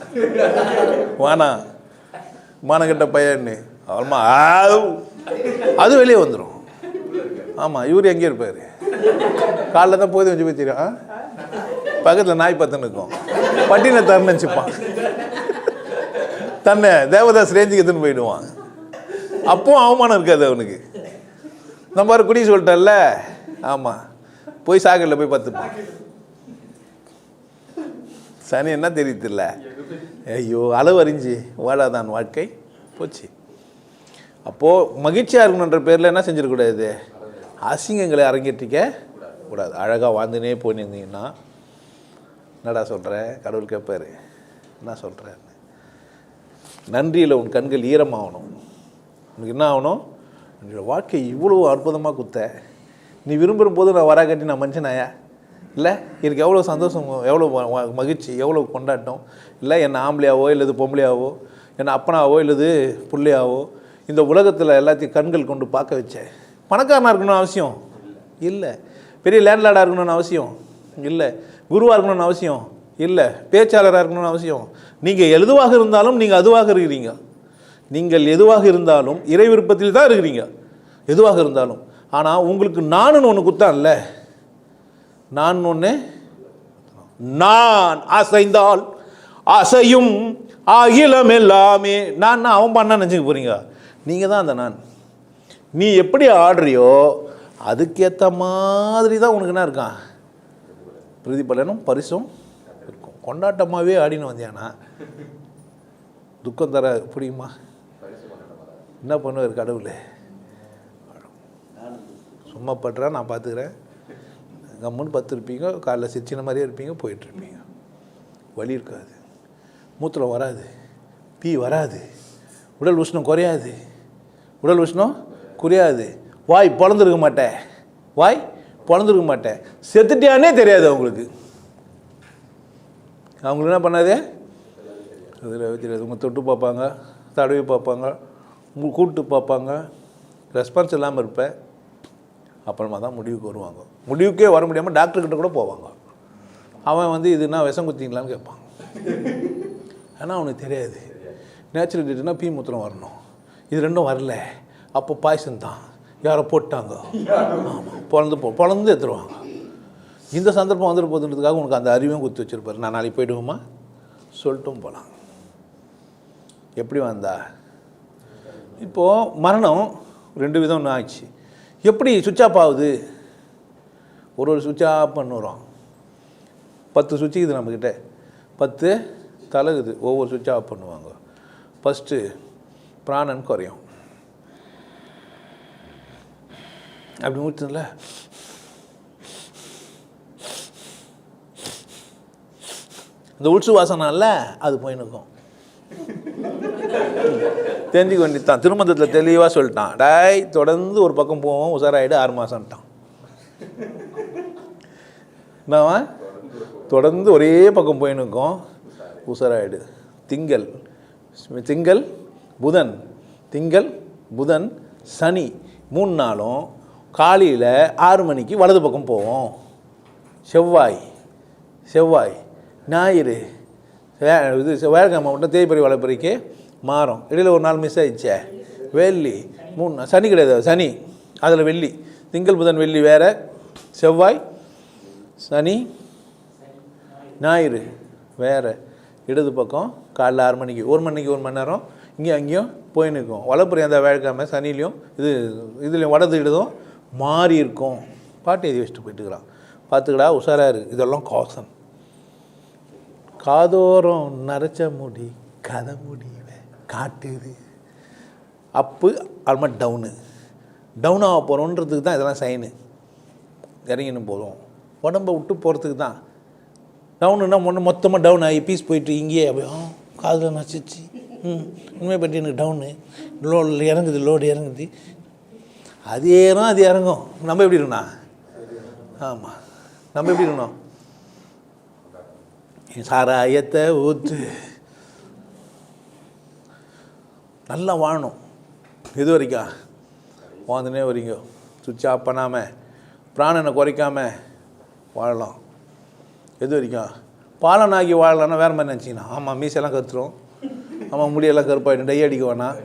வானா மானம் கெட்ட பையன்னு. அவ்வளோமா அது வெளியே வந்துடும். ஆமாம், இவர் எங்கே இருப்பார், காலைல தான் போது வச்சு போய் தெரியும். பக்கத்தில் நாய் பத்துன்னு இருக்கும், பட்டினை தரன்னு நினச்சிப்பான், தன்னை தேவதாஸ் ரேஞ்சுக்கு எடுத்துன்னு போயிடுவான். அப்பவும் அவமானம் இருக்காது அவனுக்கு. நம்ம ஒரு குடி சொல்லிட்டல்ல. ஆமாம், போய் சாக்கடையில் போய் பார்த்துப்பான். சனி என்ன தெரியுதுல்ல, ஐயோ அளவு அறிஞ்சு வாழாதான் வாழ்க்கை போச்சு. அப்போது மகிழ்ச்சியாக இருக்கணுன்ற பேரில் என்ன செஞ்சிடக்கூடாது, அசிங்கங்களை அரங்கேற்றிக்க கூடாது. அழகாக வாழ்ந்துனே போயிருந்தீங்கன்னா என்னடா சொல்கிறேன், கடவுள் கேட்பார் என்ன சொல்கிறேன். நன்றியில் உன் கண்கள் ஈரமாகணும். உனக்கு என்ன ஆகணும், என்னோட வாழ்க்கை இவ்வளோ அற்புதமாக குத்த, நீ விரும்புகிற போது நான் வரா கட்டி நான் மனுஷனாயா இல்லை, எனக்கு எவ்வளோ சந்தோஷம், எவ்வளோ மகிழ்ச்சி, எவ்வளோ கொண்டாட்டம். இல்லை என்னை ஆம்பளையாவோ இல்லது பொம்பளையாவோ, என்னை அப்பனாவோ இல்லது பிள்ளையாவோ இந்த உலகத்தில் எல்லாத்தையும் கண்கள் கொண்டு பார்க்க வச்சேன். பணக்காரனாக இருக்கணும்னு அவசியம் இல்லை, பெரிய லேண்ட்லார்டாக இருக்கணும்னு அவசியம் இல்லை, குருவாக இருக்கணும்னு அவசியம் இல்லை, பேச்சாளராக இருக்கணும்னு அவசியம். நீங்கள் எதுவாக இருந்தாலும் நீங்கள் அதுவாக இருக்கிறீங்க. நீங்கள் எதுவாக இருந்தாலும் இறை விருப்பத்தில் தான் இருக்கிறீங்க, எதுவாக இருந்தாலும். ஆனால் உங்களுக்கு நானுன்னு ஒன்று குத்தான்ல, நான் ஒன்று, நான் அசைந்தால் அசையும் அகிலம் எல்லாமே. நான் அவன் பண்ண நினச்சிக்க போகிறீங்க, நீங்கள் தான் அந்த நான். நீ எப்படி ஆடுறியோ அதுக்கேற்ற மாதிரி தான் உனக்கு என்ன இருக்கான், பிரதிபலனும் பரிசும் இருக்கும். கொண்டாட்டமாகவே ஆடின்னு வந்தியானா துக்கம் தர பிடிக்குமா, என்ன பண்ணுவார் கடவுள். சும்மா பட்டுறா, நான் பார்த்துக்கிறேன், கம்முன்னு பத்துருப்பீங்க, காலைல சிரிச்சின மாதிரியே இருப்பீங்க, போயிட்டுருப்பீங்க. வலி இருக்காது, மூத்திரம் வராது, பீ வராது, உடல் உஷ்ணம் குறையாது, உடல் உஷ்ணம் குறையாது, வாய் பொழந்துருக்க மாட்டேன், வாய் பொழந்துருக்க மாட்டேன், செத்துட்டியானே தெரியாது அவங்களுக்கு. அவங்களுக்கு என்ன பண்ணாதே அதில் தெரியாது. உங்கள் தொட்டு பார்ப்பாங்க, தடவி பார்ப்பாங்க, கூப்பிட்டு பார்ப்பாங்க, ரெஸ்பான்ஸ் இல்லாமல் இருப்பேன். அப்புறமா தான் முடிவுக்கு வருவாங்க. முடிவுக்கே வர முடியாமல் டாக்டர்கிட்ட கூட போவாங்க. அவன் வந்து இதுனா விஷம் குத்திங்களான்னு கேட்பான். ஆனால் அவனுக்கு தெரியாது, நேச்சுரல் டேட்டுனா பீ மூத்திரம் வரணும், இது ரெண்டும் வரல, அப்போ பாய்சன் தான், யாரை போட்டாங்க, ஆமாம் பொழந்து எடுத்துருவாங்க. இந்த சந்தர்ப்பம் வந்துட்டு போதுன்றதுக்காக உனக்கு அந்த அறிவையும் குத்தி வச்சுருப்பார். நான் நாளைக்கு போய்டுவோமா சொல்லிட்டும் போகலாம். எப்படி வந்தா இப்போது மரணம் ரெண்டு விதம் ஒன்று ஆச்சு. எப்படி சுவிட்ச் ஆஃப் ஆகுது, ஒரு சுவிட்ச் ஆஃப் பண்ணுறோம். 10 சுவிட்ச் இது நம்மக்கிட்ட, 10 தலைகுது, ஒவ்வொரு சுவிட்ச் ஆஃப் பண்ணுவாங்க. ஃபஸ்ட்டு பிராணன் குறையும், அப்படி முடிச்சதில்ல இந்த உள்சு வாசனால அது போய் நிற்கும். தெரிஞ்சுக்க வேண்டியதான். திருமந்தத்தில் தெளிவாக சொல்லிட்டான், டாய் தொடர்ந்து ஒரு பக்கம் போவோம், உசாராயிடு 6 மாதம்ட்டான். நான் தொடர்ந்து ஒரே பக்கம் போய் நிற்கும், உசாராயிடு. திங்கள் புதன், திங்கள் புதன் சனி 3 நாளும் காலையில் 6 மணிக்கு வலது பக்கம் போவோம். செவ்வாய் ஞாயிறு இது வேலைக்கிழமை மட்டும் தேய்பறி வளப்பறிக்கு மாறும். இடையில் ஒரு நாள் மிஸ் ஆயிடுச்சே, வெள்ளி 3 சனி கிடையாது, சனி அதில் வெள்ளி, திங்கள் புதன் வெள்ளி வேறு, செவ்வாய் சனி ஞாயிறு வேறு. இடது பக்கம் காலைல 6 மணிக்கு 1 மணிக்கு 1 மணி நேரம் இங்கேயும் அங்கேயும் போயின்னு இருக்கும். வளப்புறம் அந்த வேலைக்காமல் சனிலையும் இதுலேயும் வடது இடதும் மாறி இருக்கும். பாட்டு எழுதி வச்சுட்டு போயிட்டுக்கிறான். பார்த்துக்கடா உஷாராக இருக்குது. இதெல்லாம் காசன். காதோரம் நரைச்ச முடி கதை முடிவை காட்டுது. அப்பு அல்மா டவுன் ஆக போகிறோன்றதுக்கு தான் இதெல்லாம் சைனு. இறங்கின்னு போதும் உடம்பை விட்டு போகிறதுக்கு தான். டவுனுன்னா மொத்தமாக டவுன் ஆகி பீஸ் போயிட்டு இங்கேயே அப்படியே காதில் நசிச்சு உண்மை பற்றி எனக்கு டவுனு லோடு இறங்குது, லோடு இறங்குது, அது ஏறும் அது இறங்கும். நம்ம எப்படி இருக்கணும்? ஆமாம், நம்ம எப்படி இருக்கணும்? சாராயத்தை ஊற்று நல்லா வாழணும். எது வரைக்கும் வாழ்ந்துனே வரீங்க, சுவிட்ச் ஆஃப் பண்ணாமல் பிராணனை குறைக்காமல் வாழலாம். எது வரைக்கும் பாலனாகி வாழலான்னா வேறு மாதிரி நினச்சிங்கன்னா. ஆமாம், மீசெல்லாம் கருத்துரும், ஆமாம் முடியெல்லாம் கருப்பாயிடும், டை அடிக்க வேணாம்,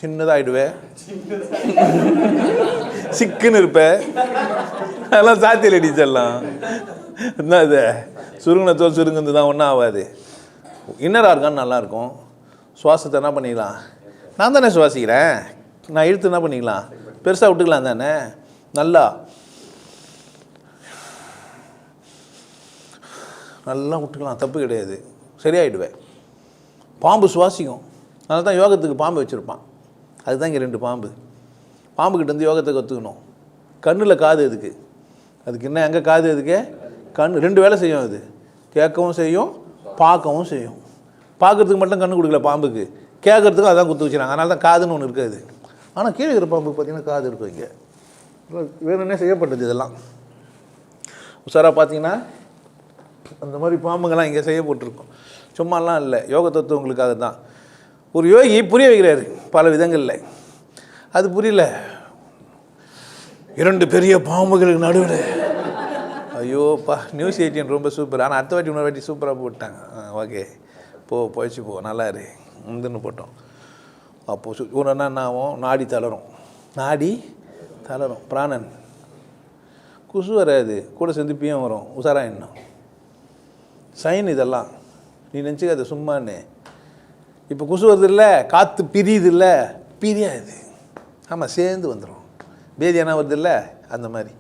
சின்னதாகிடுவேன், சிக்குன்னு இருப்பேன், அதெல்லாம் சாத்தியில் அடிச்சிடலாம். என்ன இது சுருங்கின சுருங்குந்து தான் ஒன்றும் ஆகாது. இன்னர் ஆர்கான் நல்லாயிருக்கும். சுவாசத்தை என்ன பண்ணிக்கலாம்? நான் தானே சுவாசிக்கிறேன், நான் இழுத்து என்ன பண்ணிக்கலாம்? பெருசாக விட்டுக்கலாம் தானே. நல்லா நல்லா விட்டுக்கலாம், தப்பு கிடையாது, சரியாயிடுவேன். பாம்பு சுவாசிக்கும், அதனால தான் யோகத்துக்கு பாம்பு வச்சுருப்பான். அதுதான் இங்கே 2 பாம்பு. பாம்புக்கிட்டேருந்து யோகத்தை கற்றுக்கணும். கண்ணில் காது எதுக்கு? அதுக்கு என்ன, எங்கே காது எதுக்கு? கண் 2 வேலை செய்யும். அது கேட்கவும் செய்யும், பார்க்கவும் செய்யும். பார்க்குறதுக்கு மட்டும் கண்ணு கொடுக்கல பாம்புக்கு, கேட்குறதுக்கும் அதான் குத்து வச்சுறாங்க. அதனால தான் காதுன்னு ஒன்று இருக்காது. ஆனால் கீழே இருக்கிற பாம்புக்கு பார்த்திங்கன்னா காது இருக்கும். இங்கே வேணும்னே செய்யப்பட்டது இதெல்லாம். உஷாராக பார்த்தீங்கன்னா அந்த மாதிரி பாம்புங்கள்லாம் இங்கே செய்யப்பட்டிருக்கும். சும்மாலாம் இல்லை, யோக தத்துவங்களுக்காக தான். ஒரு யோகி புரிய வைக்கிறாரு பல விதங்களில். அது புரியல. 2 பெரிய பாம்புகளுக்கு நடுவில், ஐயோப்பா நியூஸ் 18 ரொம்ப சூப்பர். ஆனால் அடுத்த வாட்டி இன்னொரு வாட்டி சூப்பராக போட்டாங்க. ஓகே போயிடுச்சு போ நல்லா இரு முந்துன்னு போட்டோம். அப்போது ஒன்றுன்னா என்ன ஆகும்? நாடி தளரும், பிராணன் குசு வராது, கூட சேர்ந்து பியம் வரும். உஷாரா இன்னும் சைன் இதெல்லாம் நீ நினச்சிக்க அது சும்மான்னு. இப்போ குசு வருது இல்லை, காற்று பிரியுது இல்லை, பிரியாது. ஆமாம், சேர்ந்து வந்துடும். பேதியானா வருது இல்லை, அந்த மாதிரி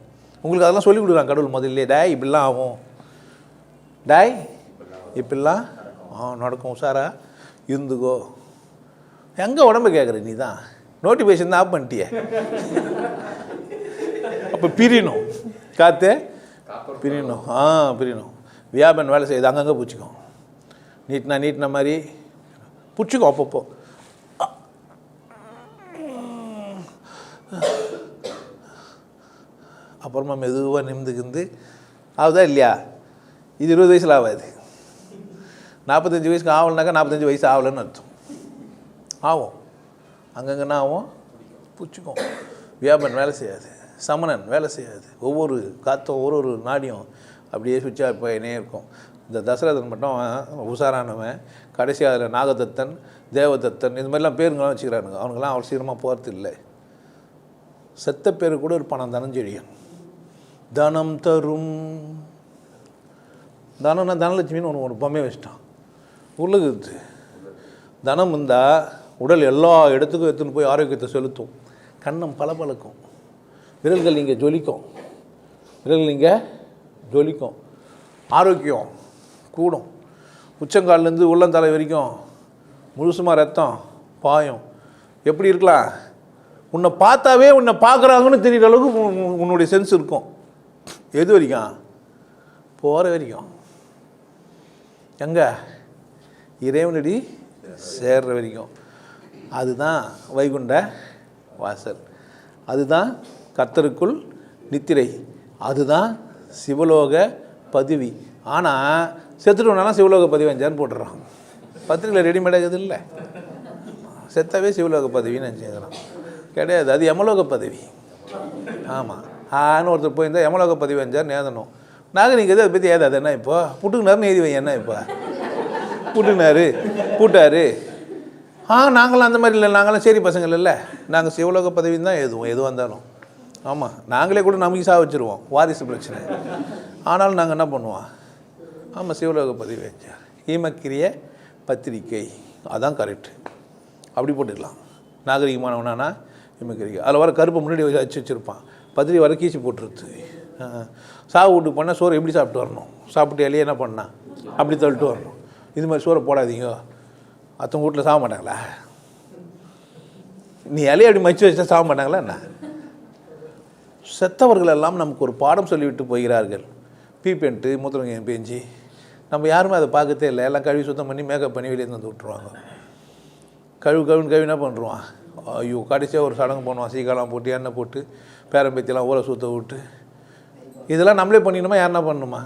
உங்களுக்கு அதெல்லாம் சொல்லி கொடுக்குறாங்க கடவுள் முதல்ல. டாய் இப்படிலாம் ஆகும், டாய் இப்படிலாம் நடக்கும், உஷாரா இருந்துக்கோ. எங்கே உடம்பு கேட்குற நீ தான் நோட்டிஃபிகேஷன் தான் ஆஃப் பண்ணிட்டியே. அப்போ பிரியணும், காற்று பிரியணும். பிரியணும். வியாபன் வேலை செய்யுது, அங்கங்கே பிடிச்சிக்கும். நீட்டின மாதிரி பிடிச்சிக்கும். அப்பப்போ அப்புறமா மெதுவாக நிமிந்துக்கிந்து ஆகுதா இல்லையா? இது 20 வயசில் ஆகாது. 45 வயசுக்கு ஆகலைனாக்கா 45 வயசு ஆகலைன்னு அர்த்தம். ஆகும், அங்கங்கன்னா ஆகும், பிடிச்சிக்கும். வியாபன் வேலை செய்யாது, சமணன் வேலை செய்யாது. ஒவ்வொரு காற்றும் ஒரு நாடியும் அப்படியே சுவிட்சாக போயினே இருக்கும். இந்த தசரதன் மட்டும் உஷாரானவன். கடைசி அதில் நாகதத்தன், தேவதத்தன், இது மாதிரிலாம் பேருங்களாம் வச்சுக்கிறானுங்க. அவனுங்களாம் அவ்வளோ சீக்கிரமாக போகிறது இல்லை. செத்த பேர் கூட இருப்பான் தனஞ்செழியன். தனம் தரும், தனம்னா தனலட்சுமின்னு ஒன்று பொம்மையை வச்சுட்டான். உலகுது தனம் இருந்தால் உடல் எல்லா இடத்துக்கும் எடுத்துன்னு போய் ஆரோக்கியத்தை செலுத்தும். கண்ணம் பளபளக்கும், விரல்கள் இங்கே ஜொலிக்கும், ஆரோக்கியம் கூடும். உச்சங்கால்லேருந்து உள்ளந்தலை வரைக்கும் முழுசுமாக ரத்தம் பாயும். எப்படி இருக்கலாம்? உன்னை பார்த்தாவே உன்னை பார்க்குறாங்கன்னு தெரிகிற அளவுக்கு உன்னுடைய சென்ஸ் இருக்கும். எது வரைக்கும்? போகிற வரைக்கும். எங்கே? இறைவனடி சேர்ற வரைக்கும். அதுதான் வைகுண்ட வாசல், அதுதான் கர்த்தருக்குள் நித்திரை, அதுதான் சிவலோக பதவி. ஆனால் செத்துட்டோம்னாலும் சிவலோக பதவி அஞ்சான்னு போட்டுடுறான். பத்திரிகையில் ரெடிமேடாக இருக்குது இல்லை, செத்தாவே சிவலோக பதவின்னு நினச்சிக்கிறான். கிடையாது, அது யமலோக பதவி. ஆமாம், ஒருத்தர் போயிருந்தால் யமலோக பதவி அஞ்சான்னு ஏதணும். நாகரிகம் அதை பற்றி ஏதாவது என்ன இப்போ புட்டுக்குனாருன்னு எழுதி வை. என்ன இப்போ புட்டுக்குனாரு பூட்டாரு நாங்களாம் அந்த மாதிரி இல்லை, நாங்களாம் சரி பசங்கள் இல்லை, நாங்கள் சிவலோக பதவின்னு தான் எதுவாக இருந்தாலும். ஆமாம், நாங்களே கூட நமக்கு வச்சுருவோம், வாரிசு பிரச்சனை. ஆனாலும் நாங்கள் என்ன பண்ணுவோம், ஆமாம் சிவலோக பதவி வச்சா ஈமக்கிரிய பத்திரிக்கை அதான் கரெக்டு, அப்படி போட்டுக்கலாம். நாகரிகமானவனானா ஈமக்கிரிக்கை, அதில் வர கருப்பை முன்னாடி வச்சுருப்பான், பத்திரிக்கை வர கீச்சு போட்டுருது. சாவு வீட்டுக்கு போனால் சோறு எப்படி சாப்பிட்டு வரணும், சாப்பிட்டு இலையே என்ன பண்ணா அப்படி தள்ளிட்டு வரணும். இது மாதிரி சோறை போடாதீங்க, அத்தவங்க வீட்டில் சாக மாட்டாங்களா? நீ இலையை அப்படி மச்சு வச்சா சாக மாட்டாங்களா என்ன? செத்தவர்கள் எல்லாம் நமக்கு ஒரு பாடம் சொல்லிவிட்டு போகிறார்கள். பீப்பென்ட்டு மூத்திரங்க பேஞ்சு நம்ம யாருமே அதை பார்க்கத்தே இல்லை. எல்லாம் கழுவி சுத்தம் பண்ணி மேக்கப் பண்ணி வெளியே வந்து விட்டுருவாங்க. கழுவி என்ன பண்ணுறான், ஐயோ கடைசியாக ஒரு சடங்கு பண்ணுவான், சீக்காலாம் போட்டு எண்ணெய் போட்டு பேரம்பேத்தியெல்லாம் ஊரை சுற்ற விட்டு. இதெல்லாம் நம்மளே பண்ணிடணுமா, யாருன்னா பண்ணணுமா?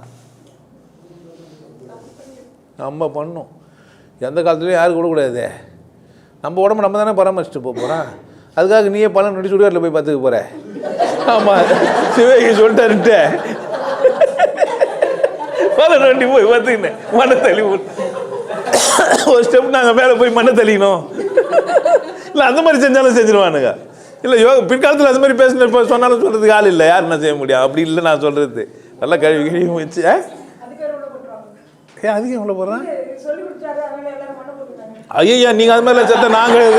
நம்ம பண்ணணும். எந்த காலத்துலையும் யாரும் கூடக்கூடாது. நம்ம உடம்பு நம்ம தானே பராமரிச்சுட்டு போகிறோம். அதுக்காக நீயே பலன் நொடி சுடுகாட்டில் போய் பார்த்துக்க போகிற. ஆமாம், சிவகி சொல்லிட்டாருன்ட்டு பலன் நொண்டி போய் பார்த்துக்கினேன், மண்ணை தள்ளி ஒரு ஸ்டெப் நாங்கள் மேலே போய் மண்ணை தள்ளிக்கணும். இல்லை அந்த மாதிரி செஞ்சாலும் செஞ்சிருவானுங்க. இல்லை பிற்காலத்தில் அந்த மாதிரி பேசின சொன்னாலும் சொல்கிறதுக்கு ஆள் இல்லை, யார் என்ன செய்ய முடியும்? அப்படி இல்லை நான் சொல்கிறது. நல்லா கழுவி வச்சு அதுக்கு எவ்வளோ போடுறேன். ஐயா நீங்கள் அது மாதிரிலாம் செத்த நாங்கள்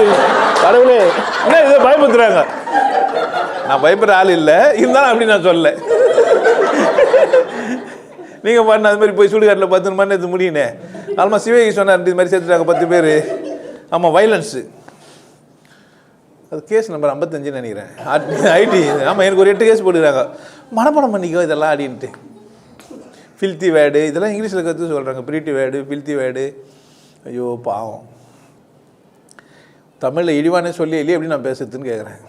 கடவுளே என்ன இதை பயப்படுத்துறாங்க. நான் பயப்படுற ஆள் இல்லை, இருந்தாலும் அப்படி நான் சொல்ல. நீங்கள் பண்ண அது மாதிரி போய் சுடுகாட்டில் 10 மணி நேரத்துக்கு முடியுனே. ஆமாம் சிவகி சொன்னார், இது மாதிரி சேர்த்துட்டாங்க 10 பேர். ஆமாம் வைலன்ஸு, அது கேஸ் நம்பர் 55 நினைக்கிறேன், ஐடி. ஆமாம் எனக்கு ஒரு 8 கேஸ் போட்டுக்கிறாங்க. மனப்பாடம் பண்ணிக்கோ இதெல்லாம் அப்படின்ட்டு. ஃபில்த்தி வேர்டு இதெல்லாம் இங்கிலீஷில் கற்று சொல்கிறாங்க, ப்ரீட்டி வேர்டு ஃபில்த்தி வேர்டு. ஐயோ பாவம், தமிழில் இழிவானே சொல்லி இல்லையே எப்படி நான் பேசுறதுன்னு கேட்குறேன்.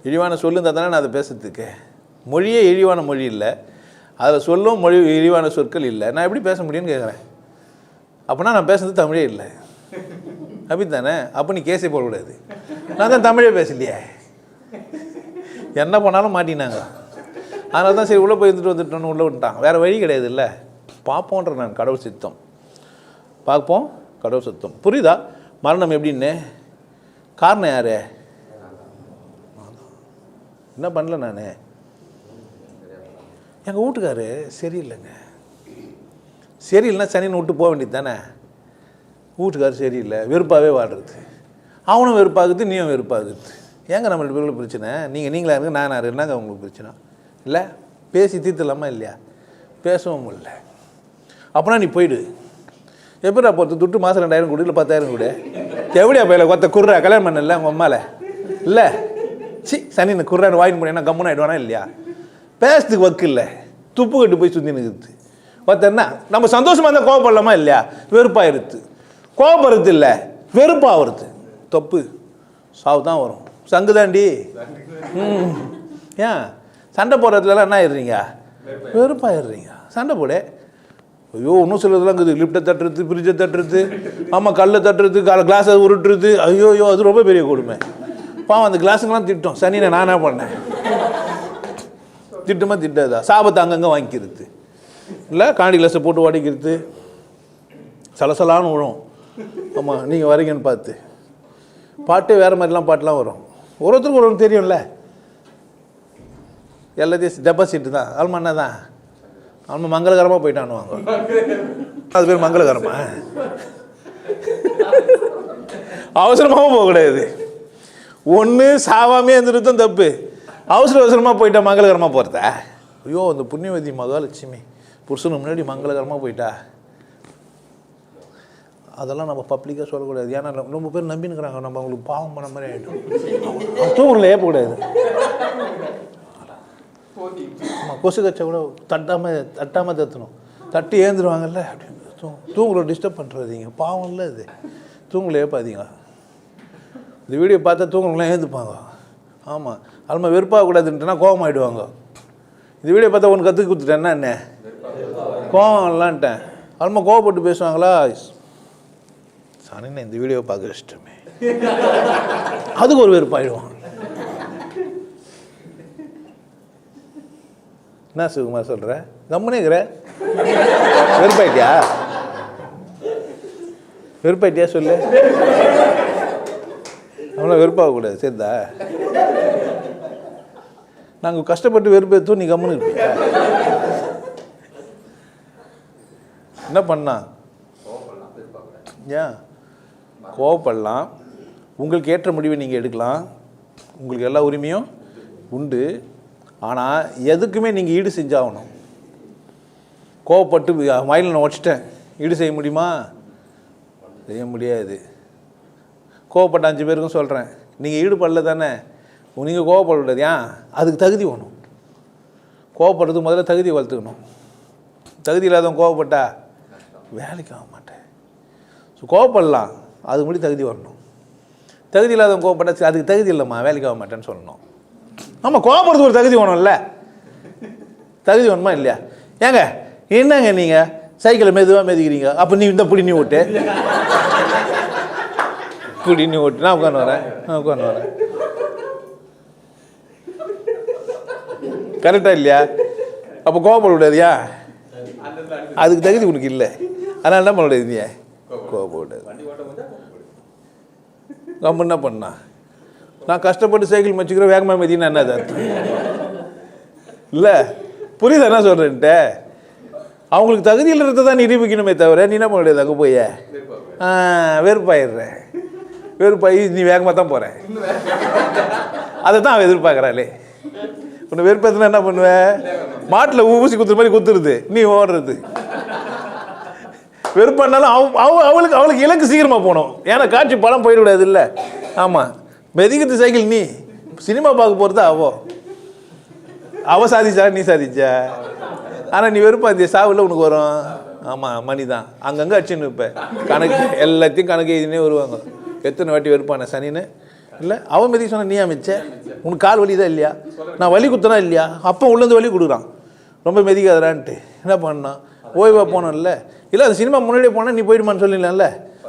இழிவான சொல்லுந்தால் தானே நான் அதை பேசுறதுக்கு. மொழியே இழிவான மொழி இல்லை, அதில் சொல்லும் மொழி இழிவான சொற்கள் இல்லை, நான் எப்படி பேச முடியும்னு கேட்குறேன். அப்போனா நான் பேசுறது தமிழே இல்லை அப்படி தானே? அப்போ நீ கேஸே போடக்கூடாது. நான் தான் தமிழே பேசலையே, என்ன பண்ணாலும் மாட்டினாங்க. அதனால தான் சரி உள்ளே போய் வந்துட்டோன்னு உள்ளே விட்டான், வேறு வழி கிடையாது. இல்லை பார்ப்போன்ற நான் கடவுள் சித்தம், பார்ப்போம் கடவுள் சித்தம். புரியுதா? மரணம் எப்படின்னு காரணம் யார்? என்ன பண்ணல நான், எங்கள் வீட்டுக்காரு சரியில்லைங்க. சரியில்லைன்னா சனின்னு விட்டு போக வேண்டியது தானே. வீட்டுக்காரு சரியில்லை, வெறுப்பாகவே வாடுறது. அவனும் வெறுப்பாகுது, நீயும் வெறுப்பாகுது. ஏங்க நம்ம 2 பேருக்குள்ள பிரச்சனை? நீங்களா இருங்க, நானா என்னங்க உங்களுக்கு பிரச்சனை? இல்லை பேசி தீர்த்துலாமா இல்லையா? பேசவும் இல்லை. அப்போனா நீ போயிடு. எப்படா போகிறது? துட்டு மாதம் 2000 கொடு, இல்லை 10,000 கொடு. எப்படியா பையில கொத்த குர்றா கல்யாணம் பண்ணல உங்கள் அம்மாவில்? இல்லை சனின்னு குர்றான்னு வாங்கிட்டு போனேன்னா கம்முன்னு ஆகிடுவானா இல்லையா? பேசுறதுக்கு வக்கு இல்லை, துப்பு கட்டு போய் சுற்றி நிற்குது. பார்த்தேன்னா நம்ம சந்தோஷமாக இருந்தால் கோவப்படலாமா இல்லையா? வெறுப்பாயிருது. கோவப்படுறது இல்லை, வெறுப்பாகிறது. தப்பு, சாவு தான் வரும். சங்கு தாண்டி. ஏன் சண்டை போடுறதுலாம் என்ன ஆயிடுறீங்க? வெறுப்பாயிடுறீங்க. சண்டை போட ஐயோ இன்னும் சிலதெல்லாம் இருக்குது. லிஃப்ட்டை தட்டுறது, ஃப்ரிட்ஜை தட்டுறது, ஆமாம் கல்லை தட்டுறது, கிளாஸை உருட்டுறது. ஐயோ அது ரொம்ப பெரிய கொடுமை. பாவம் அந்த கிளாஸுங்கெல்லாம் திட்டம். சனியை நான் என்ன பண்ணேன்? திட்டமாக திட்டாதா? சாபத்தை அங்கங்கே வாங்கிக்கிறது இல்லை, காண்டி கிளாஸை போட்டு உடைக்கிறது, சலசலான்னு விழும். ஆமாம் நீங்கள் வரீங்கன்னு பார்த்து பாட்டு வேறு மாதிரிலாம் பாட்டுலாம் வரும். ஒருத்தருக்கு ஒன்று தெரியும்ல. எல்லாத்தையும் டெபாசிட்டு தான், ஆல்மண்ணா தான். ஆல்மா மங்களகரமாக போயிட்டானுவாங்க. அது பேர் மங்களகரமா? அவசரமாகவும் போகக்கூடாது. ஒன்று சாவாமே இருந்துட்டு தான் தப்பு. அவசரமாக போயிட்டா மங்களகரமாக போகிறதா? ஐயோ அந்த புண்ணியவதி மகாலட்சுமி புருஷனுக்கு முன்னாடி மங்களகரமாக போயிட்டா, அதெல்லாம் நம்ம பப்ளிக்காக சொல்லக்கூடாது. ஏன்னா ரொம்ப பேர் நம்பினுக்கிறாங்க, நம்ம அவங்களுக்கு பாவம் பண்ண மாதிரி ஆகிடும். தூங்கல ஏற்பக்கூடாது. ஆமாம் கொசு கச்சை கூட தட்டாமல் தட்டணும். தட்டி ஏந்துருவாங்கல்ல அப்படின்னு. தூங்கலை டிஸ்டர்ப் பண்ணுறதீங்க, பாவம் இல்லை இது. தூங்கலை ஏற்பாதீங்க. இந்த வீடியோ பார்த்தா தூங்கலாம் ஏந்துப்பாங்க. ஆமாம் அல்மா வெறுப்பாகக்கூடாதுன்ட்டுனா கோபம் ஆகிடுவாங்க. இந்த வீடியோ பார்த்தா ஒன்று கற்றுக்கு கொடுத்துட்டேன்னா என்ன கோபம் இல்லான்ட்டேன். அல்மா கோவப்பட்டு பேசுவாங்களா? சாணின்னு இந்த வீடியோ பார்க்க இஷ்டமே, அதுக்கு ஒரு வெறுப்பாயிடுவான். என்ன சுகுமார் சொல்கிற? கம்முனேங்கிற வெறுப்பாயிட்டியா? வெறுப்பாயிட்டியா சொல்லு. அவ்வளோ வெறுப்பாகக்கூடாது. சரிதா? நாங்கள் கஷ்டப்பட்டு வெறுப்பேற்றும், நீ கம்முன்னு இருப்பீங்க. என்ன பண்ணா? ஏன் கோவப்படலாம். உங்களுக்கு ஏற்ற முடிவை நீங்கள் எடுக்கலாம். உங்களுக்கு எல்லா உரிமையும் உண்டு. ஆனால் எதுக்குமே நீங்கள் ஈடு செஞ்சாகணும். கோவப்பட்டு மயிலில் நான் உடச்சிட்டேன், ஈடு செய்ய முடியுமா? செய்ய முடியாது. கோவப்பட்ட 5 பேருக்கும் சொல்கிறேன், நீங்கள் ஈடுபடல தானே, நீங்கள் கோவப்படக்கூடாது. ஏன்? அதுக்கு தகுதி வேணும். கோவப்படுறதுக்கு முதல்ல தகுதி வளர்த்துக்கணும். தகுதி இல்லாதவன் கோவப்பட்டா வேலைக்கு ஆக மாட்டேன். ஸோ கோவப்படலாம், அதுக்கு முன்னாடி தகுதி வரணும். தகுதி இல்லாதவன் கோவப்பட்டா அதுக்கு தகுதி இல்லைம்மா, வேலைக்கு ஆக மாட்டேன்னு சொல்லணும். ஆமாம், கோவப்படுறதுக்கு ஒரு தகுதி வேணும்ல. தகுதி வேணுமா இல்லையா? ஏங்க என்னங்க நீங்கள் சைக்கிளை மெதுவாக மெதிக்கிறீங்க, அப்போ நீ இந்த புடி நீ ஓட்டு, புடி நீ ஓட்டு, நான் உட்காந்து வரேன். கரெக்டாக இல்லையா? அப்போ கோவப்பட விடாதியா? அதுக்கு தகுதி உனக்கு இல்லை. அதனால் என்ன பண்ண முடியாது? நீ கோவப்படாது. நம்ம என்ன பண்ணா? நான் கஷ்டப்பட்டு சைக்கிள் மச்சிக்கிறேன், வேகமாக மெதினா என்ன அர்த்தம்? இல்லை, புரியுதா என்ன சொல்கிறேன்ட்டு? அவங்களுக்கு தகுதி இல்லறதை தான் நிரூபிக்கணுமே தவிர நீ என்ன பண்ண முடியாது. அங்கே போய் வெறுப்பாயிடுறேன். வெறுப்பாயி நீ வேகமாக தான் போகிறேன். அதை தான் அவன் எதிர்பார்க்குறாளே. உன்னை வெறுப்பேற்றினா என்ன பண்ணுவேன்? மாட்டில் ஊசி குத்துற மாதிரி குத்துருது, நீ ஓடுறது. வெறுப்பானாலும் அவளுக்கு இலக்கு சீக்கிரமாக போகணும். ஏன்னா காட்சி படம் போயிடக்கூடாது இல்லை. ஆமாம், மெதிக்கிறது சைக்கிள். நீ சினிமா பார்க்க போகிறது அவ சாதிச்சா நீ சாதிச்சா. ஆனால் நீ வெறுப்பாத்திய சாவில் உனக்கு வரும். ஆமாம், மணி தான் அங்கங்கே அடிச்சுன்னு இருப்பேன். கணக்கு எல்லாத்தையும் கணக்கு எழுதினே வருவாங்க. எத்தனை வாட்டி வெறுப்பான சனின்னு இல்லை. அவன் மெதிக்க சொன்ன நீ அமைச்ச, உனக்கு கால் வலி தான் இல்லையா? நான் வலி குத்தனா இல்லையா? அப்போ உள்ளேருந்து வலி கொடுக்குறான். ரொம்ப மெதிக்காதரான்ட்டு என்ன பண்ணான்? ஓய்வாக போனோம்ல. இல்லை, அந்த சினிமா முன்னாடியே போனால் நீ போயிடுமான்னு சொல்லிடலாம்ல.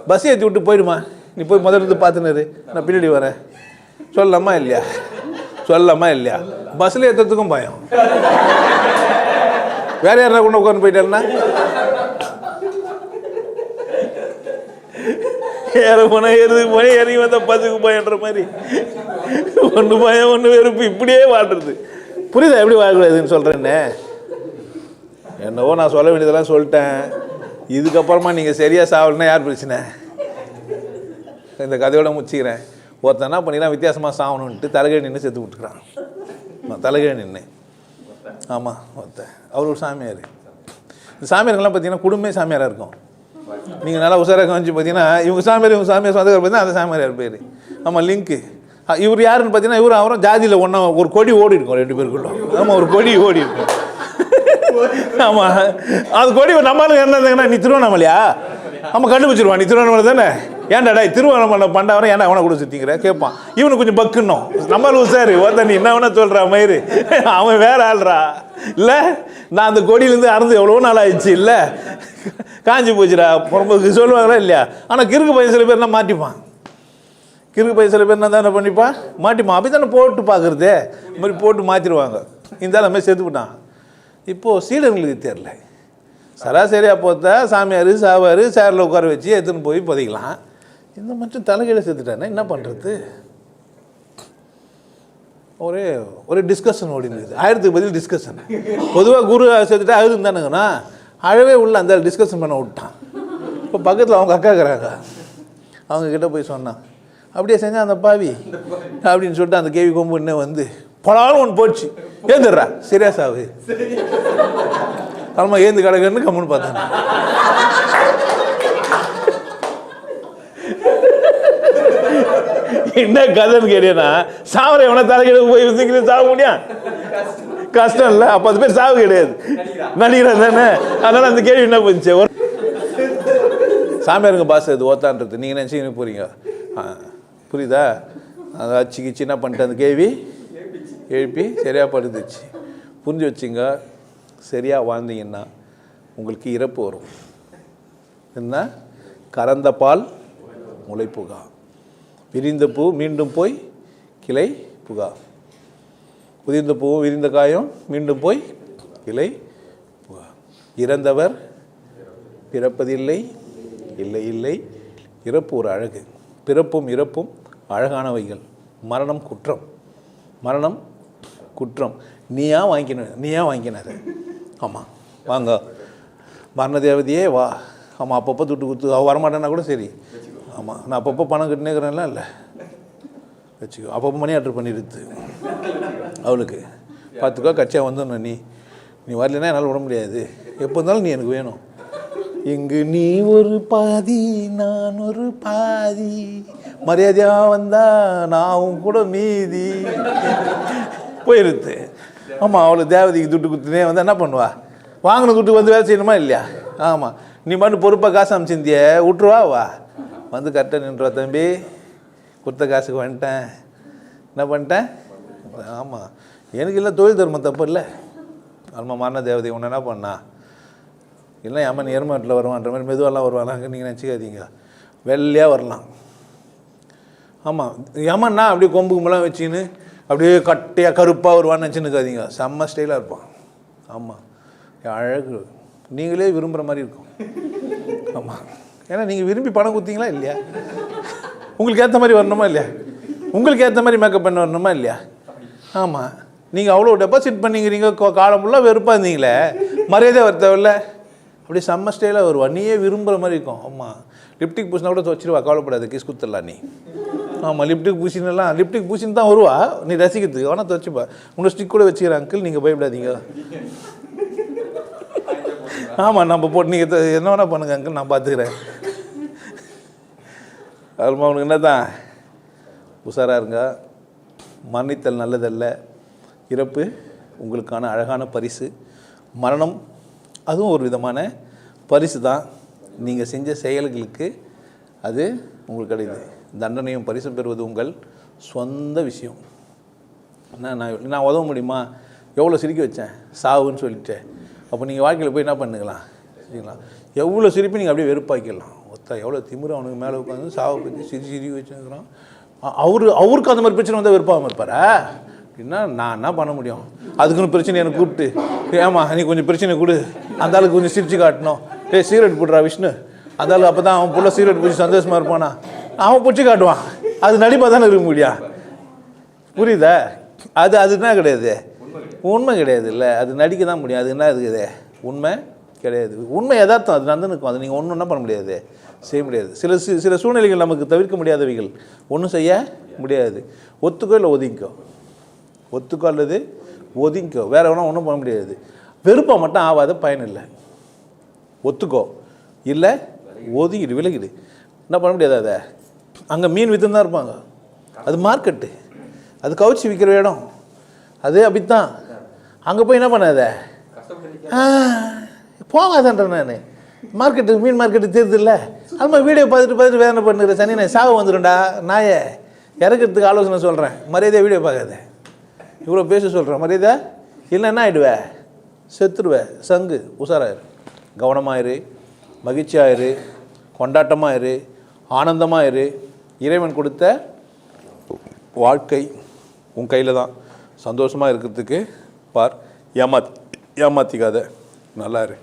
பஸ் ஏற்றி விட்டு போயிடுமா, நீ போய் முதல்ல பார்த்துனாரு, நான் பின்னாடி வரேன். சொல்லலாமா இல்லையா? சொல்லலாமா இல்லையா? பஸ்ஸில் ஏற்றுறதுக்கும் பயம். வேற யாரா கொண்டு உட்காந்து போயிட்டாருன்னா ஏற போனால் ஏறுறதுக்கு பயம், இறங்கி வந்தால் பஸ்ஸுக்கு பயன்ற மாதிரி ஒன்று பயம் ஒன்று வெறுப்பு, இப்படியே வாழ்றது. புரியுதா எப்படி வாழக்கூடாதுன்னு சொல்கிறேன்னே? என்னவோ நான் சொல்ல வேண்டியதெல்லாம் சொல்லிட்டேன். இதுக்கப்புறமா நீங்கள் சரியாக சாவலன்னா யார் பிரச்சனை? இந்த கதையோட முடிச்சுக்கிறேன். ஒருத்தன் என்ன பண்ணிக்கலாம், வித்தியாசமாக சாகணுன்ட்டு தலைகை நின்று செத்து விட்டுக்கிறான். தலைகை நின்று. ஆமாம், ஒருத்தன் அவர் ஒரு சாமியார். இந்த சாமியாருங்கெல்லாம் பார்த்தீங்கன்னா குடும்பமே சாமியாராக இருக்கும். நீங்கள் நல்லா உஷாராக கவனிச்சு பார்த்தீங்கன்னா இவங்க சாமியார் சொந்தக்கார பார்த்தீங்கன்னா அந்த சாமியார் பேர். ஆமாம், லிங்க்கு. இவர் யாருன்னு பார்த்தீங்கன்னா இவரும் அவரும் ஜாதியில் ஒன்றா ஒரு கொடி ஓடி இருக்கும் 2 பேருக்குள்ள. ஆமாம், ஒரு கொடி ஓடி இருக்கும். ஆமாம், அது கொடி நம்மளும் என்ன இருந்தாங்கன்னா நீ திருவண்ணாமலையா? ஆமாம், கண்டுபிடிச்சிருவான். நீ திருவண்ணாமலை தானே? ஏன்டாடா திருவண்ணாமலை பண்டாவரம் ஏன்டா அவனை கூட சுற்றிக்கிற கேட்பான். இவனு கொஞ்சம் பக்குன்னும் நம்மளும் சார் ஒருத்தன் நீ என்ன வேணா சொல்கிறா மயிறு, அவன் வேற ஆள்றா. இல்லை, நான் அந்த கொடியிலேருந்து அறந்து எவ்வளோ நாள் ஆயிடுச்சு. இல்லை, காஞ்சி போச்சுடா சொல்லுவாங்களா இல்லையா? ஆனால் கிறுக்கு பையன் சில பேர் என்ன மாட்டிப்பான். கிறுக்கு பையன் சில பேர் என்ன தானே பண்ணிப்பான், மாட்டிப்பான். அப்படி தானே போட்டு பார்க்குறதே. இந்த மாதிரி போட்டு மாற்றிடுவாங்க. இந்த மாதிரி செத்துவிட்டான். இப்போது சீடர்களுக்கு தெரியல. சராசரியாக பார்த்தா சாமியார் சாவார் சேரில் உட்கார வச்சு எடுத்துன்னு போய் புதைக்கலாம். இந்த மட்டும் தலைகீழ செத்துட்டானே என்ன பண்ணுறது? ஒரு டிஸ்கஷன் ஓடி இருந்தது. 1000க்கு பதில் டிஸ்கஷன். பொதுவாக குரு செத்துட்டா அழுதுன்னு தானுங்கண்ணா, அழவே உள்ள அந்த டிஸ்கஷன் பண்ண விட்டான். இப்போ பக்கத்தில் அவங்க அக்கா இருக்கிறாங்க, அவங்கக்கிட்ட போய் சொன்னான், அப்படியே செஞ்சால் அந்த பாவி அப்படின்னு சொல்லிட்டு அந்த கேவி கொம்புன்னே வந்து பலாலும் ஒன்று போச்சு, ஏந்துடுறா சரியா சாவு. ஆமாம், ஏந்து கிடக்குன்னு கம்முன்னு பார்த்தாங்க. என்ன கதைன்னு கேட்டீங்கன்னா, சாவரை எவனா தலைக்கிட போய் சீக்கிரம் சாக முடியும்? கஷ்டம் இல்லை. அப்போ அது பேர் சாவு கிடையாது, நடிகர் தானே. அதனால அந்த கேள்வி என்ன போச்சு? சாமியாருங்க பாஸ் அது ஓத்தான்றது நீங்கள் நினச்சிக்கின்னு போகிறீங்க. புரியுதா? அதை அச்சுக்கிச்சு என்ன பண்ணிட்டு அந்த கேள்வி எழுப்பி சரியாக படுத்துச்சு. புரிஞ்சு வச்சுங்க. சரியாக வாழ்ந்தீங்கன்னா உங்களுக்கு இறப்பு வரும். என்ன? கறந்த பால் முளை புகா, விரிந்த பூ மீண்டும் போய் கிளை புகா, உதிர்ந்த பூ விரிந்த காயம் மீண்டும் போய் கிளை புகா. இறந்தவர் பிறப்பதில்லை, இல்லை இல்லை இறப்பு ஒரு அழகு, பிறப்பும் இறப்பும் அழகானவைகள். மரணம் குற்றம், மரணம் குற்றம். நீயா வாங்கிக்கினாரு. ஆமாம் வாங்க மரண தேவதையே வா. ஆமாம் அப்பப்போ துட்டு குத்து அவள் வரமாட்டேன்னா கூட சரி. ஆமாம் நான் அப்பப்போ பணம் கட்டினேக்கிறேன்லாம் இல்லை வச்சுக்கோ. அப்பப்போ மணி ஆர்டர் பண்ணிடுது அவளுக்கு. பார்த்துக்கோ கட்சியாக வந்துடணும். நீ வரலன்னா என்னால் விட முடியாது. எப்போ இருந்தாலும் நீ எனக்கு வேணும். இங்கு நீ ஒரு பாதி நான் ஒரு பாதி, மரியாதையாக வந்தா நான் கூட மீதி போயிருது. ஆமாம் அவளுக்கு தேவதைக்கு துட்டு குத்துனே வந்து என்ன பண்ணுவா? வாங்கின துட்டு வந்து வேலை செய்யணுமா இல்லையா? ஆமாம் நீ மட்டும் பொறுப்பாக காசு அமைச்சிருந்திய விட்டுருவா. வா வந்து கரெக்டாக நின்றுவா. தம்பி கொடுத்த காசுக்கு வந்துட்டேன், என்ன பண்ணிட்டேன்? ஆமாம் எனக்கு இல்லை தொழில் தர்மம் தப்பு இல்லை. ஆமாம் மரண தேவதை ஒன்று என்ன பண்ணா இல்லை ஏமா நீ எருமாட்டில் வருவான்ற மாதிரி மெதுவெல்லாம் வருவாங்க நீங்கள் நினச்சிக்காதீங்க. வெள்ளையாக வரலாம். ஆமாம் ஏமாண்ணா அப்படியே கொம்பு கும்பலாம் வச்சுன்னு அப்படியே கட்டையாக கருப்பாக வருவான்னு நினச்சின்னுக்காதீங்க. செம்ம ஸ்டைலாக இருப்பான். ஆமாம் அழகு நீங்களே விரும்புகிற மாதிரி இருக்கும். ஆமாம் ஏன்னா நீங்கள் விரும்பி பணம் கொடுத்தீங்களா இல்லையா? உங்களுக்கு ஏற்ற மாதிரி வரணுமா இல்லையா? உங்களுக்கு ஏற்ற மாதிரி மேக்கப் பண்ண வரணுமா இல்லையா? ஆமாம் நீங்கள் அவ்வளோ டெபாசிட் பண்ணிக்கிறீங்க, காலம் ஃபுல்லாக வெறுப்பாக இருந்தீங்களே, மரியாதை வர தேவையில்ல. அப்படியே செம்ம ஸ்டைலாக வருவா, நீயே விரும்புகிற மாதிரி இருக்கும். ஆமாம் லிப்டிக் பூசினா கூட வச்சிருவா, கவலைப்படாது, கிஸ் குத்துடலாம் நீ. ஆமாம் லிப்டிக் பூசின்னு தான் வருவா நீ ரசிக்கிறதுக்கு. ஆனால் துவச்சிப்பா உங்களை ஸ்டிக் கூட வச்சுக்கிற அங்கிள், நீங்கள் பயப்படாதீங்க. ஆமாம் நம்ம போட்டு நீங்கள் என்ன வேணா பண்ணுங்க அங்கிள், நான் பார்த்துக்கிறேன். அதுமா உனக்கு என்ன தான் உஷாராக இருங்க. மரணித்தல் நல்லதல்ல, இறப்பு உங்களுக்கான அழகான பரிசு. மரணம் அதுவும் ஒரு விதமான பரிசு தான். நீங்கள் செஞ்ச செயல்களுக்கு அது உங்களுக்கு கிடையாது. தண்டனையும் பரிசும் பெறுவது உங்கள் சொந்த விஷயம். நான் உதவ முடியுமா? எவ்வளோ சிரிக்க வச்சேன் சாவுன்னு சொல்லிட்டேன். அப்போ நீங்கள் வாழ்க்கையில் போய் என்ன பண்ணுங்களா சரிங்களா? எவ்வளோ சிரிப்பு நீங்கள் அப்படியே வெறுப்பாக்கிடலாம். ஒத்தா எவ்வளோ திமிரு அவனுக்கு மேலே உட்காந்து சாவை பற்றி சிரி வச்சுருக்கிறோம். அவருக்கு அந்த மாதிரி பிரச்சனை வந்தால் வெறுப்பாகாமல் இருப்பாரா? அப்படின்னா நான் என்ன பண்ண முடியும்? அதுக்குன்னு பிரச்சனை எனக்கு கூப்பிட்டு ஏமா நீ கொஞ்சம் பிரச்சனை கொடு, அந்த ஆளுக்கு கொஞ்சம் சிரிச்சு காட்டணும். சிகரெட் போடுறா விஷ்ணு, அந்த ஆளு அப்போ தான் அவன் புள்ள சிகரெட் பிடிச்சி சந்தோஷமாக இருப்பானா, அவன் பிடிச்சி காட்டுவான். அது நடிப்பாக தானே இருக்க முடியும். புரியுதா? அது என்ன கிடையாது, உண்மை கிடையாது. இல்லை அது நடிக்க தான் முடியும். அது என்ன இருக்குது, உண்மை கிடையாது. உண்மை யதார்த்தம், அது நடந்துருக்கும். அது நீங்கள் ஒன்றும் என்ன பண்ண முடியாது, செய்ய முடியாது. சில சூழ்நிலைகள் நமக்கு தவிர்க்க முடியாதவைகள், ஒன்றும் செய்ய முடியாது. ஒத்துக்கோ இல்லை ஒதுங்கிக்கோ, ஒத்துக்கோ அல்லது ஒதுங்கிக்கோ, வேறு வேணால் ஒன்றும் பண்ண முடியாது. வெறுப்பாக மட்டும் ஆகாத பயன் இல்லை. ஒத்துக்கோ இல்லை ஒதுங்கிடு, விலகிடு, என்ன பண்ண முடியாது. அதை அங்கே மீன் விற்றுன்னு தான் இருப்பாங்க, அது மார்க்கெட்டு, அது கவுச்சி விற்கிற இடம், அது அப்படித்தான். அங்கே போய் என்ன பண்ணாத, போகாதன்ற நான் மார்க்கெட்டு, மீன் மார்க்கெட்டு தெரியுது இல்லை. அது மாதிரி வீடியோ பார்த்துட்டு வேதனை பண்ணுற சனி நான் சாவு வந்துடும்டா நாயை இறக்கிறதுக்கு ஆலோசனை சொல்கிறேன். மரியாதையாக வீடியோ பார்க்காத, இவ்வளோ பேச சொல்கிறேன். மரியாதை இல்லை என்ன ஆகிடுவேன், செத்துடுவேன். சங்கு உஷாராயிரு, கவனமாயிரு, மகிழ்ச்சியாயிரு, கொண்டாட்டமாயிரு, ஆனந்தமாயிரு. இறைவன் கொடுத்த வாழ்க்கை உன் கையில் தான். சந்தோஷமாக இருக்கிறதுக்கு பார், ஏமாற்றிக்காத, நல்லா இரு.